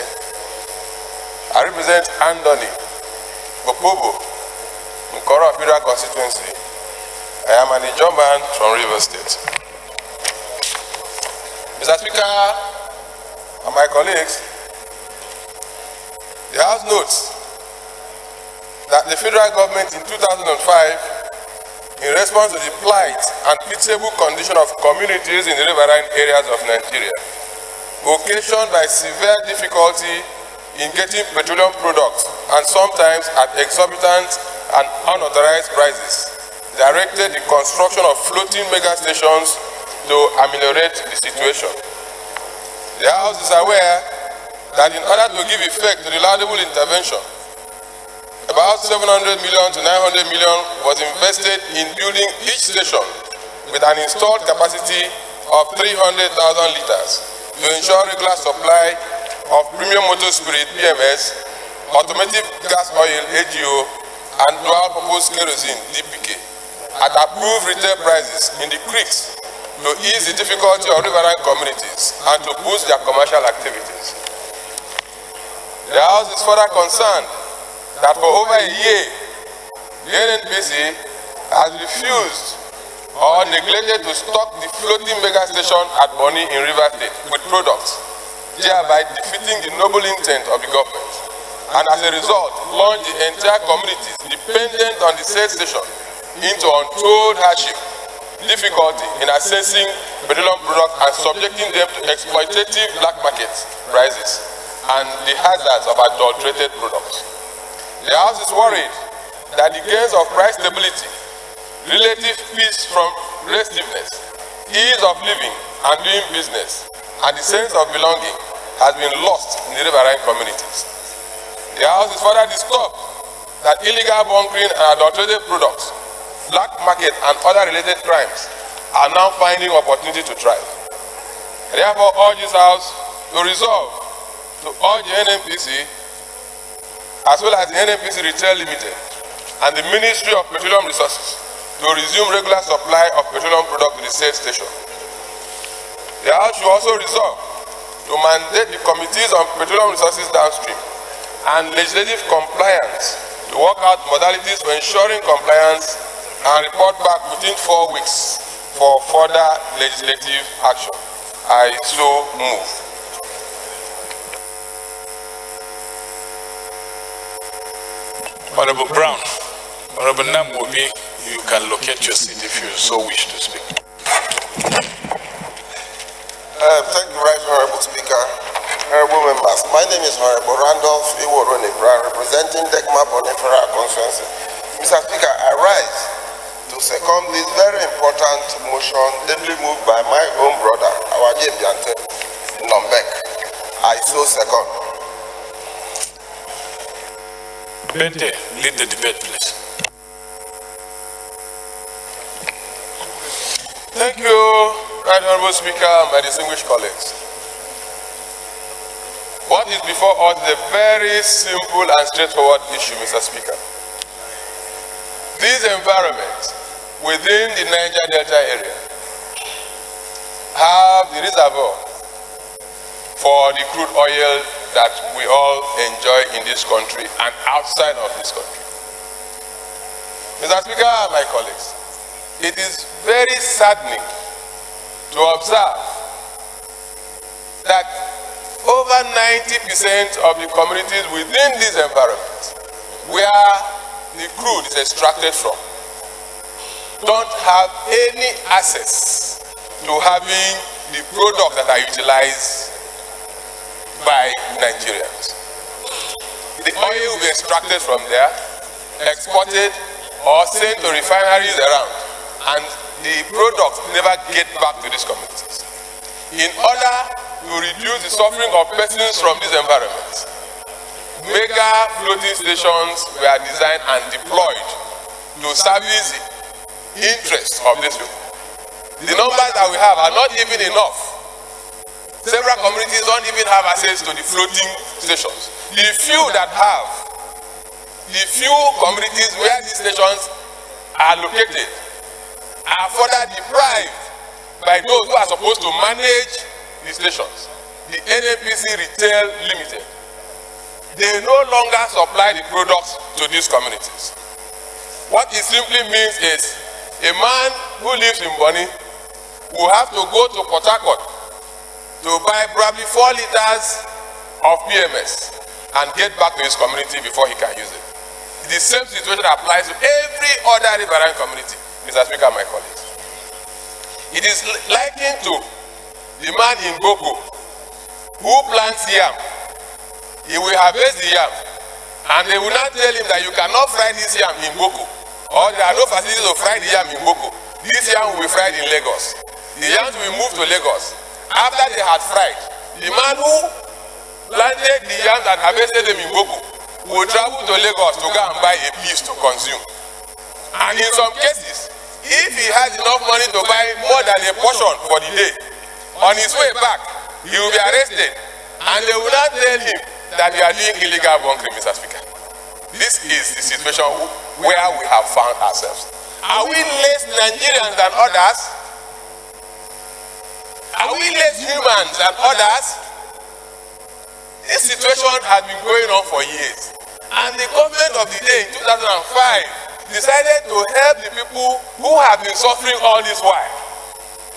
Speaker 2: I represent Andoni, Bopobo, Nkoro Federal Constituency. I am an Ijoman from Rivers State. Mr. Speaker,
Speaker 4: and my colleagues, the House notes that the federal government in 2005, in response to the plight and pitiable condition of communities in the riverine areas of Nigeria, occasioned by severe difficulty in getting petroleum products and sometimes at exorbitant and unauthorized prices, directed the construction of floating mega stations to ameliorate the situation. The House is aware that in order to give effect to the laudable intervention, about 700 million to 900 million was invested in building each station with an installed capacity of 300,000 liters to ensure regular supply of premium motor spirit (PMS), automotive gas oil (AGO), and dual-purpose kerosene (DPK) at approved retail prices in the creeks to ease the difficulty of riverine communities and to boost their commercial activities. The House is further concerned that for over a year, the NNPC has refused or neglected to stock the floating mega station at Bonny in River State with products, thereby defeating the noble intent of the government, and as a result, plunged the entire communities dependent on the said station into untold hardship, difficulty in accessing petroleum products and subjecting them to exploitative black market prices and the hazards of adulterated products. The House is worried that the gains of price stability, relative peace from restiveness, ease of living and doing business, and the sense of belonging has been lost in the riverine communities. The House is further disturbed that illegal bunkering and adulterated products, black market and other related crimes are now finding opportunity to thrive. I therefore urge this House to resolve to urge the NNPC as well as the NNPC Retail Limited and the Ministry of Petroleum Resources to resume regular supply of petroleum products to the said station. The House should also resolve to mandate the committees on petroleum resources downstream and legislative compliance to work out modalities for ensuring compliance and report back within 4 weeks for further legislative action. I so move.
Speaker 1: Honorable Brown, Honorable Namobi, you can locate your seat if you so wish to speak.
Speaker 5: Thank you, Right Honorable Speaker. Honorable members, my name is Honorable Randolph Iworone Brown, representing Degma Bonifera constituency. Mr. Speaker, I rise to second this very important motion deeply moved by my own brother, Awaje Biante Nombek. I so second.
Speaker 1: Bente, lead the debate, please.
Speaker 4: Thank you, Right Honorable Speaker and my distinguished colleagues. What is before us is a very simple and straightforward issue, Mr. Speaker. These environments within the Niger Delta area have the reservoir for the crude oil that we all enjoy in this country and outside of this country. Mr. Speaker and my colleagues, it is very saddening to observe that over 90% of the communities within this environment where the crude is extracted from don't have any access to having the products that are utilized by Nigerians. The oil will be extracted from there, exported or sent to refineries around, and the products never get back to these communities. In order to reduce the suffering of persons from these environments, mega floating stations were designed and deployed to service the interests of these people. The numbers that we have are not even enough. Several communities don't even have access to the floating stations. The few that have, the few communities where these stations are located are further deprived by those who are supposed to manage the stations, the NNPC Retail Limited. They no longer supply the products to these communities. What it simply means is a man who lives in Bonny will have to go to Port Harcourt to buy probably 4 liters of PMS and get back to his community before he can use it. The same situation applies to every other Riverine community, Mr. Speaker, my colleagues. It is likened to the man in Boko who plants yam. He will harvest the yam, and they will not tell him that you cannot fry this yam in Boko, or there are no facilities to fry the yam in Boko. This yam will be fried in Lagos. The yams will move to Lagos. After they had fried, the man who planted the yams and harvested them in Boko will travel to Lagos to go and buy a piece to consume. And in some cases, if he has enough money to buy more than a portion for the day, on his way back, he will be arrested, and they will not tell him that they are doing illegal bunkering, Mr. Speaker. This is the situation where we have found ourselves. Are we less Nigerians than others? Are we less humans than others? This situation has been going on for years. And the government of the day in 2005 decided to help the people who have been suffering all this while.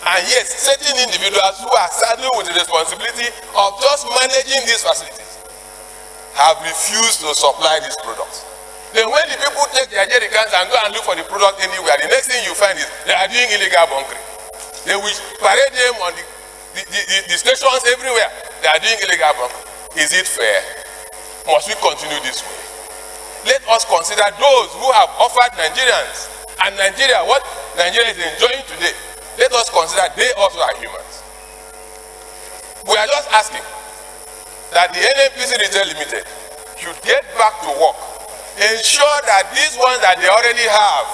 Speaker 4: And yet, certain individuals who are saddled with the responsibility of just managing these facilities have refused to supply these products. Then when the people take their jerrycans and go and look for the product anywhere, the next thing you find is they are doing illegal bunkering. They will parade them on the stations everywhere. They are doing illegal bunkering. Is it fair? Must we continue this way? Let us consider those who have offered Nigerians and Nigeria what Nigeria is enjoying today. Let us consider they also are humans. We are just asking that the NNPC Retail Limited should get back to work. Ensure that these ones that they already have,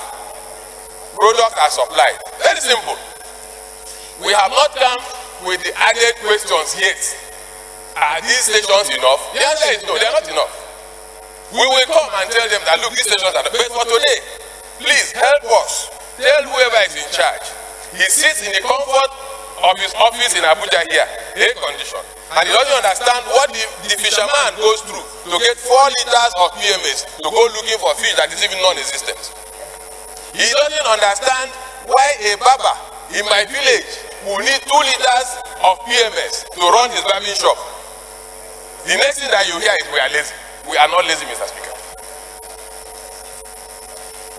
Speaker 4: products are supplied. Very simple. We have not come with the added questions yet. Are these stations enough? The answer is no, they are not enough. We will come and tell them that look, these stations are enough. But for today, please help us. Tell whoever is in charge. He sits in the comfort of his office in Abuja here, air condition. And he doesn't understand what the fisherman goes through to get 4 liters of PMS to go looking for fish that is even non-existent. He doesn't understand why a barber in my village will need 2 liters of PMS to run his barbing shop. The next thing that you hear is we are lazy. We are not lazy, Mr. Speaker.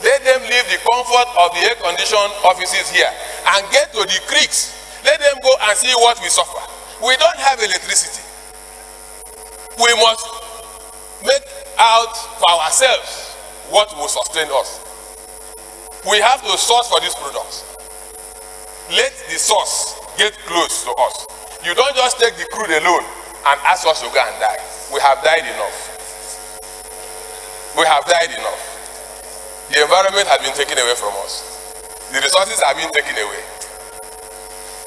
Speaker 4: Let them leave the comfort of the air-conditioned offices here and get to the creeks. Let them go and see what we suffer. We don't have electricity. We must make out for ourselves what will sustain us. We have to source for these products. Let the source get close to us. You don't just take the crude alone and ask us to go and die. We have died enough. We have died enough. The environment has been taken away from us. The resources have been taken away.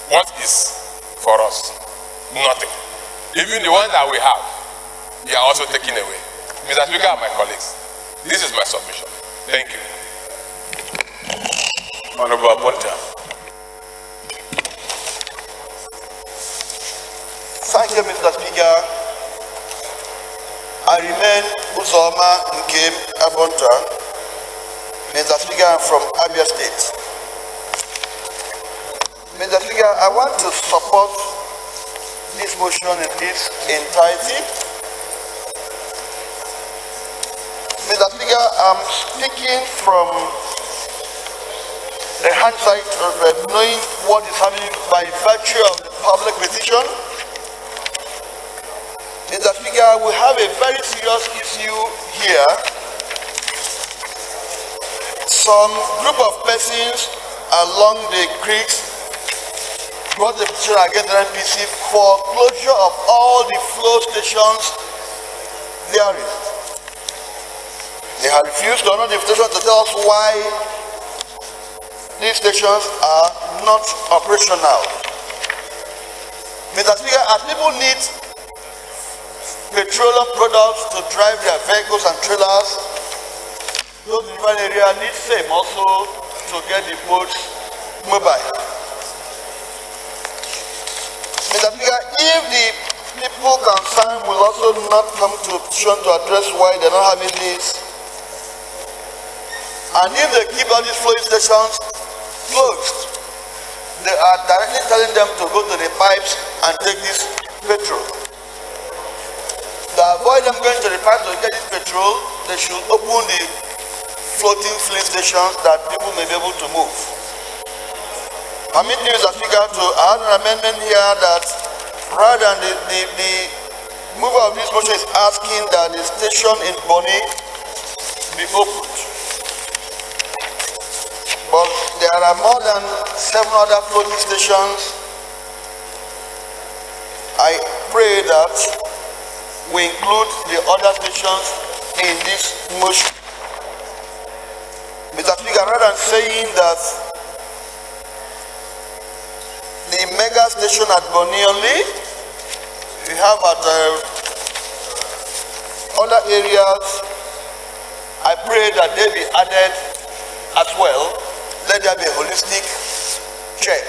Speaker 4: What is for us? Nothing. Even the ones that we have, they are also taken away. Mr. Speaker and my colleagues, this is my submission. Thank you.
Speaker 1: Honorable Aponta.
Speaker 14: Thank you, Mr. Speaker. I remain Uzoma Nkem Aponta. Mr. Speaker, I'm from Abia State. Mr. Speaker, I want to support this motion in its entirety. Mr. Speaker, I'm speaking from the hindsight of knowing what is happening by virtue of the public petition. Mr. Speaker, we have a very serious issue here. Some group of persons along the creeks brought the petition against the NPC for closure of all the flow stations therein. They have refused to honor the invitation to tell us why these stations are not operational. Mr. Speaker, as people need petroleum products to drive their vehicles and trailers, those in the area need same also to get the boats mobile. Mr. Speaker, if the people concerned will also not come to a petition to address why they're not having this, and if they keep all these flow stations closed, they are directly telling them to go to the pipes and take this petrol. To avoid them going to the pipes to get this petrol, they should open the floating filling stations that people may be able to move. Permit me, Mr. Speaker, to add an amendment here that rather than the mover of this motion is asking that the station in Bonny be opened. But there are more than 7 other floating stations. I pray that we include the other stations in this motion. Mr. Speaker, rather than saying that the mega station at Bonny only, we have at other areas, I pray that they be added as well. Let there be a holistic check.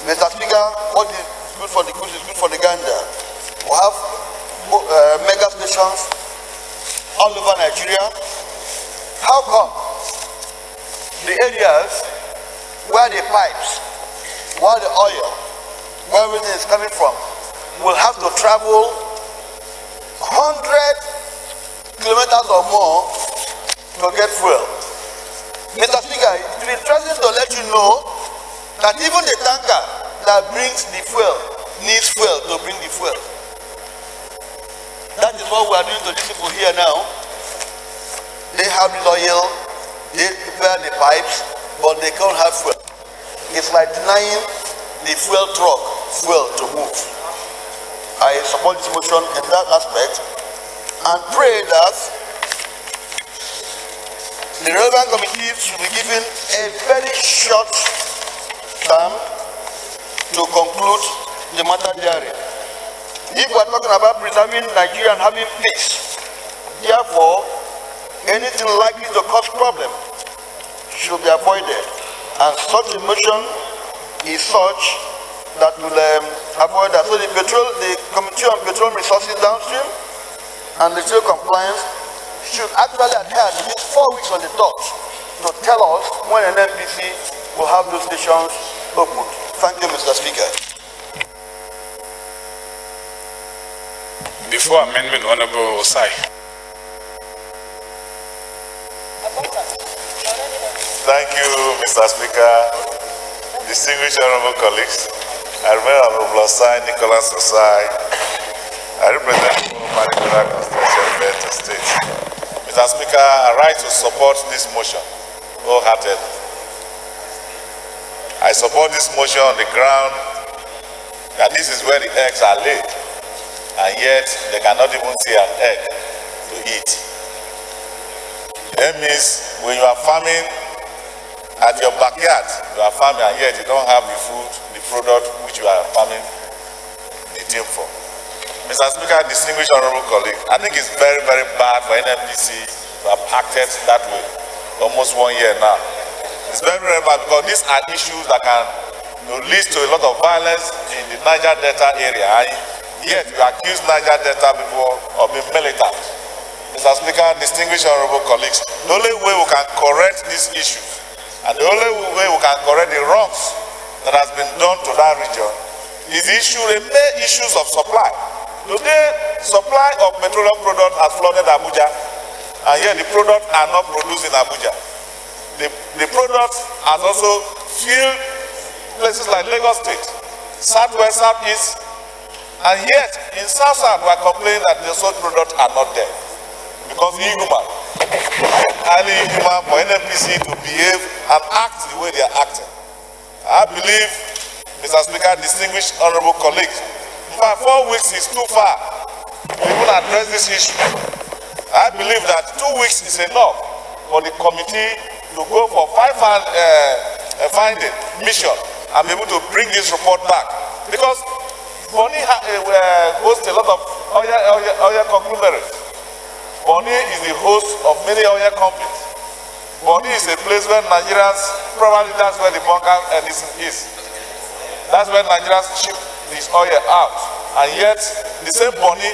Speaker 14: Mr. Speaker, what is good for the goose is good for the gander. We have mega stations all over Nigeria. How come the areas where the pipes, where the oil, where everything is coming from, will have to travel 100 kilometers or more to get fuel? Mr. Speaker, it will be interesting to let you know that even the tanker that brings the fuel needs fuel to bring the fuel. That is what we are doing to these people here now. They have the oil, they prepare the pipes, but they can't have fuel. It's like denying the fuel truck fuel to move. I support this motion in that aspect and pray that the relevant committees should be given a very short term to conclude the matter therein. If we are talking about preserving Nigeria and having peace, therefore, anything likely to cause problem should be avoided. And such a motion is such that will avoid that. So the Committee on Petroleum Resources downstream and the state compliance should actually adhere to these 4 weeks on the dot to tell us when an NPC will have those stations opened. Thank you, Mr. Speaker.
Speaker 1: Before amendment, Honorable Osai.
Speaker 9: Thank you, Mr. Speaker. Distinguished honorable colleagues, I remain Honorable Osai, Nicholas Osai. I represent the Federal Constituency of Delta State. Mr. Speaker, I rise to support this motion wholeheartedly. I support this motion on the ground that this is where the eggs are laid, and yet they cannot even see an egg to eat. That means when you are farming at your backyard, you are farming and yet you don't have the food, the product which you are farming the team for. Mr. Speaker, distinguished honorable colleague, I think it's very, very bad for NNPC to have acted that way almost 1 year now. It's very, very bad because these are issues that can lead to a lot of violence in the Niger Delta area. And yet you accuse Niger Delta people of being militant. Mr. Speaker, distinguished honorable colleagues, the only way we can correct these issues and the only way we can correct the wrongs that has been done to that region is the main issues of supply. Today, supply of petroleum products has flooded Abuja, and yet the products are not produced in Abuja. The products has also filled places like Lagos State, Southwest, Southeast, and yet in South-South we are complaining that the sold products are not there. Because inhuman, highly inhuman for NNPC to behave and act the way they are acting. I believe, Mr. Speaker, distinguished honorable colleagues, in fact 4 weeks is too far to even address this issue. I believe that 2 weeks is enough for the committee to go for finding mission and be able to bring this report back. Because Bonny hosts a lot of oil conglomerates. Bonny is the host of many oil companies. Bonny is a place where Nigerians, probably that's where the bunker is. That's where Nigerians ship this oil out. And yet, the same Bonny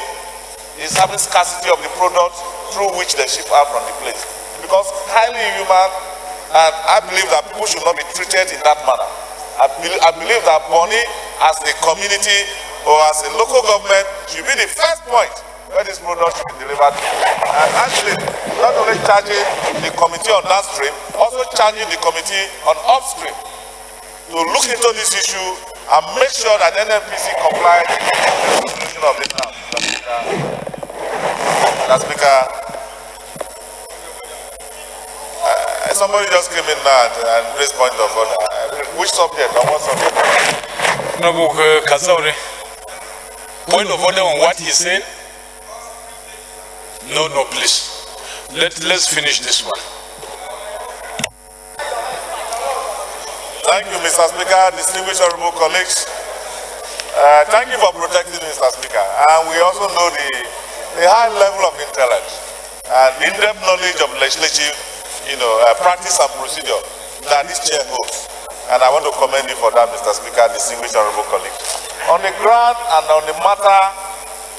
Speaker 9: is having scarcity of the product through which they ship out from the place. Because highly inhuman, and I believe that people should not be treated in that manner.
Speaker 2: I believe that Bonny, as a community or as a local government, should be the first point where this product should be delivered to. And actually, not only charging the committee on downstream, also charging the committee on upstream to look into this issue and make sure that NNPC complies with the solution of this now. Mr. Speaker, somebody just came in now and raised point of order. Which subject? On what subject?
Speaker 1: No, Kazaure. Point of order on what he said? No, please. Let's finish this one.
Speaker 2: Thank you, Mr. Speaker, distinguished honorable colleagues. Thank you for protecting Mr. Speaker. And we also know the high level of intellect and in-depth knowledge of legislative, practice and procedure that this chair holds. And I want to commend you for that, Mr. Speaker, distinguished honorable colleagues. On the ground and on the matter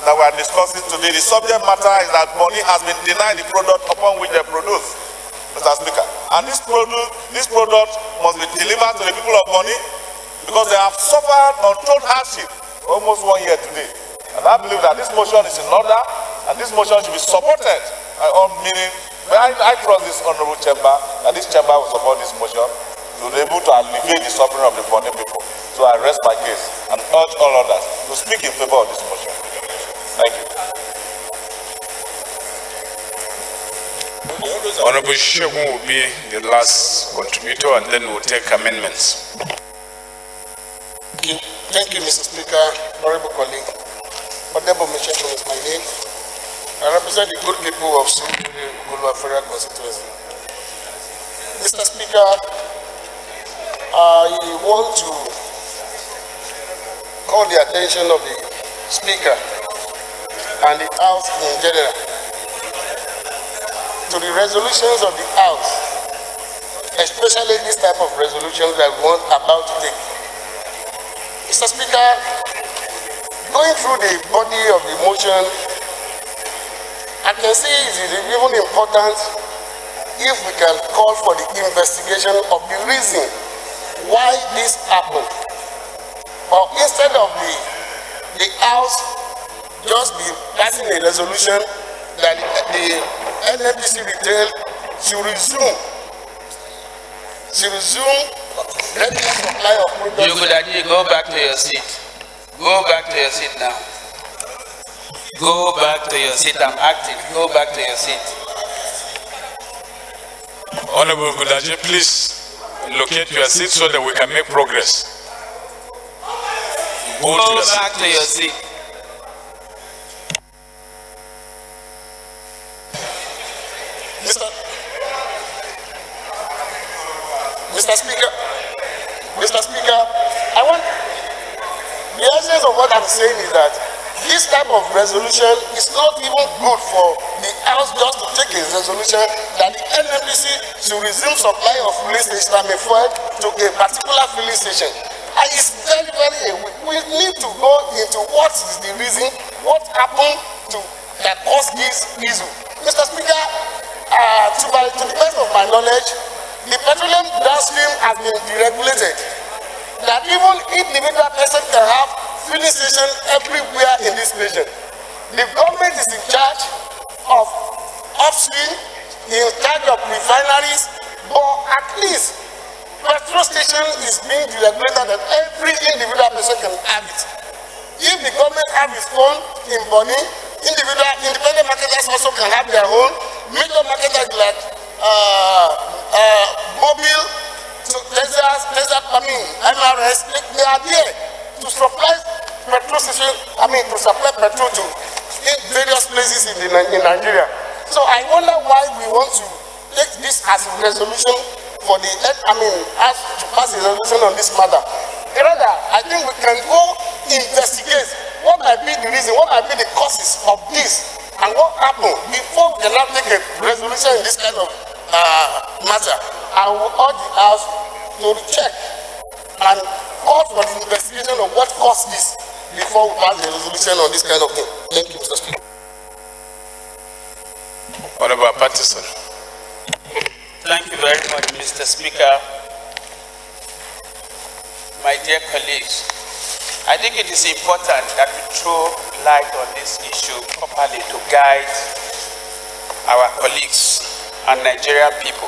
Speaker 2: that we are discussing today, the subject matter is that Bonny has been denied the product upon which they produce, Mr. Speaker. And this product must be delivered to the people of Bonny because they have suffered untold hardship almost 1 year today. And I believe that this motion is in order and this motion should be supported by all meaning. I trust this honorable chamber that this chamber will support this motion to be able to alleviate the suffering of the Bonny people. So I rest my case and urge all others to speak in favor of this motion. Thank you.
Speaker 1: Honorable Shegun will be the last contributor and then we'll take amendments.
Speaker 6: Thank you, Mr. Speaker, honorable colleague. Honorable Shegun is my name. I represent the good people of Surulere Federal Constituency. Mr. Speaker, I want to call the attention of the Speaker and the House in general to the resolutions of the House, especially this type of resolutions that we want about to take. Mr. Speaker, going through the body of the motion, I can see it is even important if we can call for the investigation of the reason why this happened. Or instead of the House just be passing a resolution that the NNPC retail should resume regular supply of products.
Speaker 8: You could actually go back to your seat. Go back to your seat now. Go back to your seat. I'm active. Go back to your seat.
Speaker 1: Honorable Gudaji, please locate your seat so that we can make progress.
Speaker 8: Go back to your seat.
Speaker 6: Mr. Speaker, I want the essence of what I'm saying is that this type of resolution is not even good for the House just to take a resolution that the NNPC should resume supply of filling station fuel to a particular filling station. And it's very, we need to go into what is the reason, what happened that caused this issue. Mr. Speaker, to the best of my knowledge, the petroleum downstream has been deregulated. That even individual person can have filling station everywhere in this nation. The government is in charge of upstream, in charge of refineries, but at least petrol station is being deregulated that every individual person can have it. If the government have its own in Bonny, independent marketers also can have their own. Major marketers like Mobile, MRS, they are there to supply petrol station, to supply petrol to various places in Nigeria. So I wonder why we want to take this as a resolution for the, as to pass a resolution on this matter. Rather, I think we can go investigate what might be the reason, what might be the causes of this, and what happened before we can now take a resolution in this kind of matter. I will urge the House to check and call for the investigation of what caused this before we pass the resolution on this kind of thing. Thank you, Mr. Speaker.
Speaker 1: Honorable Patterson.
Speaker 8: Thank you very much, Mr. Speaker. my dear colleagues, I think it is important that we throw light on this issue properly to guide our colleagues and Nigerian people.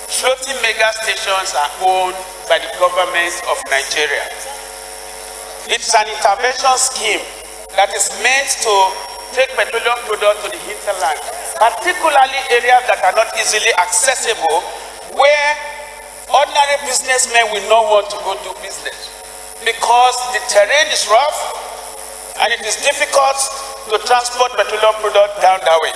Speaker 8: Floating mega stations are owned by the government of Nigeria. It's an intervention scheme that is meant to take petroleum products to the hinterland, particularly areas that are not easily accessible, where ordinary businessmen will not want to go do business because the terrain is rough and it is difficult to transport petroleum products down that way.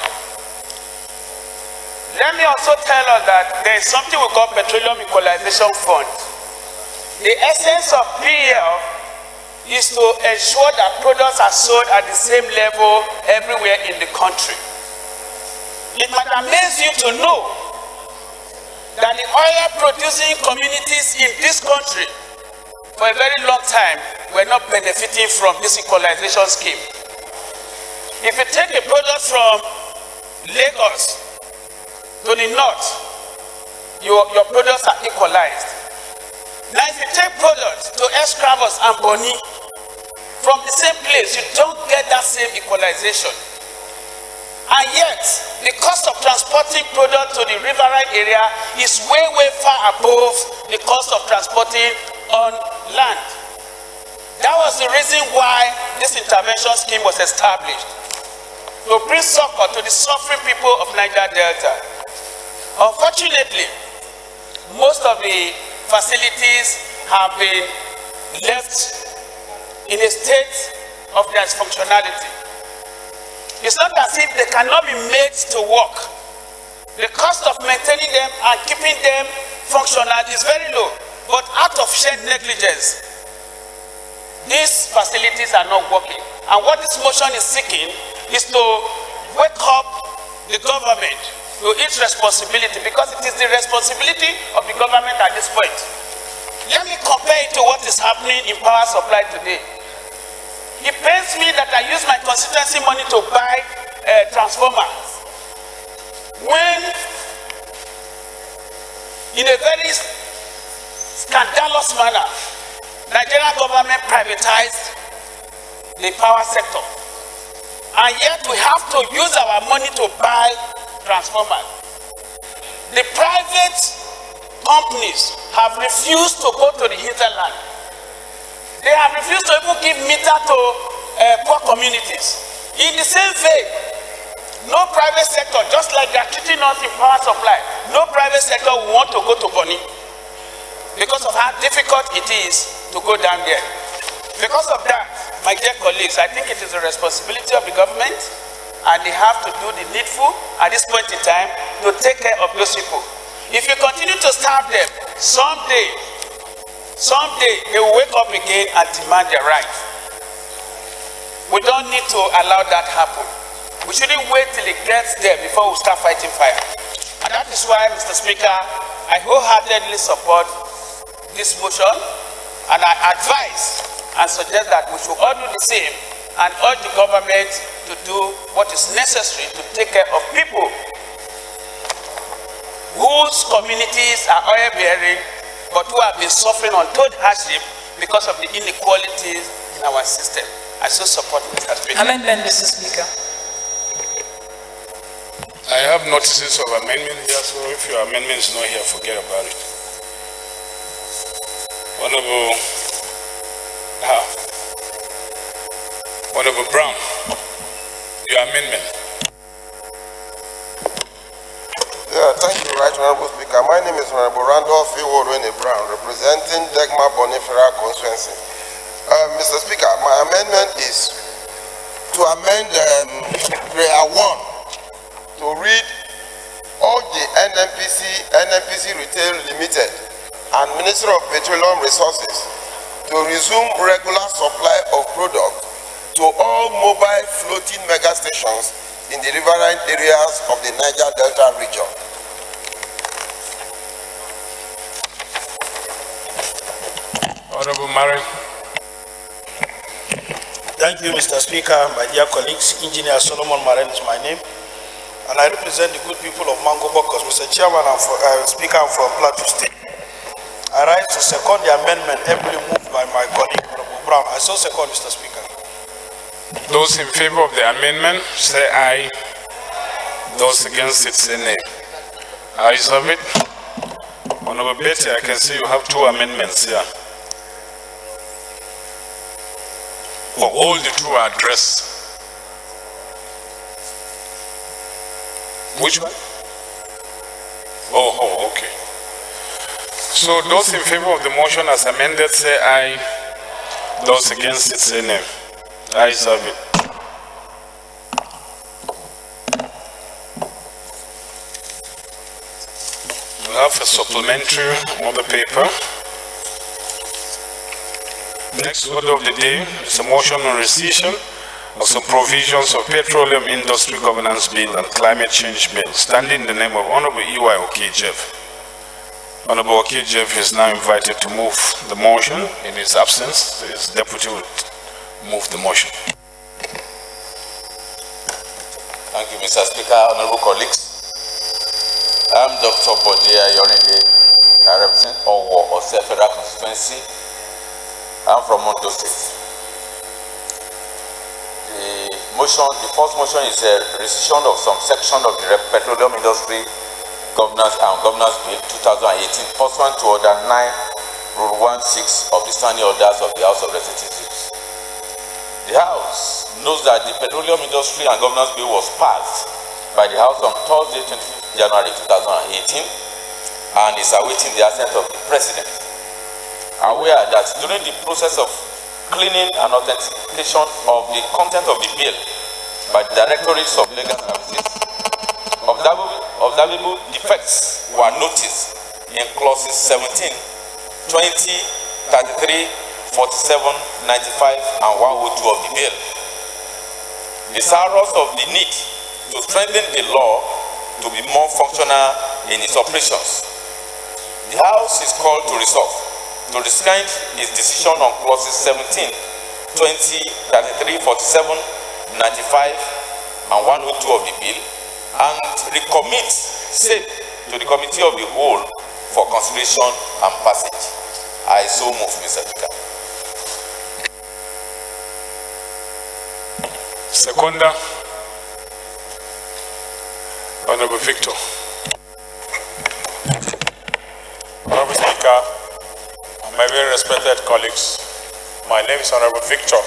Speaker 8: Let me also tell us that there is something we call Petroleum Equalization Fund. The essence of PEL is to ensure that products are sold at the same level everywhere in the country. It might amaze you to know that the oil producing communities in this country for a very long time were not benefiting from this equalization scheme. If you take a product from Lagos to the north, your products are equalized. Now if you take products to Escravos and Boni from the same place, you don't get that same equalization. And yet, the cost of transporting products to the riverine area is way, way far above the cost of transporting on land. That was the reason why this intervention scheme was established, to bring succor to the suffering people of Niger Delta. Unfortunately, most of the facilities have been left in a state of dysfunctionality. It's not as if they cannot be made to work. The cost of maintaining them and keeping them functional is very low, but out of shared negligence, these facilities are not working. And what this motion is seeking is to wake up the government to its responsibility, because it is the responsibility of the government at this point. Let me compare it to what is happening in power supply today. It pains me that I use my constituency money to buy transformers, when in a very scandalous manner, Nigerian government privatized the power sector. And yet we have to use our money to buy transformers. The private companies have refused to go to the hinterland. They have refused to even give meter to poor communities. In the same vein, no private sector, just like they are treating us in power supply, no private sector will want to go to Boni because of how difficult it is to go down there. Because of that, my dear colleagues, I think it is the responsibility of the government, and they have to do the needful at this point in time to take care of those people. If you continue to starve them, someday they will wake up again and demand their rights. We don't need to allow that happen. We shouldn't wait till it gets there before we start fighting fire. And that is why, Mr. Speaker, I wholeheartedly support this motion, and I advise and suggest that we should all do the same and urge the government to do what is necessary to take care of people whose communities are oil-bearing, but who have been suffering untold hardship because of the inequalities in our system. I so support Mr. Speaker.
Speaker 20: Amendment, Mr. Speaker.
Speaker 1: I have notices of amendment here, so if your amendment is not here, forget about it. Honorable Brown, your amendment.
Speaker 5: Yeah, thank you, Right Honorable Speaker. My name is Honorable Randolph Brown, representing Degma Bonifera constituency. Mr. Speaker, my amendment is to amend Prayer 1 to read all the NNPC Retail Limited and Ministry of Petroleum Resources to resume regular supply of product to all mobile floating mega stations in the riverine areas of the Niger Delta region.
Speaker 1: Honorable Murray.
Speaker 15: Thank you, Mr. Speaker, my dear colleagues. Engineer Solomon Maren is my name, and I represent the good people of Mango Bokos. Mr. Chairman, Speaker, I'm from Plateau State.
Speaker 11: I rise to second the amendment ably moved by my colleague, Honorable Brown. I so second, Mr. Speaker.
Speaker 1: Those in favor of the amendment, say aye. Those against it, say nay. Ayes have it. Honorable Betty, I can see you have 2 amendments here. For all the 2 are addressed. Which one? Oh, okay. So those in favor of the motion as amended, say aye. Those against it, say nay. Ayes have it. We have a supplementary on the paper. Next order of the day is a motion on rescission of some provisions of Petroleum Industry Governance Bill and Climate Change Bill, standing in the name of Honorable E.Y. Okejev. Honorable Okejev is now invited to move the motion. In his absence, his deputy will move the motion.
Speaker 16: Thank you, Mr. Speaker. Honorable colleagues, I'm Dr. Bode Ayorinde. I represent Owo Ose Federal Constituency. I'm from Ondo State. The first motion is a rescission of some section of the Petroleum Industry Governance and Governance Bill 2018, pursuant to Order 9, Rule 16 of the Standing Orders of the House of Representatives. The House knows that the Petroleum Industry and Governance Bill was passed by the House on Thursday, 25th January 2018, and is awaiting the assent of the President. Aware that during the process of cleaning and authentication of the content of the bill by the Directorates of Legal Services, observable defects were noticed in clauses 17, 20, 33, 47, 95, and 102 of the bill. Desirous of the need to strengthen the law to be more functional in its operations, the House is called to resolve to rescind its decision on clauses 17, 20, 33, 47, 95, and 102 of the bill, and recommit same to the Committee of the Whole for consideration and passage. I so move, Mr. Speaker.
Speaker 1: Seconder, Honorable Victor.
Speaker 12: Honorable Speaker, my very respected colleagues, my name is Honorable Victor,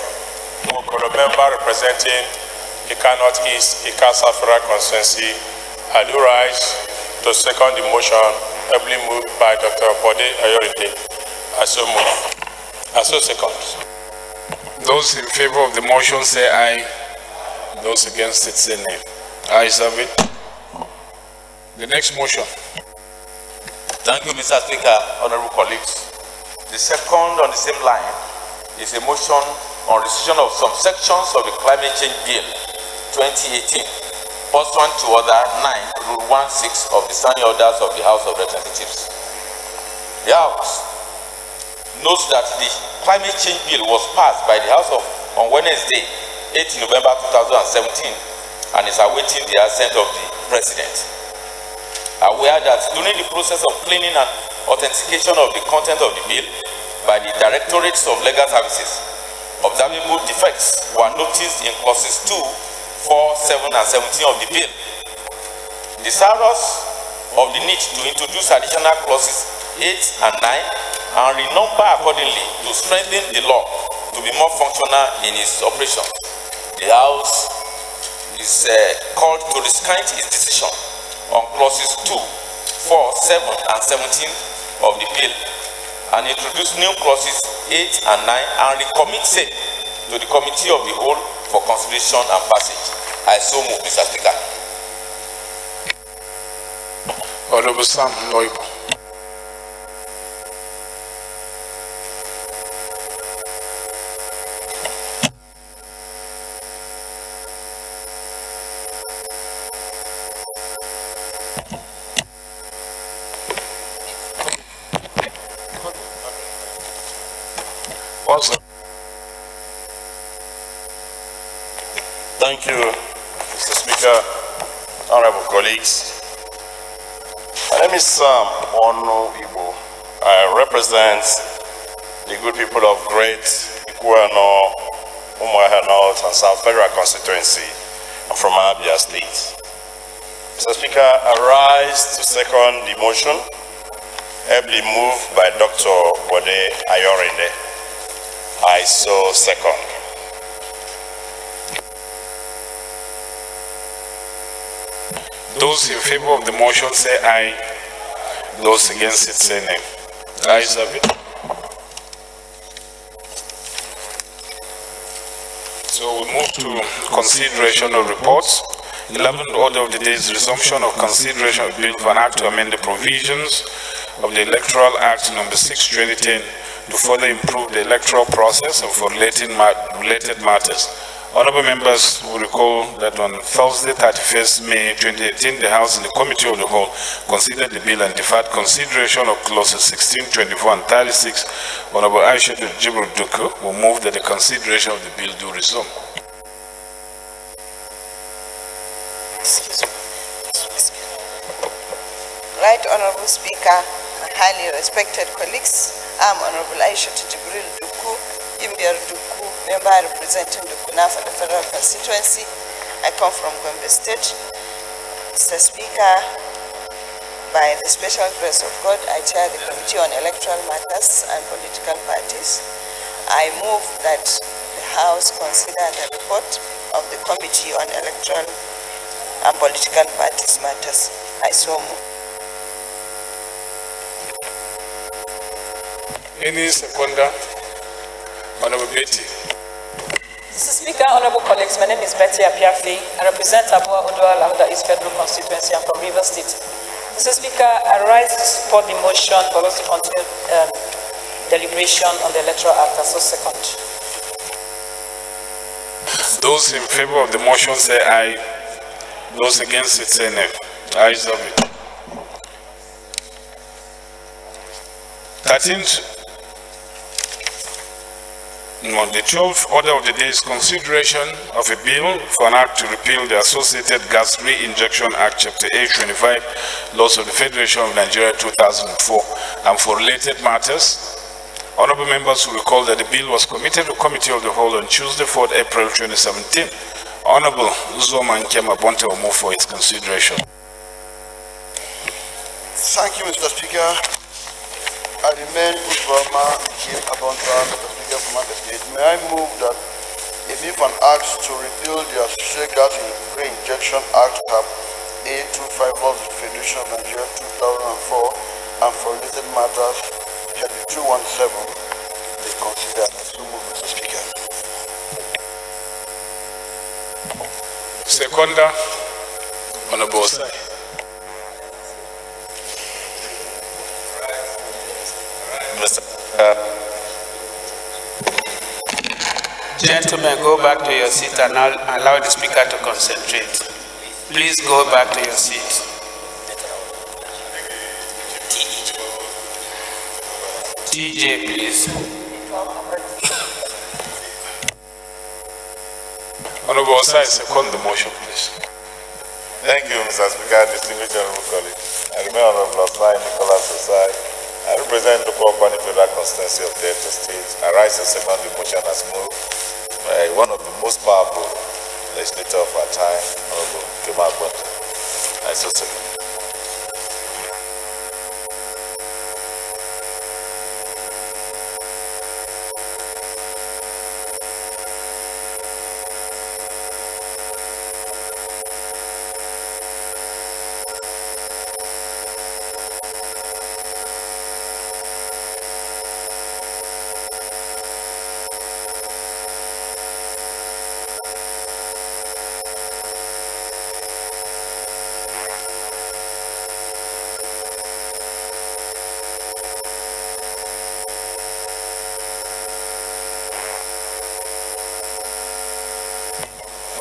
Speaker 12: a member representing Ika North East, Ika South Federal Constituency. I do rise to second the motion ably moved by Dr. Bode Ayorinde. I so move. I so second.
Speaker 1: Those in favor of the motion say aye. Those against it say nay. Ayes have it. The next motion.
Speaker 16: Thank you, Mr. Speaker. Honorable colleagues. The second on the same line is a motion on rescission of some sections of the Climate Change Bill 2018, pursuant to Order 9, Rule 16 of the Standing Orders of the House of Representatives. The House notes that the Climate Change Bill was passed by the House on Wednesday, 8 November 2017, and is awaiting the assent of the President. Aware that during the process of cleaning and authentication of the content of the bill by the Directorates of Legal Services, observable defects were noticed in clauses 2, 4, 7, and 17 of the bill. Desirous of the need to introduce additional clauses 8 and 9 and renumber accordingly to strengthen the law to be more functional in its operation, the House is called to rescind its decision on clauses 2, 4, 7, and 17 of the bill and introduce new clauses 8 and 9 and recommit same to the Committee of the Whole for consideration and passage. I so move, Mr. Speaker.
Speaker 1: Honorable Sam Noibo.
Speaker 22: Thank you, Mr. Speaker, honorable colleagues. My name is Sam Ono Igbo.
Speaker 9: I represent the good people of Great Ikuano, Umuahia North, and South Federal Constituency. I'm from Abia State. Mr. Speaker, I rise to second the motion, ably moved by Dr. Bode Ayorinde. I so second.
Speaker 1: Those in favor of the motion say aye. Those against it say nay. The ayes have it. So we move to consideration of reports. 11th order of the day is resumption of consideration of bill for an act to amend the provisions of the Electoral Act number 6, 2010 to further improve the electoral process and for related matters. Honorable members will recall that on Thursday, 31st May 2018, the House and the Committee of the Whole considered the bill and deferred consideration of clauses 16, 24, and 36. Honorable Aisha Jibril Duku will move that the consideration of the bill do resume.
Speaker 10: Right Honorable Speaker, highly respected colleagues, I'm Honorable Aisha Jibril Duku, Imbiar Duku, member representing Dukuna for the Federal Constituency. I come from Gombe State. Mr. Speaker, by the special grace of God, I chair the Committee on Electoral Matters and Political Parties. I move that the House consider the report of the Committee on Electoral and Political Parties Matters. I so move.
Speaker 1: Any seconder? Honorable Betty.
Speaker 20: Mr. Speaker, honorable colleagues, my name is Betty Apiafi. I represent Abua Odoala, that is Federal Constituency. I'm from Rivers State. Mr. Speaker, I rise to support the motion for us to continue deliberation on the Electoral Act. As a second.
Speaker 1: Those in favor of the motion say aye. Those against it say nay. Ayes have it. 13th. The 12th order of the day is consideration of a bill for an act to repeal the Associated Gas Reinjection Act, Chapter 825, Laws of the Federation of Nigeria 2004, and for related matters. Honorable members will recall that the bill was committed to Committee of the Whole on Tuesday, 4th April 2017. Honorable Uzoma Nkema Bonte will move for its consideration.
Speaker 14: Thank you, Mr. Speaker. I remain Uzoma Nkema Bonte, Mr. Speaker, from Abia State. May I move that a bill for an act to repeal the Associated Gas Reinjection Act, Cap A25 of the Federation of Nigeria 2004, and for related matters, Chapter 217, be considered. So move, Mr. Speaker.
Speaker 1: Seconder, Honorable Osai.
Speaker 8: Gentlemen, go back to your seat and allow the speaker to concentrate. Please go back to your seat. TJ, please.
Speaker 1: Honorable Osai, second the motion, please.
Speaker 9: Thank you, Mr. Speaker, distinguished honorable colleagues. I remain Honorable Osai Nicholas Osai. I represent the Company Federal Constituency of Delta State. I rise to second the motion as moved by one of the most powerful legislators of our time, Honorable Nkema Bonte. I so second.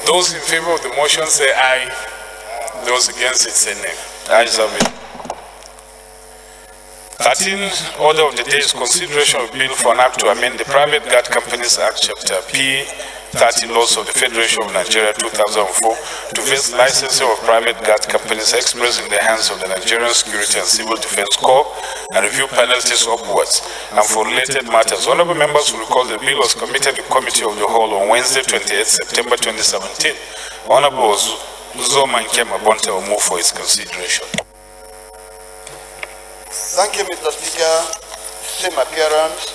Speaker 1: Those in favor of the motion say aye. Those against it say nay. The ayes have it. 13th order of the day is consideration of bill for an act to amend the Private Guard Companies Act, Chapter P 30 laws of the Federation of Nigeria 2004 to face licensing of private guard companies expressed in the hands of the Nigerian Security and Civil Defense Corps and review penalties upwards. And for related matters, honorable members will recall the bill was committed to the Committee of the Whole on Wednesday, 28 September 2017. Honorable Uzoma Nkema Bonte will move for its consideration.
Speaker 14: Thank you, Mr. Speaker. Same appearance.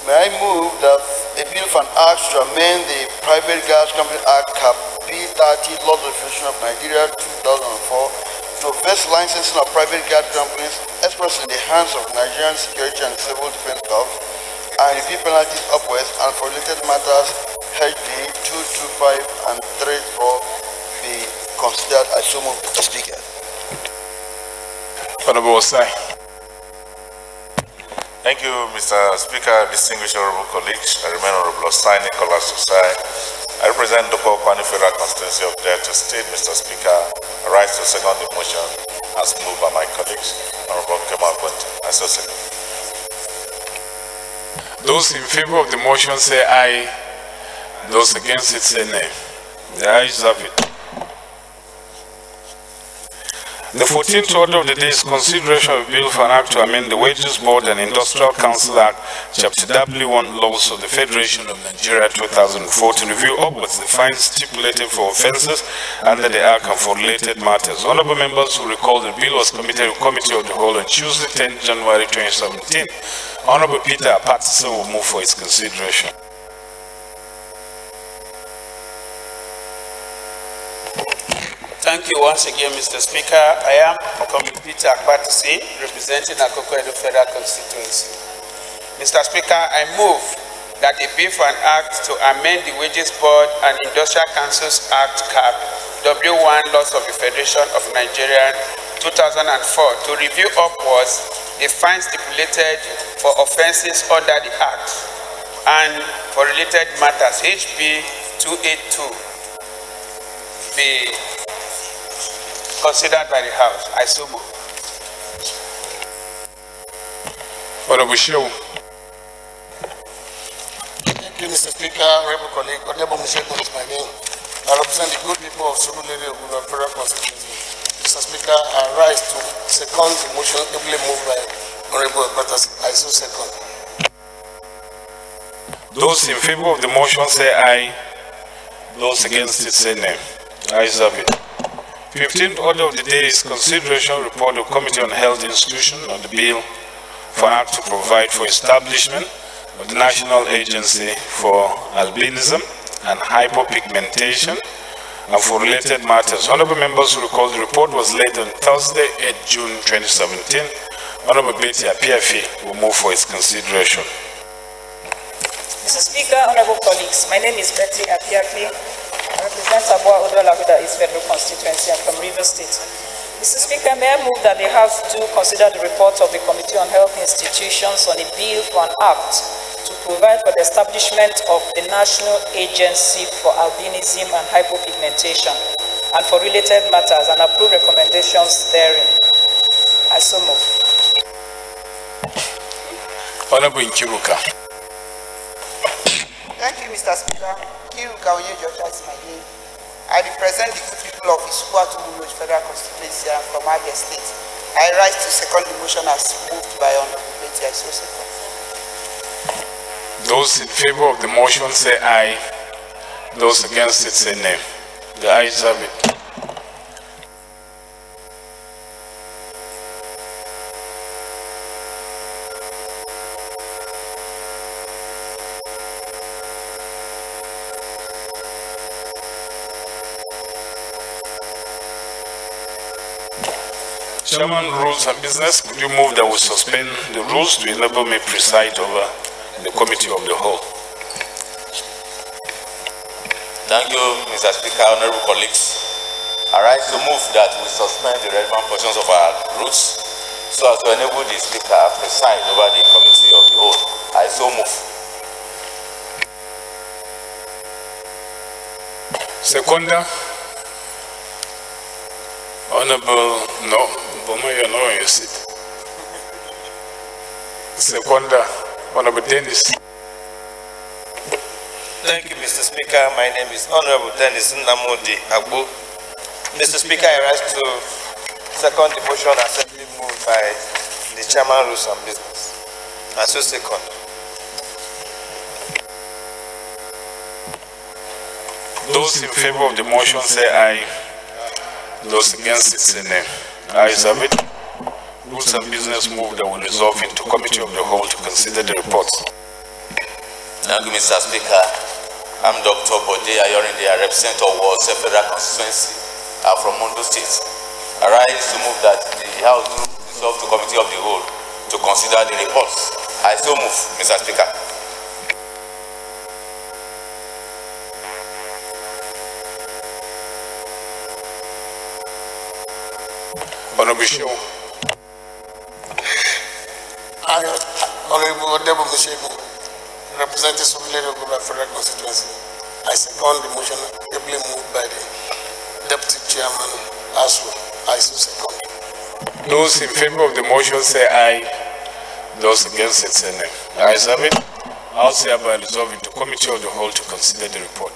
Speaker 14: May I move that a bill for an act to amend the Private Gas Company Act Cap B30 Laws of the Federation of Nigeria 2004 to vest licensing of private gas companies expressed in the hands of Nigerian Security and Civil Defense Corps and review penalties upwards, and for related matters HD 225 and 34 be considered. I so move, Mr. Speaker.
Speaker 1: Honorable Osai.
Speaker 22: Thank you, Mr. Speaker, distinguished honorable colleagues. I remain Honorable Osai Nicholas Osai. I represent Doko Kwani Federal Constituency of Delta State. Mr. Speaker, I rise to second the motion as moved by my colleagues. Honorable Kemal Bonte. I so second.
Speaker 1: Those in favor of the motion say aye. Those against it say nay. The ayes have it. The 14th order of the day is consideration of a bill for an act to amend the Wages Board and Industrial Council Act, Chapter W1 Laws of the Federation of Nigeria 2004 to review upwards the fines stipulated for offences under the Act and for related matters. Honourable members will recall the bill was committed to the Committee of the Whole on Tuesday, 10 January 2017. Honourable Peter Patterson will move for its consideration.
Speaker 8: Thank you once again, Mr. Speaker. I am Comrade Peter Patterson, representing Akoko Edo Federal Constituency. Mr. Speaker, I move that a bill for an act to amend the Wages Board and Industrial Councils Act (CAP) W1 Laws of the Federation of Nigeria 2004 to review upwards the fines stipulated for offences under the Act and for related matters HB 282 be considered by the House. I so move.
Speaker 1: Honorable Shehu.
Speaker 6: Thank you, Mr. Speaker, honorable colleague. Honorable Michelle is my name. I represent the good people of Surulere of the Federal Constituency. Mr. Speaker, I rise to second the motion ably moved by Honorable Patterson. I so second.
Speaker 1: Those in favor of the motion say aye. Those against it say nay. Ayes have it. 15th order of the day is consideration report of Committee on Health Institution on the bill for an act to provide for establishment of the National Agency for Albinism and Hypopigmentation and for related matters. Honorable members will recall the report was laid on Thursday, 8 June 2017. Honorable Betty Apiafi will move for its consideration.
Speaker 20: Mr. Speaker, honorable colleagues, my name is Betty Apiafi. I represent Abua Odola East Federal Constituency. I'm from Rivers State. Mr. Speaker, may I move that the House do consider the report of the Committee on Health Institutions on a bill for an act to provide for the establishment of the National Agency for Albinism and Hypopigmentation and for related matters and approve recommendations therein. I so move.
Speaker 1: Honorable Nkiruka.
Speaker 10: Thank you, Mr. Speaker. Kiruka Onyejocha is my name. I represent the good people of Isukwatu Federal Constituency and from Abia State. I rise to second the motion as moved by Honorable Betty. I so second.
Speaker 1: Those in favor of the motion say aye. Those against it say nay. The ayes have it. Chairman, Rules and Business, could you move that we suspend the rules to enable me preside over the Committee of the Whole?
Speaker 16: Thank you, Mr. Speaker, honorable colleagues. I rise to move that we suspend the relevant portions of our rules so as to enable the Speaker preside over the Committee of the Whole. I so move.
Speaker 1: Seconder. Honorable, no, Bomoyo, no, you sit. Seconder, Honorable Dennis.
Speaker 8: Thank you,
Speaker 7: Mr. Speaker. My name is Honorable Dennis Namodi Agbo. Mr. Speaker, I rise to second the motion assembly moved by the Chairman Rules and Business. I so second.
Speaker 1: Those in favor of the motion say aye. Those against it say nay. Ayes have it. Rules and Business move that will resolve into Committee of the Whole to consider the report.
Speaker 16: Thank you, Mr. Speaker. I'm Dr. Bode Ayorinde. I represent Owo Federal Constituency. I'm from Ondo State. I rise to move that the House will resolve to Committee of the Whole to consider the reports. I so move, Mr. Speaker.
Speaker 1: Honorable Show.
Speaker 6: Honorable Odebo Mishegu, representing Surveillance of Federal Constituency. I second the motion ably moved by the Deputy Chairman Asu. I so second.
Speaker 1: Those in favor of the motion say aye. Those against it say nay. Ayes have it. House hereby resolve into Committee of the Whole to consider the report.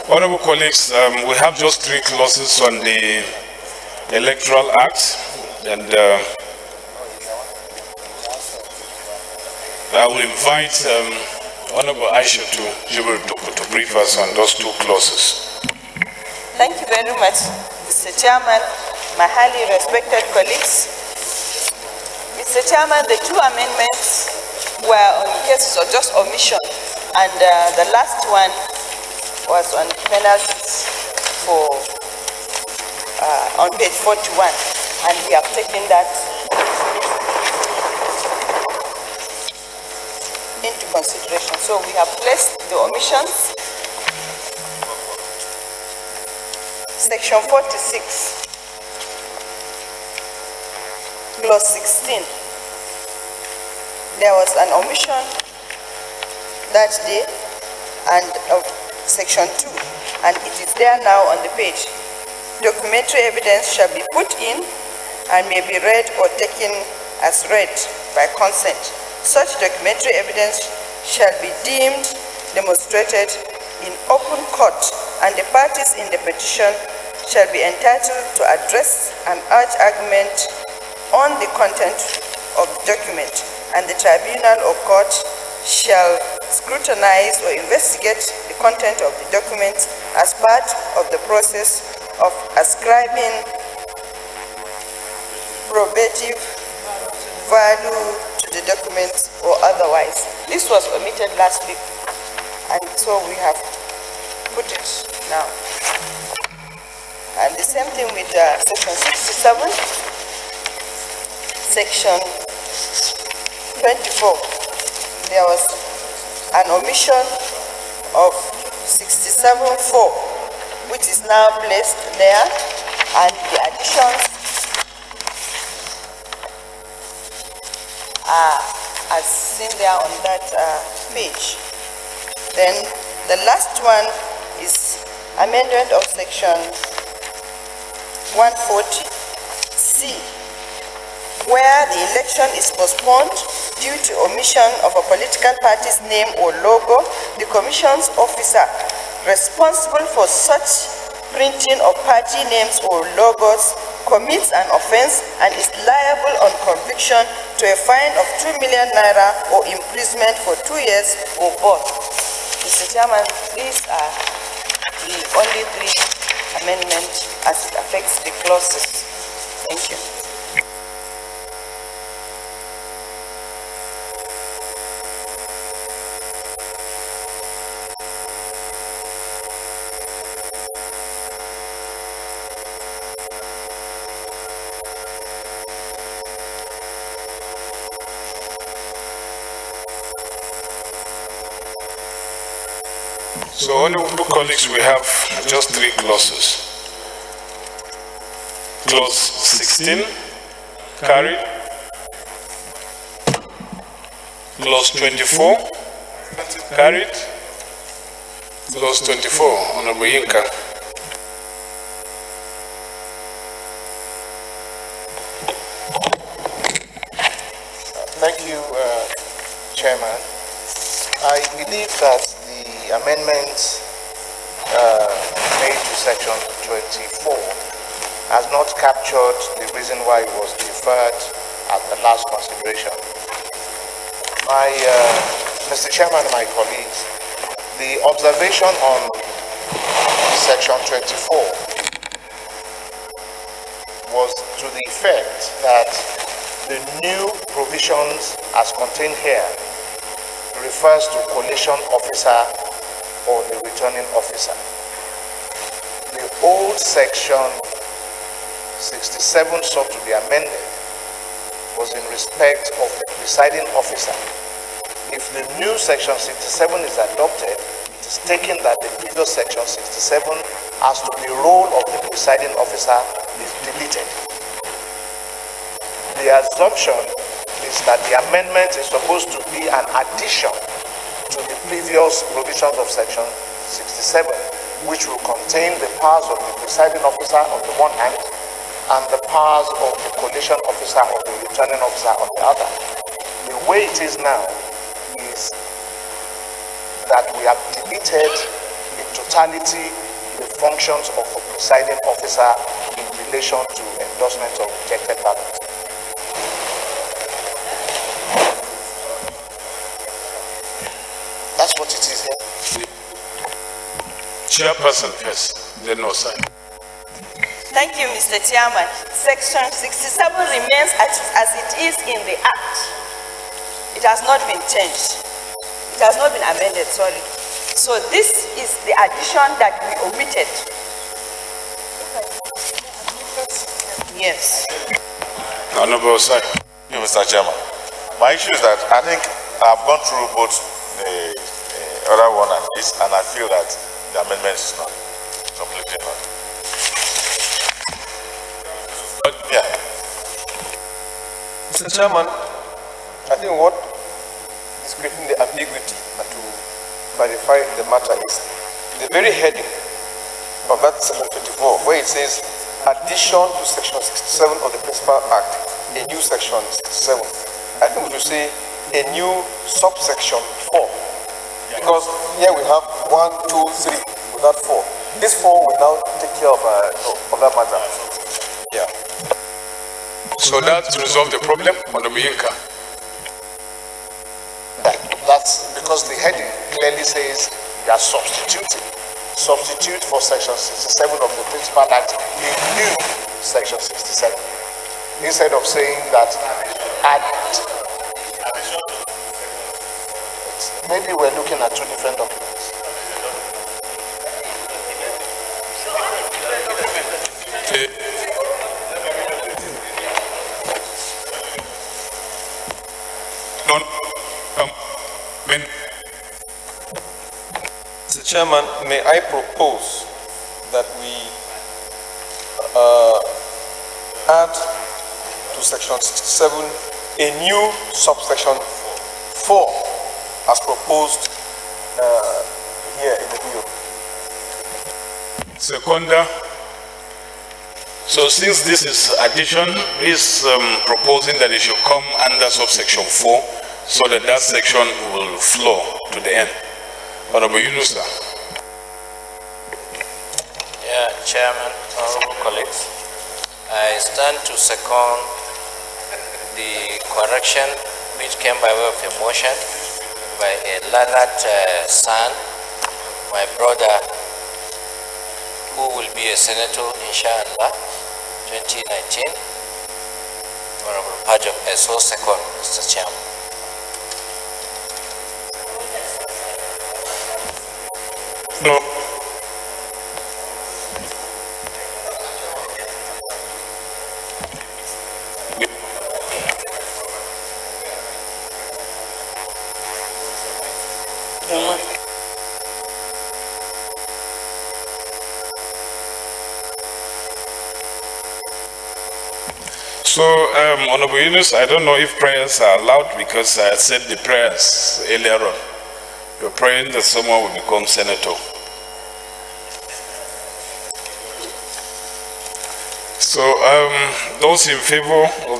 Speaker 1: Honorable colleagues, we have just 3 clauses on the Electoral Act, and I will invite Honorable Aisha to brief us on those 2 clauses.
Speaker 10: Thank you very much, Mr. Chairman, my highly respected colleagues. Mr. Chairman, the 2 amendments were on cases of just omission, and the last one was on penalties for on page 41, and we have taken that into consideration. So we have placed the omissions. Section 46, clause 16. There was an omission that day, and section 2, and it is there now on the page. Documentary evidence shall be put in and may be read or taken as read by consent. Such documentary evidence shall be deemed demonstrated in open court, and the parties in the petition shall be entitled to address and urge argument on the content of the document, and the tribunal or court shall scrutinize or investigate the content of the document as part of the process of ascribing probative value to the document or otherwise. This was omitted last week, and so we have put it now. And the same thing with section 67, section 24. There was an omission of 67.4, which is now placed there, and the additions are as seen there on that page. Then the last one is amendment of section 140C, where the election is postponed due to omission of a political party's name or logo. The Commission's officer responsible for such printing of party names or logos commits an offense and is liable on conviction to a fine of 2 million naira or imprisonment for 2 years or both. Mr. Chairman, these are the only 3 amendments as it affects the clauses. Thank you.
Speaker 2: So, honorable colleagues, we have just 3 clauses. Clause 16, carried. Clause 24, carried. Clause 24, Honorable Yinka.
Speaker 13: Thank you, Chairman. I believe that the amendment made to section 24 has not captured the reason why it was deferred at the last consideration. Mr. Chairman and my colleagues, the observation on section 24 was to the effect that the new provisions as contained here refers to collation officer or the returning officer. The old section 67 sought to be amended was in respect of the presiding officer. If the new section 67 is adopted, it is taken that the previous section 67 as to the role of the presiding officer is deleted. The assumption is that the amendment is supposed to be an addition to the previous provisions of section 67, which will contain the powers of the presiding officer on the one hand and the powers of the collation officer or the returning officer on the other. The way it is now is that we have deleted in totality the functions of the presiding officer in relation to endorsement of rejected ballots. That's what it is here.
Speaker 2: Chairperson first, then no sign.
Speaker 10: Thank you, Mr. Chairman. Section 67 remains as it is in the Act. It has not been changed. It has not been amended, sorry. So this is the addition that we omitted. Yes.
Speaker 2: Honorable Osai.
Speaker 9: Thank you, Mr. Chairman. My issue is that I think I've gone through both the other one and this, and I feel that the amendment is not completely not. Yeah.
Speaker 11: Mr. Chairman, I think what is creating the ambiguity and to clarify the matter is the very heading of that section 24, where it says addition to section 67 of the Principal Act, a new section 67. I think we should say a new subsection 4. Because here we have 1, 2, 3 without 4. This 4 will now take care of that matter. Yeah.
Speaker 2: So that resolves the problem, Honorable Yinka.
Speaker 13: That's because the heading clearly says you are substituting. Substitute for section 67 of the Principal Act a new section 67. Instead of saying that maybe we're looking at 2 different documents.
Speaker 11: Mr. Chairman, may I propose that we add to section 67 a new subsection 4 as proposed here in the bill.
Speaker 1: Seconder. So since this is addition, is proposing that it should come under subsection 4 so that that section will flow to the end. Honorable Yunusa.
Speaker 17: Yeah, Chairman, honorable colleagues, I stand to second the correction which came by way of a motion by a learned son, my brother, who will be a senator, inshallah, 2019. Honorable Pajok, I so second, Mr. Chairman.
Speaker 1: No. So, Honorable Yunus, I don't know if prayers are allowed because I said the prayers earlier on. You're praying that someone will become senator. So, those in favor of